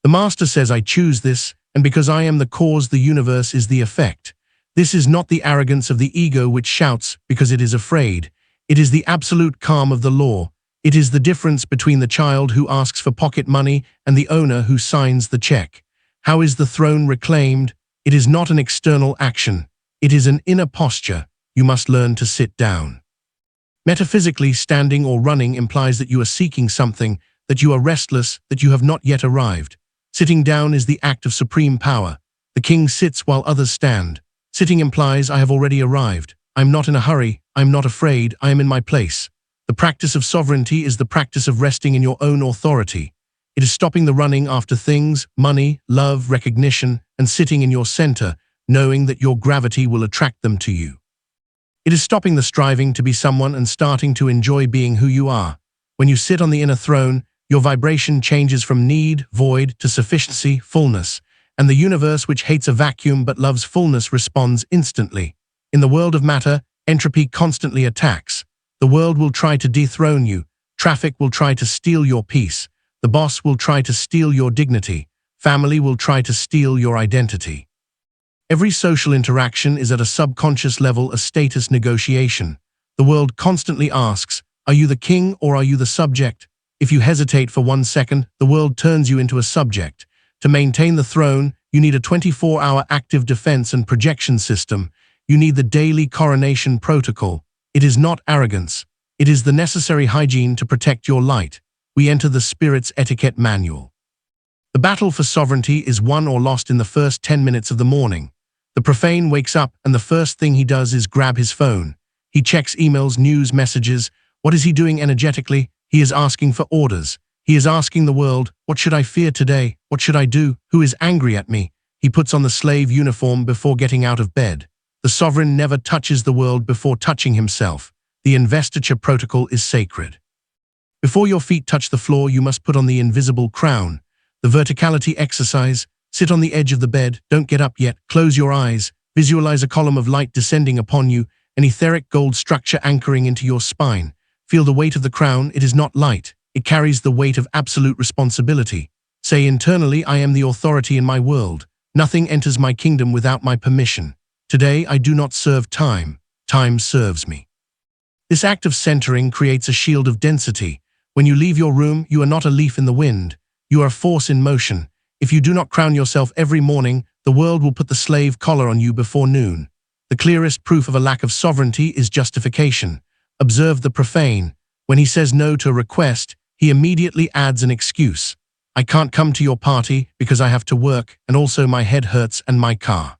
The master says, I choose this, and because I am the cause, the universe is the effect. This is not the arrogance of the ego which shouts because it is afraid. It is the absolute calm of the law. It is the difference between the child who asks for pocket money and the owner who signs the check. How is the throne reclaimed? It is not an external action. It is an inner posture. You must learn to sit down. Metaphysically, standing or running implies that you are seeking something, that you are restless, that you have not yet arrived. Sitting down is the act of supreme power. The king sits while others stand. Sitting implies I have already arrived. I am not in a hurry. I am not afraid. I am in my place. The practice of sovereignty is the practice of resting in your own authority. It is stopping the running after things, money, love, recognition, and sitting in your center, knowing that your gravity will attract them to you. It is stopping the striving to be someone and starting to enjoy being who you are. When you sit on the inner throne, your vibration changes from need, void, to sufficiency, fullness, and the universe, which hates a vacuum but loves fullness, responds instantly. In the world of matter, entropy constantly attacks. The world will try to dethrone you. Traffic will try to steal your peace. The boss will try to steal your dignity. Family will try to steal your identity. Every social interaction is at a subconscious level a status negotiation. The world constantly asks, are you the king or are you the subject? If you hesitate for 1 second, the world turns you into a subject. To maintain the throne, you need a 24-hour active defense and projection system. You need the daily coronation protocol. It is not arrogance. It is the necessary hygiene to protect your light. We enter the spirit's etiquette manual. The battle for sovereignty is won or lost in the first 10 minutes of the morning. The profane wakes up and the first thing he does is grab his phone. He checks emails, news, messages. What is he doing energetically? He is asking for orders. He is asking the world, what should I fear today? What should I do? Who is angry at me? He puts on the slave uniform before getting out of bed. The sovereign never touches the world before touching himself. The investiture protocol is sacred. Before your feet touch the floor, you must put on the invisible crown. The verticality exercise. Sit on the edge of the bed, don't get up yet, close your eyes, visualize a column of light descending upon you, an etheric gold structure anchoring into your spine. Feel the weight of the crown. It is not light. It carries the weight of absolute responsibility. Say internally, I am the authority in my world. Nothing enters my kingdom without my permission. Today I do not serve time. Time serves me. This act of centering creates a shield of density. When you leave your room, you are not a leaf in the wind. You are a force in motion. If you do not crown yourself every morning, the world will put the slave collar on you before noon. The clearest proof of a lack of sovereignty is justification. Observe the profane. When he says no to a request, he immediately adds an excuse. I can't come to your party because I have to work, and also my head hurts and my car.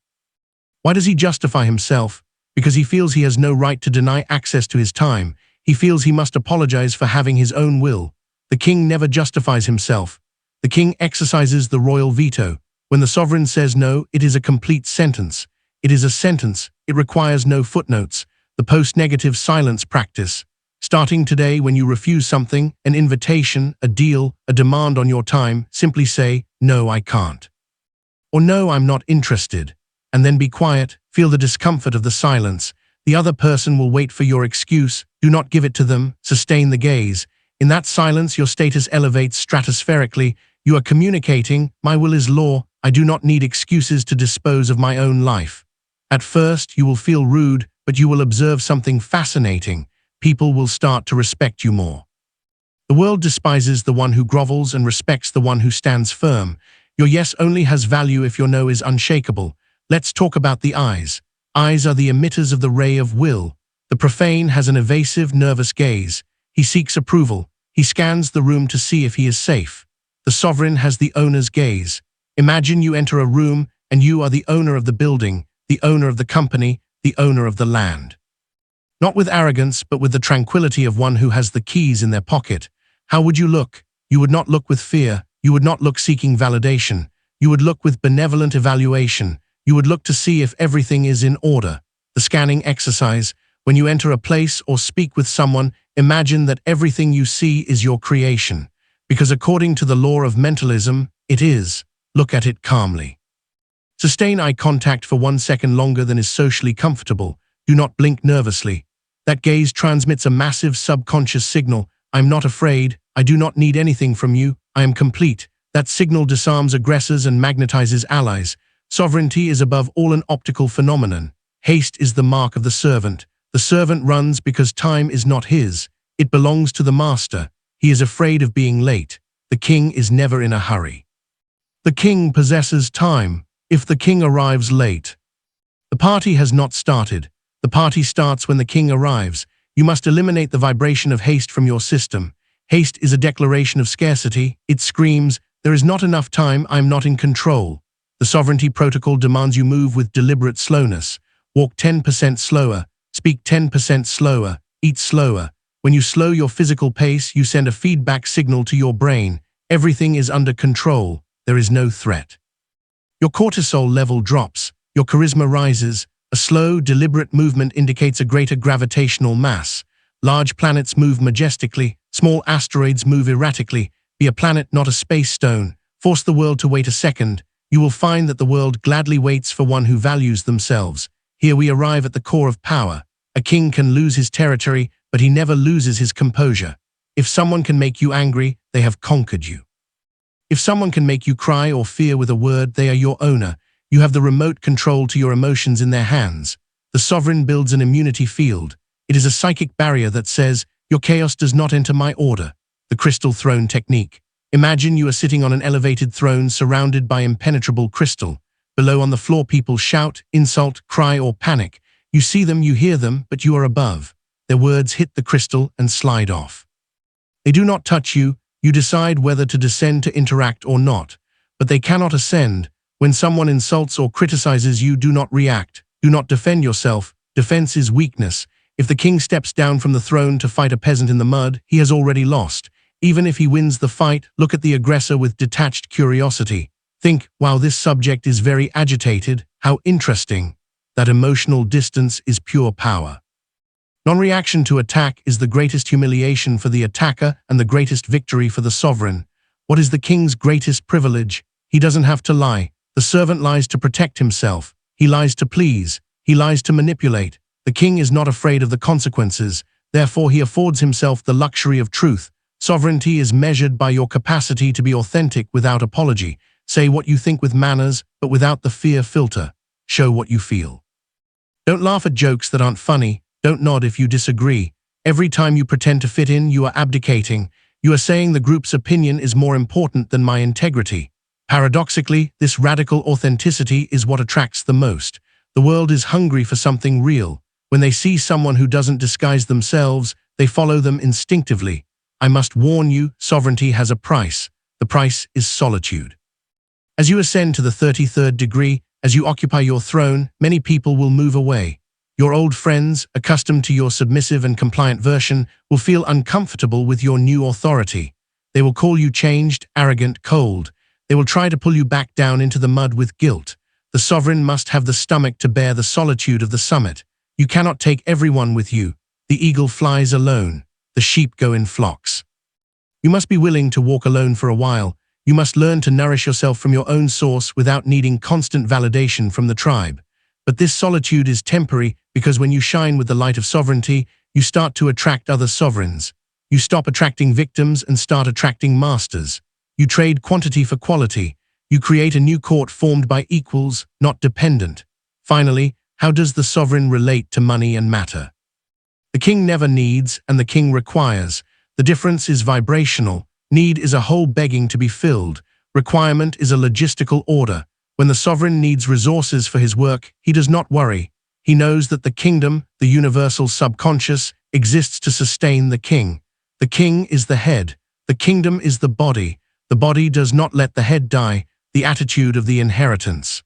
Why does he justify himself? Because he feels he has no right to deny access to his time. He feels he must apologize for having his own will. The king never justifies himself. The king exercises the royal veto. When the sovereign says no, it is a complete sentence. It is a sentence. It requires no footnotes. The post-negative silence practice. Starting today, when you refuse something, an invitation, a deal, a demand on your time, simply say, no, I can't. Or no, I'm not interested. And then be quiet. Feel the discomfort of the silence. The other person will wait for your excuse. Do not give it to them. Sustain the gaze. In that silence, your status elevates stratospherically. You are communicating, my will is law. I do not need excuses to dispose of my own life. At first, you will feel rude, but you will observe something fascinating. People will start to respect you more. The world despises the one who grovels and respects the one who stands firm. Your yes only has value if your no is unshakable. Let's talk about the eyes. Eyes are the emitters of the ray of will. The profane has an evasive, nervous gaze. He seeks approval. He scans the room to see if he is safe. The sovereign has the owner's gaze. Imagine you enter a room and you are the owner of the building, the owner of the company, the owner of the land. Not with arrogance, but with the tranquility of one who has the keys in their pocket. How would you look? You would not look with fear. You would not look seeking validation. You would look with benevolent evaluation. You would look to see if everything is in order. The scanning exercise. When you enter a place or speak with someone, imagine that everything you see is your creation. Because according to the law of mentalism, it is. Look at it calmly. Sustain eye contact for 1 second longer than is socially comfortable. Do not blink nervously. That gaze transmits a massive subconscious signal. I'm not afraid. I do not need anything from you. I am complete. That signal disarms aggressors and magnetizes allies. Sovereignty is above all an optical phenomenon. Haste is the mark of the servant. The servant runs because time is not his. It belongs to the master. He is afraid of being late. The king is never in a hurry. The king possesses time. If the king arrives late, the party has not started. The party starts when the king arrives. You must eliminate the vibration of haste from your system. Haste is a declaration of scarcity. It screams, there is not enough time, I'm not in control. The sovereignty protocol demands you move with deliberate slowness. Walk 10% slower, speak 10% slower, eat slower. When you slow your physical pace, you send a feedback signal to your brain. Everything is under control. There is no threat. Your cortisol level drops. Your charisma rises. A slow, deliberate movement indicates a greater gravitational mass. Large planets move majestically. Small asteroids move erratically. Be a planet, not a space stone. Force the world to wait a second. You will find that the world gladly waits for one who values themselves. Here we arrive at the core of power. A king can lose his territory, but he never loses his composure. If someone can make you angry, they have conquered you. If someone can make you cry or fear with a word, they are your owner. You have the remote control to your emotions in their hands. The sovereign builds an immunity field. It is a psychic barrier that says, your chaos does not enter my order. The crystal throne technique. Imagine you are sitting on an elevated throne surrounded by impenetrable crystal. Below on the floor, people shout, insult, cry, or panic. You see them, you hear them, but you are above. Their words hit the crystal and slide off. They do not touch you. You decide whether to descend to interact or not. But they cannot ascend. When someone insults or criticizes you, do not react. Do not defend yourself. Defense is weakness. If the king steps down from the throne to fight a peasant in the mud, he has already lost. Even if he wins the fight, look at the aggressor with detached curiosity. Think, wow, this subject is very agitated. How interesting. That emotional distance is pure power. Non-reaction to attack is the greatest humiliation for the attacker and the greatest victory for the sovereign. What is the king's greatest privilege? He doesn't have to lie. The servant lies to protect himself. He lies to please. He lies to manipulate. The king is not afraid of the consequences. Therefore, he affords himself the luxury of truth. Sovereignty is measured by your capacity to be authentic without apology. Say what you think with manners, but without the fear filter. Show what you feel. Don't laugh at jokes that aren't funny. Don't nod if you disagree. Every time you pretend to fit in, you are abdicating. You are saying the group's opinion is more important than my integrity. Paradoxically, this radical authenticity is what attracts the most. The world is hungry for something real. When they see someone who doesn't disguise themselves, they follow them instinctively. I must warn you, sovereignty has a price. The price is solitude. As you ascend to the 33rd degree, as you occupy your throne, many people will move away. Your old friends, accustomed to your submissive and compliant version, will feel uncomfortable with your new authority. They will call you changed, arrogant, cold. They will try to pull you back down into the mud with guilt. The sovereign must have the stomach to bear the solitude of the summit. You cannot take everyone with you. The eagle flies alone. The sheep go in flocks. You must be willing to walk alone for a while. You must learn to nourish yourself from your own source without needing constant validation from the tribe. But this solitude is temporary because when you shine with the light of sovereignty, you start to attract other sovereigns. You stop attracting victims and start attracting masters. You trade quantity for quality. You create a new court formed by equals, not dependent. Finally, how does the sovereign relate to money and matter? The king never needs, and the king requires. The difference is vibrational. Need is a hole begging to be filled. Requirement is a logistical order. When the sovereign needs resources for his work, he does not worry. He knows that the kingdom, the universal subconscious, exists to sustain the king. The king is the head. The kingdom is the body. The body does not let the head die, the attitude of the inheritance.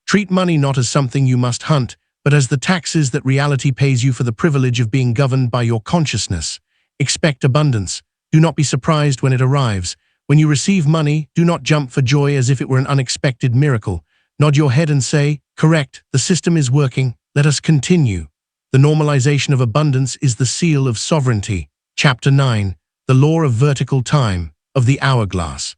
Treat money not as something you must hunt, but as the taxes that reality pays you for the privilege of being governed by your consciousness. Expect abundance. Do not be surprised when it arrives. When you receive money, do not jump for joy as if it were an unexpected miracle. Nod your head and say, correct, the system is working. Let us continue. The normalization of abundance is the seal of sovereignty. Chapter 9. The Law of Vertical Time, of the Hourglass.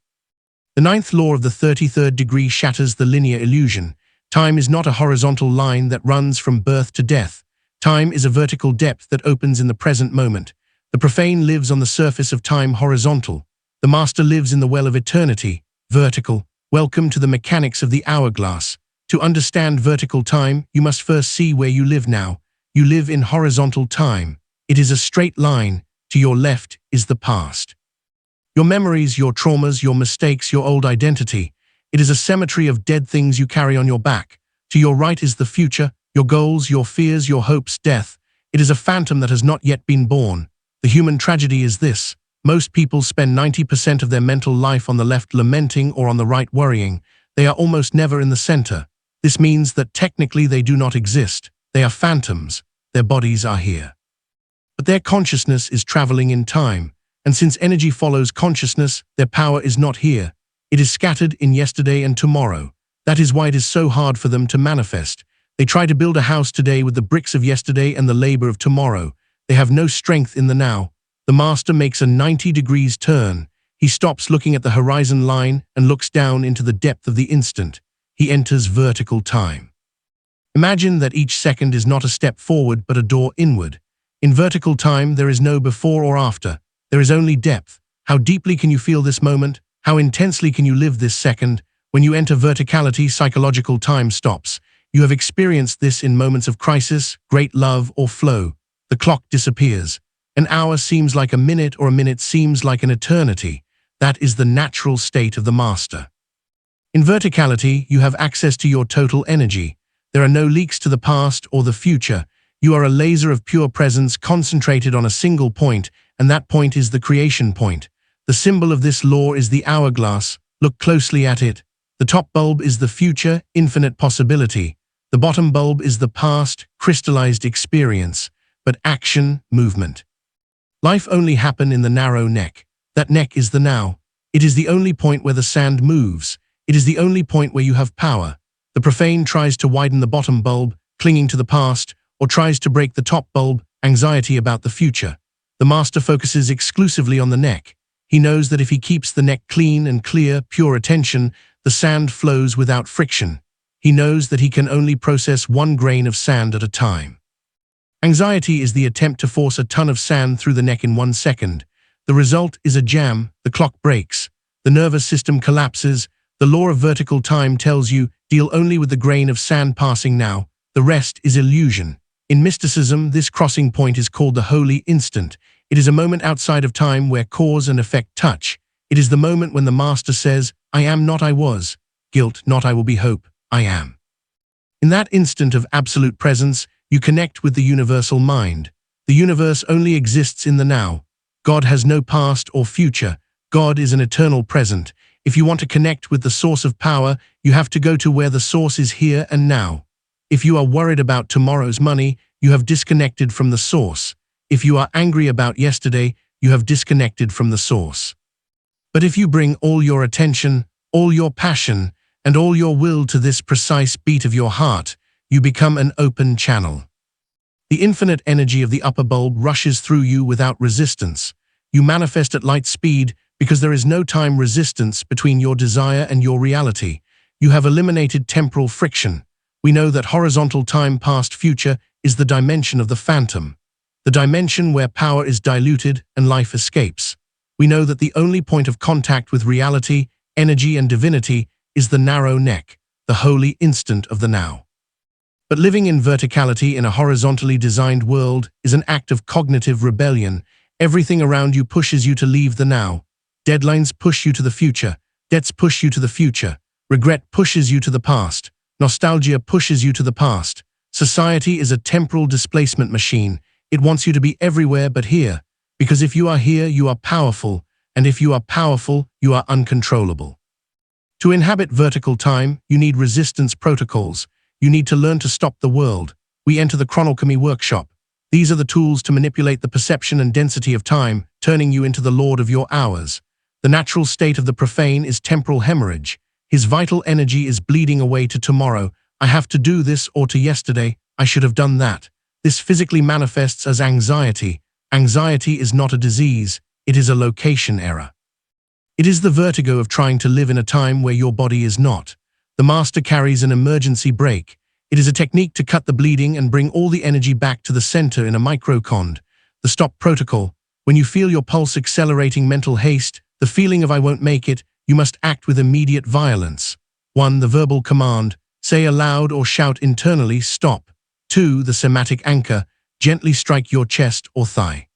The 9th law of the 33rd degree shatters the linear illusion. Time is not a horizontal line that runs from birth to death. Time is a vertical depth that opens in the present moment. The profane lives on the surface of time, horizontal. The master lives in the well of eternity, vertical. Welcome to the mechanics of the hourglass. To understand vertical time, you must first see where you live now. You live in horizontal time. It is a straight line. To your left is the past. Your memories, your traumas, your mistakes, your old identity. It is a cemetery of dead things you carry on your back. To your right is the future, your goals, your fears, your hopes, death. It is a phantom that has not yet been born. The human tragedy is this. Most people spend 90% of their mental life on the left lamenting or on the right worrying. They are almost never in the center. This means that technically they do not exist. They are phantoms. Their bodies are here. But their consciousness is traveling in time. And since energy follows consciousness, their power is not here. It is scattered in yesterday and tomorrow. That is why it is so hard for them to manifest. They try to build a house today with the bricks of yesterday and the labor of tomorrow. They have no strength in the now. The master makes a 90 degrees turn. He stops looking at the horizon line and looks down into the depth of the instant. He enters vertical time. Imagine that each second is not a step forward but a door inward. In vertical time, there is no before or after. There is only depth. How deeply can you feel this moment? How intensely can you live this second? When you enter verticality, psychological time stops. You have experienced this in moments of crisis, great love, or flow. The clock disappears. An hour seems like a minute, or a minute seems like an eternity. That is the natural state of the master. In verticality, you have access to your total energy. There are no leaks to the past or the future. You are a laser of pure presence concentrated on a single point, and that point is the creation point. The symbol of this law is the hourglass. Look closely at it. The top bulb is the future, infinite possibility. The bottom bulb is the past, crystallized experience, but action, movement. Life only happen in the narrow neck. That neck is the now. It is the only point where the sand moves. It is the only point where you have power. The profane tries to widen the bottom bulb, clinging to the past, or tries to break the top bulb, anxiety about the future. The master focuses exclusively on the neck. He knows that if he keeps the neck clean and clear, pure attention, the sand flows without friction. He knows that he can only process one grain of sand at a time. Anxiety is the attempt to force a ton of sand through the neck in 1 second. The result is a jam, the clock breaks, the nervous system collapses. The law of vertical time tells you, deal only with the grain of sand passing now, the rest is illusion. In mysticism, this crossing point is called the holy instant. It is a moment outside of time where cause and effect touch. It is the moment when the master says, I am not I was, guilt not I will be hope, I am. In that instant of absolute presence, you connect with the universal mind. The universe only exists in the now. God has no past or future. God is an eternal present. If you want to connect with the source of power, you have to go to where the source is here and now. If you are worried about tomorrow's money, you have disconnected from the source. If you are angry about yesterday, you have disconnected from the source. But if you bring all your attention, all your passion, and all your will to this precise beat of your heart, you become an open channel. The infinite energy of the upper bulb rushes through you without resistance. You manifest at light speed because there is no time resistance between your desire and your reality. You have eliminated temporal friction. We know that horizontal time past future is the dimension of the phantom, the dimension where power is diluted and life escapes. We know that the only point of contact with reality, energy and divinity is the narrow neck, the holy instant of the now. But living in verticality in a horizontally designed world is an act of cognitive rebellion. Everything around you pushes you to leave the now. Deadlines push you to the future. Debts push you to the future. Regret pushes you to the past. Nostalgia pushes you to the past. Society is a temporal displacement machine. It wants you to be everywhere but here. Because if you are here, you are powerful. And if you are powerful, you are uncontrollable. To inhabit vertical time, you need resistance protocols. You need to learn to stop the world. We enter the chronochemy workshop. These are the tools to manipulate the perception and density of time, turning you into the lord of your hours. The natural state of the profane is temporal hemorrhage. His vital energy is bleeding away to tomorrow. I have to do this, or to yesterday. I should have done that. This physically manifests as anxiety. Anxiety is not a disease. It is a location error. It is the vertigo of trying to live in a time where your body is not. The master carries an emergency brake. It is a technique to cut the bleeding and bring all the energy back to the center in a microcond. The stop protocol. When you feel your pulse accelerating, mental haste, the feeling of I won't make it, you must act with immediate violence. 1. The verbal command. Say aloud or shout internally, stop. 2. The somatic anchor. Gently strike your chest or thigh.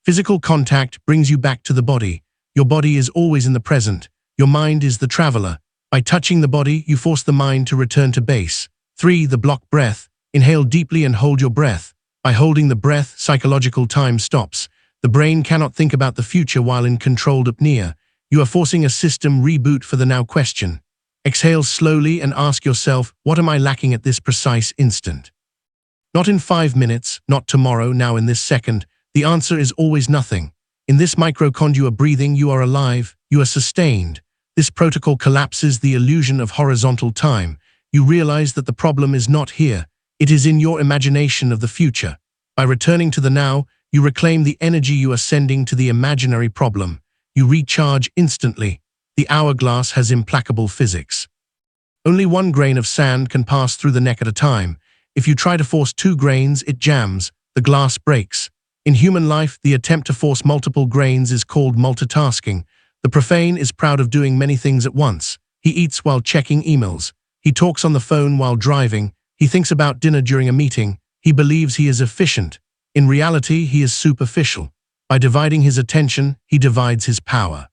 Physical contact brings you back to the body. Your body is always in the present. Your mind is the traveler. By touching the body, you force the mind to return to base. 3. The block breath. Inhale deeply and hold your breath. By holding the breath, psychological time stops. The brain cannot think about the future while in controlled apnea. You are forcing a system reboot for the now question. Exhale slowly and ask yourself, what am I lacking at this precise instant? Not in 5 minutes, not tomorrow, now in this second. The answer is always nothing. In this microcond you are breathing, you are alive, you are sustained. This protocol collapses the illusion of horizontal time. You realize that the problem is not here. It is in your imagination of the future. By returning to the now, you reclaim the energy you are sending to the imaginary problem. You recharge instantly. The hourglass has implacable physics. Only 1 grain of sand can pass through the neck at a time. If you try to force 2 grains, it jams. The glass breaks. In human life, the attempt to force multiple grains is called multitasking. The profane is proud of doing many things at once. He eats while checking emails. He talks on the phone while driving. He thinks about dinner during a meeting. He believes he is efficient. In reality, he is superficial. By dividing his attention, he divides his power.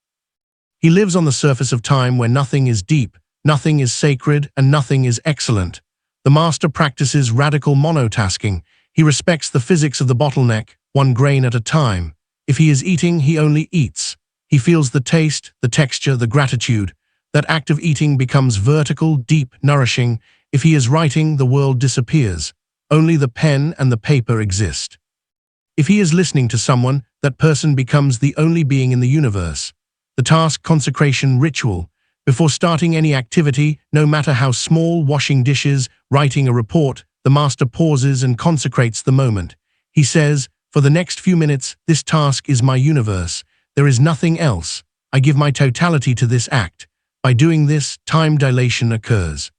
He lives on the surface of time where nothing is deep, nothing is sacred, and nothing is excellent. The master practices radical monotasking. He respects the physics of the bottleneck, one grain at a time. If he is eating, he only eats. He feels the taste, the texture, the gratitude. That act of eating becomes vertical, deep, nourishing. If he is writing, the world disappears. Only the pen and the paper exist. If he is listening to someone, that person becomes the only being in the universe. The task consecration ritual. Before starting any activity, no matter how small, washing dishes, writing a report, the master pauses and consecrates the moment. He says, for the next few minutes, this task is my universe. There is nothing else. I give my totality to this act. By doing this, time dilation occurs.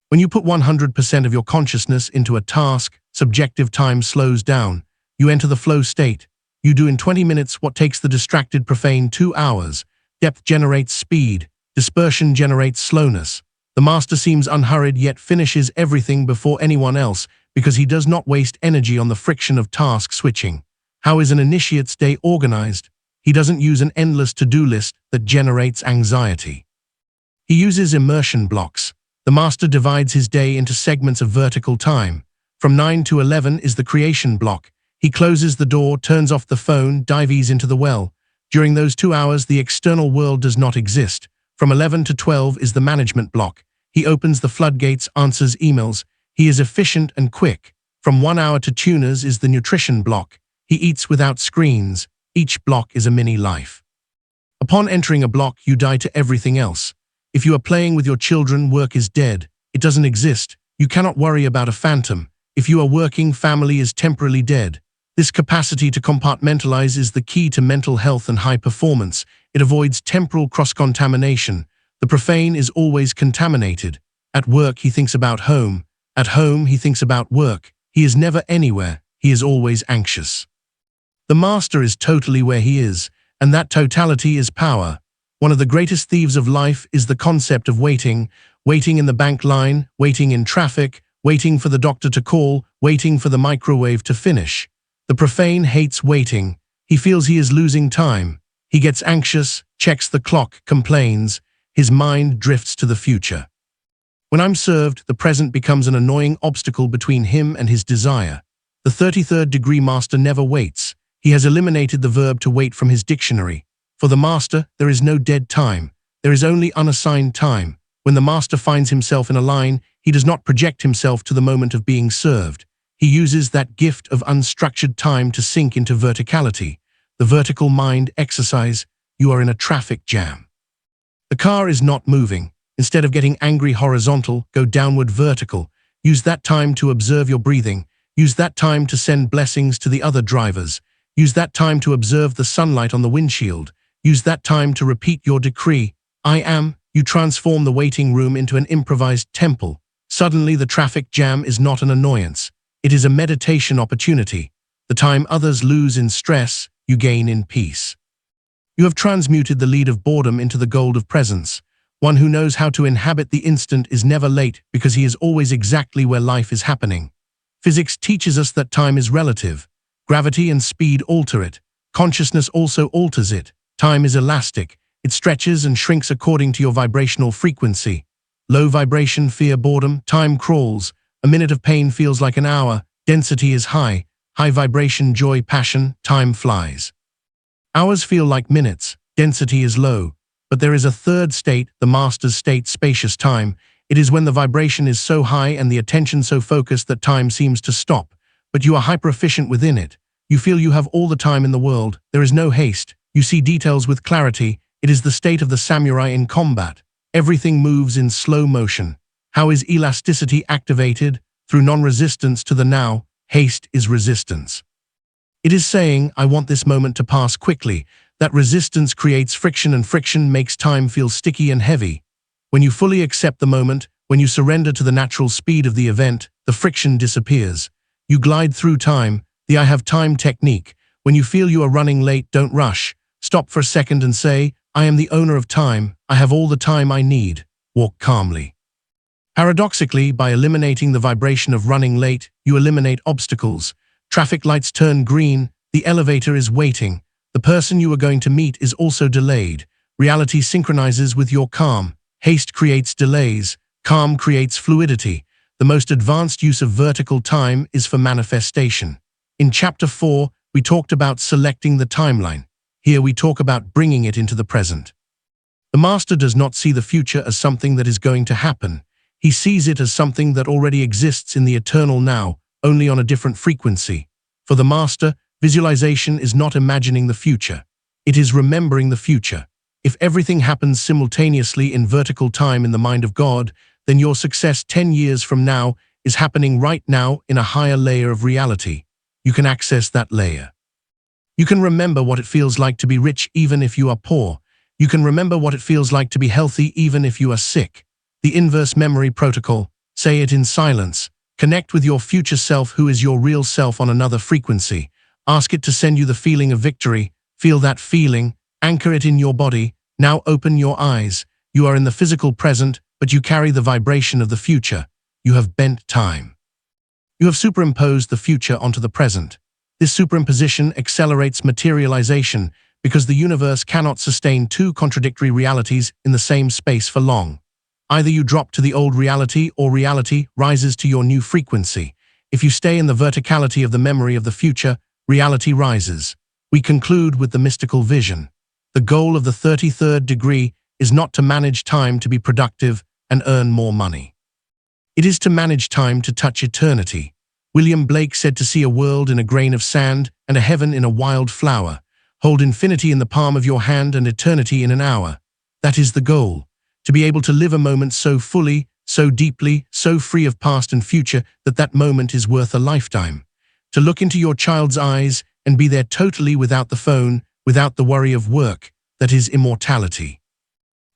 When you put 100% of your consciousness into a task, subjective time slows down. You enter the flow state. You do in 20 minutes what takes the distracted profane 2 hours. Depth generates speed. Dispersion generates slowness. The master seems unhurried yet finishes everything before anyone else because he does not waste energy on the friction of task switching. How is an initiate's day organized? He doesn't use an endless to-do list that generates anxiety. He uses immersion blocks. The master divides his day into segments of vertical time. From 9 to 11 is the creation block. He closes the door, turns off the phone, dives into the well. During those 2 hours, the external world does not exist. From 11 to 12 is the management block. He opens the floodgates, answers emails. He is efficient and quick. From 1 hour to tuners is the nutrition block. He eats without screens. Each block is a mini life. Upon entering a block, you die to everything else. If you are playing with your children, work is dead. It doesn't exist. You cannot worry about a phantom. If you are working, family is temporarily dead. This capacity to compartmentalize is the key to mental health and high performance. It avoids temporal cross-contamination. The profane is always contaminated. At work, he thinks about home. At home, he thinks about work. He is never anywhere. He is always anxious. The master is totally where he is, and that totality is power. One of the greatest thieves of life is the concept of waiting. Waiting in the bank line, waiting in traffic, waiting for the doctor to call, waiting for the microwave to finish. The profane hates waiting. He feels he is losing time. He gets anxious, checks the clock, complains. His mind drifts to the future. When I'm served, the present becomes an annoying obstacle between him and his desire. The 33rd degree master never waits. He has eliminated the verb to wait from his dictionary. For the master, there is no dead time. There is only unassigned time. When the master finds himself in a line, he does not project himself to the moment of being served. He uses that gift of unstructured time to sink into verticality. The vertical mind exercise. You are in a traffic jam. The car is not moving. Instead of getting angry horizontal, go downward vertical. Use that time to observe your breathing. Use that time to send blessings to the other drivers. Use that time to observe the sunlight on the windshield. Use that time to repeat your decree. I am. You transform the waiting room into an improvised temple. Suddenly, the traffic jam is not an annoyance. It is a meditation opportunity. The time others lose in stress, you gain in peace. You have transmuted the lead of boredom into the gold of presence. One who knows how to inhabit the instant is never late because he is always exactly where life is happening. Physics teaches us that time is relative. Gravity and speed alter it. Consciousness also alters it. Time is elastic. It stretches and shrinks according to your vibrational frequency. Low vibration, fear, boredom, time crawls. A minute of pain feels like an hour. Density is high. High vibration, joy, passion, time flies. Hours feel like minutes. Density is low. But there is a third state, the master's state, spacious time. It is when the vibration is so high and the attention so focused that time seems to stop. But you are hyper-efficient within it. You feel you have all the time in the world. There is no haste. You see details with clarity. It is the state of the samurai in combat. Everything moves in slow motion. How is elasticity activated? Through non-resistance to the now. Haste is resistance. It is saying, I want this moment to pass quickly. That resistance creates friction, and friction makes time feel sticky and heavy. When you fully accept the moment, when you surrender to the natural speed of the event, the friction disappears. You glide through time, the I have time technique. When you feel you are running late, don't rush. Stop for a second and say, I am the owner of time. I have all the time I need. Walk calmly. Paradoxically, by eliminating the vibration of running late, you eliminate obstacles. Traffic lights turn green, the elevator is waiting. The person you are going to meet is also delayed. Reality synchronizes with your calm. Haste creates delays. Calm creates fluidity. The The most advanced use of vertical time is for manifestation. In Chapter 4, we talked about selecting the timeline. Here we talk about bringing it into the present. The master does not see the future as something that is going to happen. He sees it as something that already exists in the eternal now, only on a different frequency. For the master, visualization is not imagining the future. It is remembering the future. If everything happens simultaneously in vertical time in the mind of God, then your success 10 years from now is happening right now in a higher layer of reality. You can access that layer. You can remember what it feels like to be rich even if you are poor. You can remember what it feels like to be healthy even if you are sick. The inverse memory protocol. Say it in silence. Connect with your future self who is your real self on another frequency. Ask it to send you the feeling of victory. Feel that feeling. Anchor it in your body. Now open your eyes. You are in the physical present, but you carry the vibration of the future. You have bent time. You have superimposed the future onto the present. This superimposition accelerates materialization because the universe cannot sustain two contradictory realities in the same space for long. Either you drop to the old reality or reality rises to your new frequency. If you stay in the verticality of the memory of the future, reality rises. We conclude with the mystical vision. The goal of the 33rd degree is not to manage time to be productive and earn more money. It is to manage time to touch eternity. William Blake said to see a world in a grain of sand and a heaven in a wild flower. Hold infinity in the palm of your hand and eternity in an hour. That is the goal. To be able to live a moment so fully, so deeply, so free of past and future that that moment is worth a lifetime. To look into your child's eyes and be there totally without the phone, without the worry of work. That is immortality.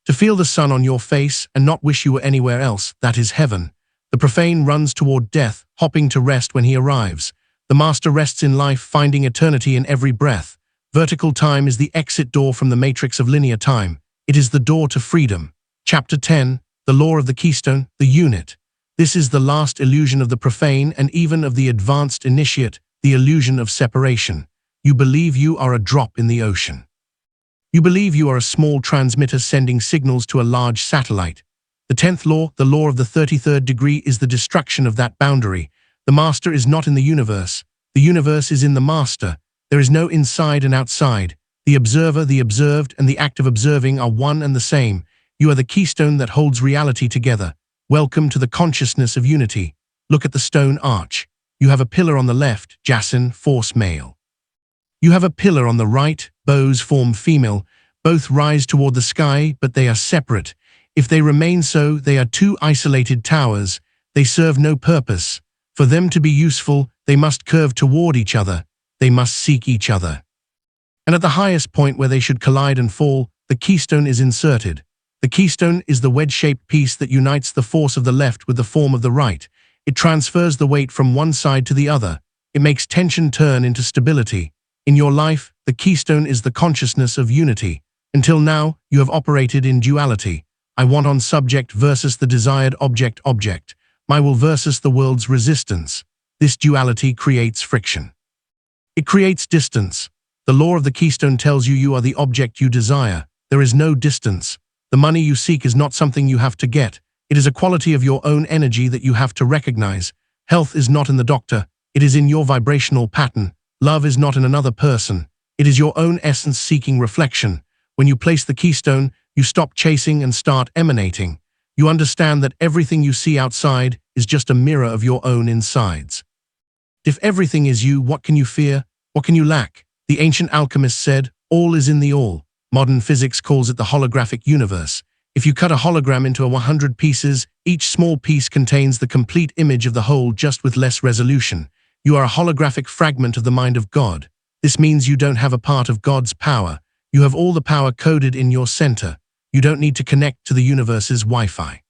To feel the sun on your face and not wish you were anywhere else. That is heaven. The profane runs toward death, hopping to rest when he arrives. The master rests in life, finding eternity in every breath. Vertical time is the exit door from the matrix of linear time. It is the door to freedom. Chapter 10, the law of the keystone, the unit. This is the last illusion of the profane and even of the advanced initiate, the illusion of separation. You believe you are a drop in the ocean. You believe you are a small transmitter sending signals to a large satellite. The 10th law, the law of the 33rd degree, is the destruction of that boundary. The master is not in the universe. The universe is in the master. There is no inside and outside. The observer, the observed, and the act of observing are one and the same. You are the keystone that holds reality together. Welcome to the consciousness of unity. Look at the stone arch. You have a pillar on the left, Jason, force male. You have a pillar on the right, bows form female. Both rise toward the sky, but they are separate. If they remain so, they are two isolated towers. They serve no purpose. For them to be useful, they must curve toward each other. They must seek each other. And at the highest point where they should collide and fall, the keystone is inserted. The keystone is the wedge-shaped piece that unites the force of the left with the form of the right. It transfers the weight from one side to the other. It makes tension turn into stability. In your life, the keystone is the consciousness of unity. Until now, you have operated in duality. I want on subject versus the desired object. My will versus the world's resistance. This duality creates friction. It creates distance. The law of the keystone tells you you are the object you desire. There is no distance. The money you seek is not something you have to get. It is a quality of your own energy that you have to recognize. Health is not in the doctor. It is in your vibrational pattern. Love is not in another person. It is your own essence seeking reflection. When you place the keystone, you stop chasing and start emanating. You understand that everything you see outside is just a mirror of your own insides. If everything is you, what can you fear? What can you lack? The ancient alchemist said, all is in the all. Modern physics calls it the holographic universe. If you cut a hologram into 100 pieces, each small piece contains the complete image of the whole, just with less resolution. You are a holographic fragment of the mind of God. This means you don't have a part of God's power. You have all the power coded in your center. You don't need to connect to the universe's Wi-Fi.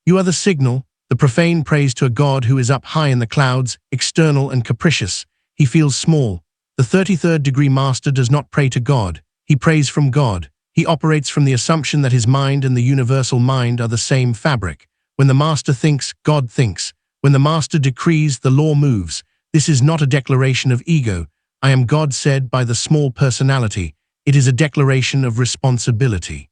You are the signal. The profane prays to a God who is up high in the clouds, external and capricious. He feels small. The 33rd degree master does not pray to God. He prays from God. He operates from the assumption that his mind and the universal mind are the same fabric. When the master thinks, God thinks. When the master decrees, the law moves. This is not a declaration of ego. I am God said by the small personality. It is a declaration of responsibility.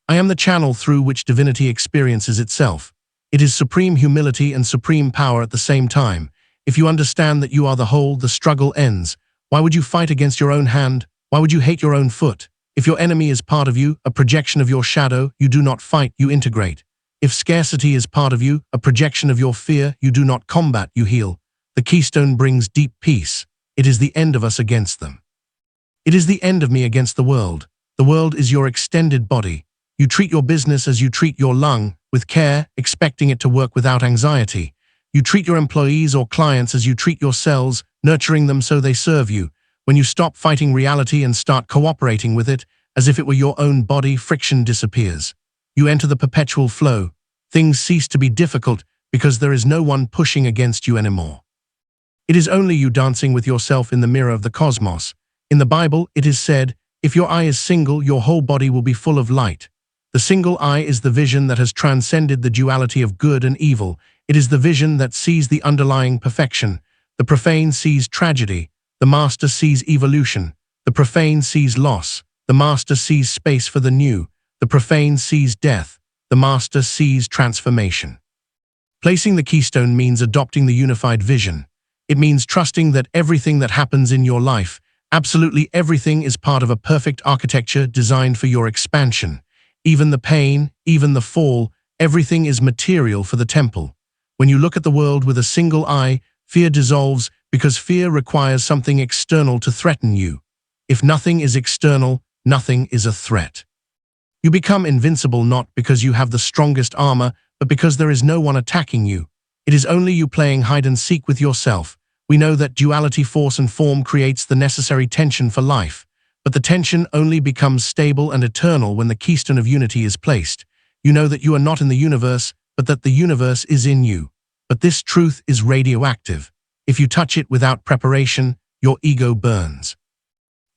I am the channel through which divinity experiences itself. It is supreme humility and supreme power at the same time. If you understand that you are the whole, the struggle ends. Why would you fight against your own hand? Why would you hate your own foot? If your enemy is part of you, a projection of your shadow, you do not fight, you integrate. If scarcity is part of you, a projection of your fear, you do not combat, you heal. The keystone brings deep peace. It is the end of us against them. It is the end of me against the world. The world is your extended body. You treat your business as you treat your lung, with care, expecting it to work without anxiety. You treat your employees or clients as you treat your cells, nurturing them so they serve you. When you stop fighting reality and start cooperating with it, as if it were your own body, friction disappears. You enter the perpetual flow. Things cease to be difficult because there is no one pushing against you anymore. It is only you dancing with yourself in the mirror of the cosmos. In the Bible, it is said, if your eye is single, your whole body will be full of light. The single eye is the vision that has transcended the duality of good and evil. It is the vision that sees the underlying perfection. The profane sees tragedy. The master sees evolution. The profane sees loss. The master sees space for the new. The profane sees death. The master sees transformation. Placing the keystone means adopting the unified vision. It means trusting that everything that happens in your life, absolutely everything, is part of a perfect architecture designed for your expansion. Even the pain, even the fall, everything is material for the temple. When you look at the world with a single eye, fear dissolves because fear requires something external to threaten you. If nothing is external, nothing is a threat. You become invincible not because you have the strongest armor, but because there is no one attacking you. It is only you playing hide and seek with yourself. We know that duality, force and form, creates the necessary tension for life. But the tension only becomes stable and eternal when the keystone of unity is placed. You know that you are not in the universe, but that the universe is in you. But this truth is radioactive. If you touch it without preparation, your ego burns.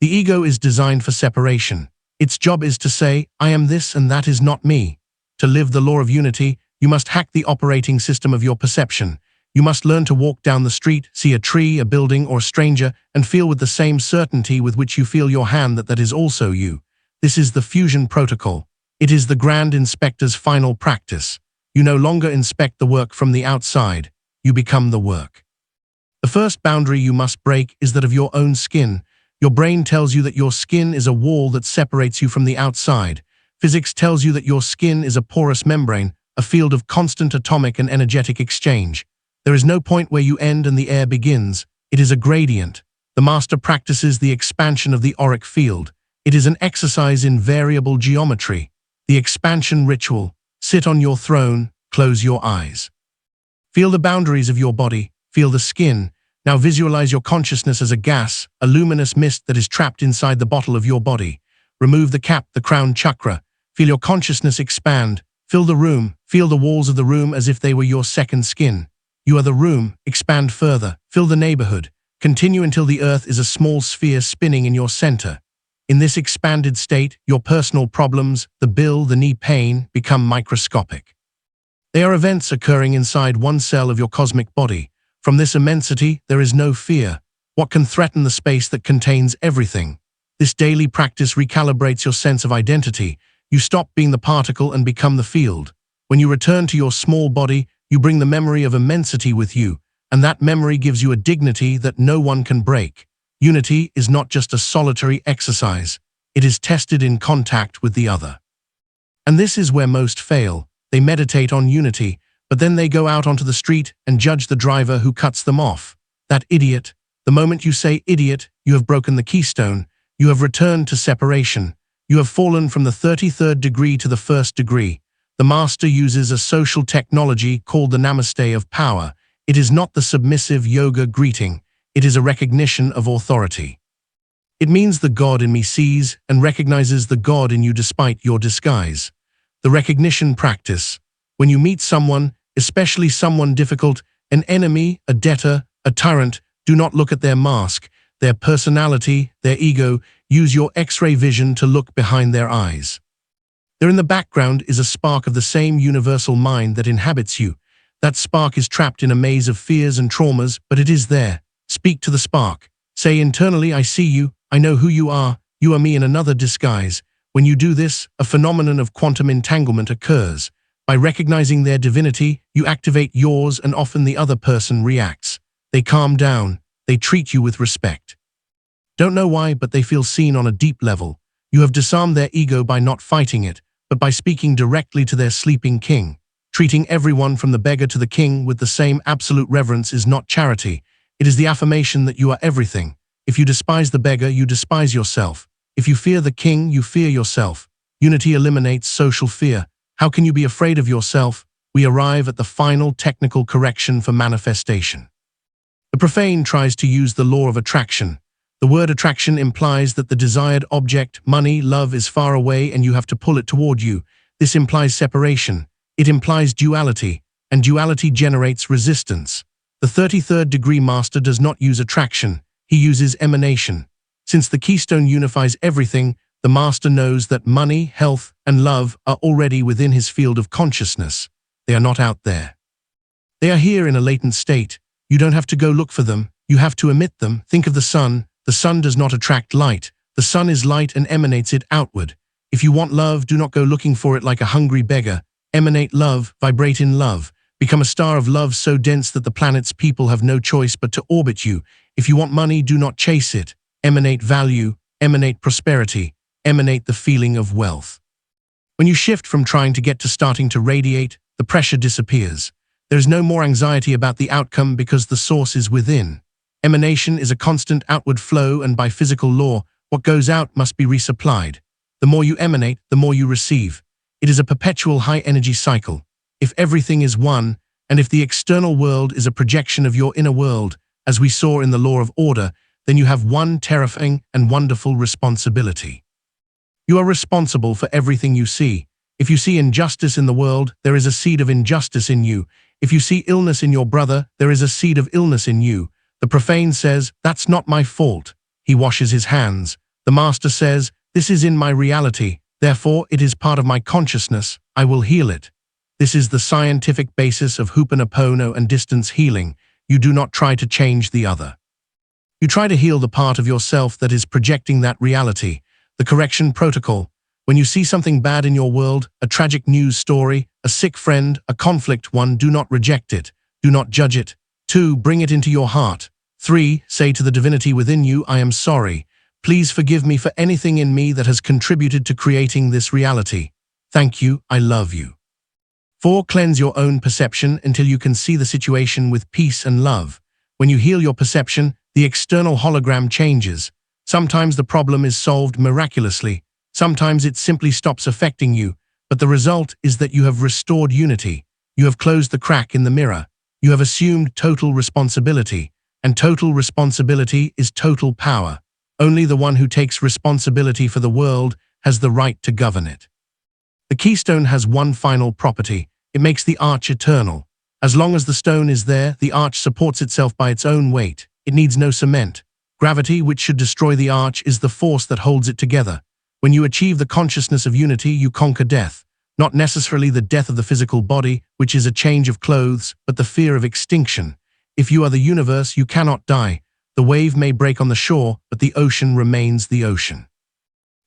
The ego is designed for separation. Its job is to say, I am this and that is not me. To live the law of unity, you must hack the operating system of your perception. You must learn to walk down the street, see a tree, a building, or a stranger, and feel with the same certainty with which you feel your hand that that is also you. This is the fusion protocol. It is the grand inspector's final practice. You no longer inspect the work from the outside. You become the work. The first boundary you must break is that of your own skin. Your brain tells you that your skin is a wall that separates you from the outside. Physics tells you that your skin is a porous membrane, a field of constant atomic and energetic exchange. There is no point where you end and the air begins. It is a gradient. The master practices the expansion of the auric field. It is an exercise in variable geometry. The expansion ritual. Sit on your throne, close your eyes. Feel the boundaries of your body, feel the skin. Now visualize your consciousness as a gas, a luminous mist that is trapped inside the bottle of your body. Remove the cap, the crown chakra. Feel your consciousness expand. Fill the room. Feel the walls of the room as if they were your second skin. You are the room. Expand further. Fill the neighborhood. Continue until the earth is a small sphere spinning in your center. In this expanded state, your personal problems, the bill, the knee pain, become microscopic. They are events occurring inside one cell of your cosmic body. From this immensity, there is no fear. What can threaten the space that contains everything? This daily practice recalibrates your sense of identity. You stop being the particle and become the field. When you return to your small body, you bring the memory of immensity with you, and that memory gives you a dignity that no one can break. Unity is not just a solitary exercise. It is tested in contact with the other. And this is where most fail. They meditate on unity, but then they go out onto the street and judge the driver who cuts them off. That idiot. The moment you say idiot, you have broken the keystone. You have returned to separation. You have fallen from the 33rd degree to the 1st degree. The master uses a social technology called the namaste of power. It is not the submissive yoga greeting. It is a recognition of authority. It means the God in me sees and recognizes the God in you despite your disguise. The recognition practice. When you meet someone, especially someone difficult, an enemy, a debtor, a tyrant, do not look at their mask, their personality, their ego. Use your X-ray vision to look behind their eyes. There in the background is a spark of the same universal mind that inhabits you. That spark is trapped in a maze of fears and traumas, but it is there. Speak to the spark. Say internally, I see you, I know who you are me in another disguise. When you do this, a phenomenon of quantum entanglement occurs. By recognizing their divinity, you activate yours and often the other person reacts. They calm down. They treat you with respect. Don't know why, but they feel seen on a deep level. You have disarmed their ego by not fighting it, but by speaking directly to their sleeping king. Treating everyone from the beggar to the king with the same absolute reverence is not charity. It is the affirmation that you are everything. If you despise the beggar, you despise yourself. If you fear the king, you fear yourself. Unity eliminates social fear. How can you be afraid of yourself? We arrive at the final technical correction for manifestation. The profane tries to use the law of attraction. The word attraction implies that the desired object, money, love, is far away and you have to pull it toward you. This implies separation. It implies duality, and duality generates resistance. The 33rd degree master does not use attraction. He uses emanation. Since the keystone unifies everything, the master knows that money, health, and love are already within his field of consciousness. They are not out there. They are here in a latent state. You don't have to go look for them. You have to emit them. Think of the sun. The sun does not attract light. The sun is light and emanates it outward. If you want love, do not go looking for it like a hungry beggar. Emanate love, vibrate in love. Become a star of love so dense that the planet's people have no choice but to orbit you. If you want money, do not chase it. Emanate value, emanate prosperity, emanate the feeling of wealth. When you shift from trying to get to starting to radiate, the pressure disappears. There is no more anxiety about the outcome because the source is within. Emanation is a constant outward flow, and by physical law, what goes out must be resupplied. The more you emanate, the more you receive. It is a perpetual high-energy cycle. If everything is one, and if the external world is a projection of your inner world, as we saw in the law of order, then you have one terrifying and wonderful responsibility. You are responsible for everything you see. If you see injustice in the world, there is a seed of injustice in you. If you see illness in your brother, there is a seed of illness in you. The profane says, "That's not my fault." He washes his hands. The master says, "This is in my reality. Therefore, it is part of my consciousness. I will heal it." This is the scientific basis of Ho'oponopono and distance healing. You do not try to change the other. You try to heal the part of yourself that is projecting that reality. The correction protocol. When you see something bad in your world, a tragic news story, a sick friend, a conflict, 1. Do not reject it. Do not judge it. 2. Bring it into your heart. 3. Say to the divinity within you, "I am sorry. Please forgive me for anything in me that has contributed to creating this reality. Thank you, I love you." 4. Cleanse your own perception until you can see the situation with peace and love. When you heal your perception, the external hologram changes. Sometimes the problem is solved miraculously. Sometimes it simply stops affecting you. But the result is that you have restored unity. You have closed the crack in the mirror. You have assumed total responsibility. And total responsibility is total power. Only the one who takes responsibility for the world has the right to govern it. The keystone has one final property. It makes the arch eternal. As long as the stone is there, the arch supports itself by its own weight. It needs no cement. Gravity, which should destroy the arch, is the force that holds it together. When you achieve the consciousness of unity, you conquer death. Not necessarily the death of the physical body, which is a change of clothes, but the fear of extinction. If you are the universe, you cannot die. The wave may break on the shore, but the ocean remains the ocean.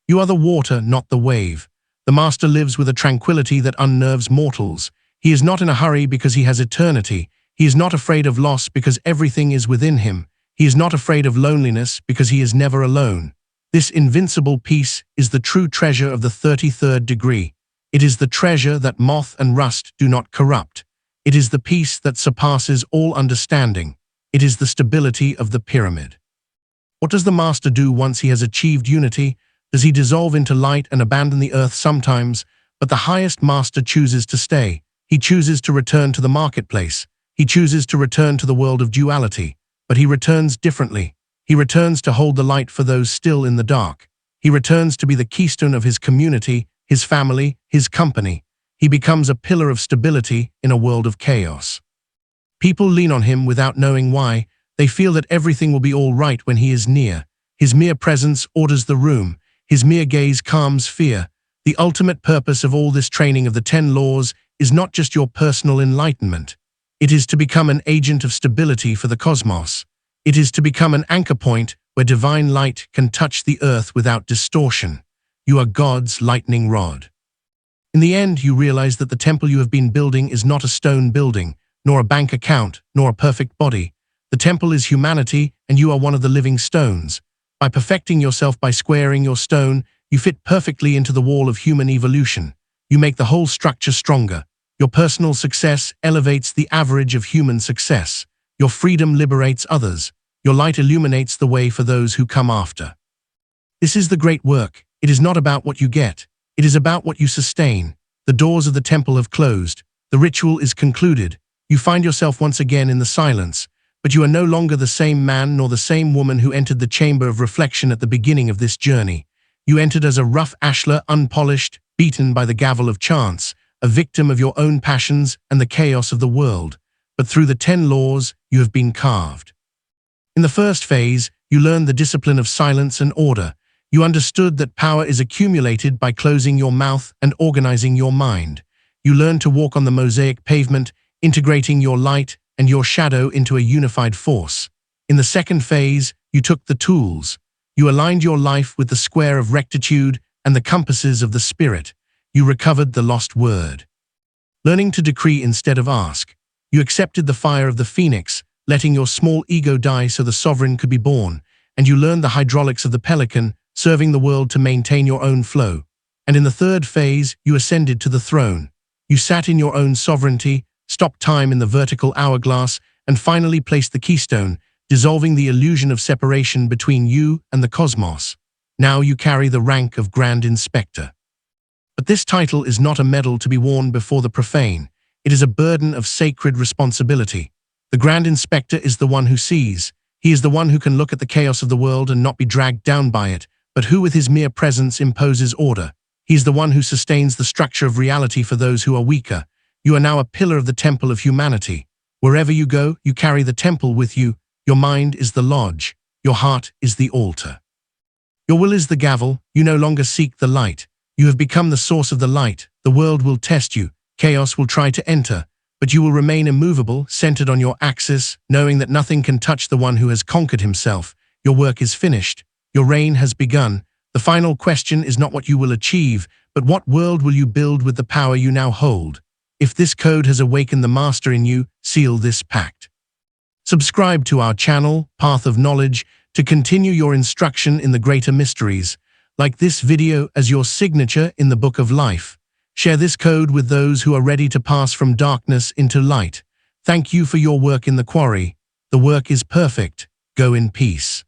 You are the water, not the wave. The master lives with a tranquility that unnerves mortals. He is not in a hurry because he has eternity. He is not afraid of loss because everything is within him. He is not afraid of loneliness because he is never alone. This invincible peace is the true treasure of the 33rd degree. It is the treasure that moth and rust do not corrupt. It is the peace that surpasses all understanding. It is the stability of the pyramid. What does the master do once he has achieved unity? Does he dissolve into light and abandon the earth? Sometimes, but the highest master chooses to stay. He chooses to return to the marketplace. He chooses to return to the world of duality. But he returns differently. He returns to hold the light for those still in the dark. He returns to be the keystone of his community, his family, his company. He becomes a pillar of stability in a world of chaos. People lean on him without knowing why. They feel that everything will be all right when he is near. His mere presence orders the room. His mere gaze calms fear. The ultimate purpose of all this training of the 10 laws is not just your personal enlightenment. It is to become an agent of stability for the cosmos. It is to become an anchor point where divine light can touch the earth without distortion. You are God's lightning rod. In the end, you realize that the temple you have been building is not a stone building, nor a bank account, nor a perfect body. The temple is humanity, and you are one of the living stones. By perfecting yourself by squaring your stone, you fit perfectly into the wall of human evolution. You make the whole structure stronger. Your personal success elevates the average of human success. Your freedom liberates others. Your light illuminates the way for those who come after. This is the great work. It is not about what you get. It is about what you sustain. The doors of the temple have closed. The ritual is concluded. You find yourself once again in the silence, but you are no longer the same man nor the same woman who entered the chamber of reflection at the beginning of this journey. You entered as a rough ashlar, unpolished, beaten by the gavel of chance, a victim of your own passions and the chaos of the world. But through the 10 laws, you have been carved. In the first phase, you learned the discipline of silence and order. You understood that power is accumulated by closing your mouth and organizing your mind. You learned to walk on the mosaic pavement, integrating your light and your shadow into a unified force. In the second phase, you took the tools. You aligned your life with the square of rectitude and the compasses of the spirit. You recovered the lost word. Learning to decree instead of ask. You accepted the fire of the phoenix, letting your small ego die so the sovereign could be born, and you learned the hydraulics of the pelican, serving the world to maintain your own flow. And in the third phase, you ascended to the throne. You sat in your own sovereignty, stopped time in the vertical hourglass, and finally placed the keystone, dissolving the illusion of separation between you and the cosmos. Now you carry the rank of Grand Inspector. But this title is not a medal to be worn before the profane. It is a burden of sacred responsibility. The Grand Inspector is the one who sees. He is the one who can look at the chaos of the world and not be dragged down by it, but who with his mere presence imposes order. He is the one who sustains the structure of reality for those who are weaker. You are now a pillar of the temple of humanity. Wherever you go, you carry the temple with you. Your mind is the lodge. Your heart is the altar. Your will is the gavel. You no longer seek the light. You have become the source of the light. The world will test you. Chaos will try to enter, but you will remain immovable, centered on your axis, knowing that nothing can touch the one who has conquered himself. Your work is finished. Your reign has begun. The final question is not what you will achieve, but what world will you build with the power you now hold? If this code has awakened the master in you, seal this pact. Subscribe to our channel, Path of Knowledge, to continue your instruction in the greater mysteries. Like this video as your signature in the Book of Life. Share this code with those who are ready to pass from darkness into light. Thank you for your work in the quarry. The work is perfect. Go in peace.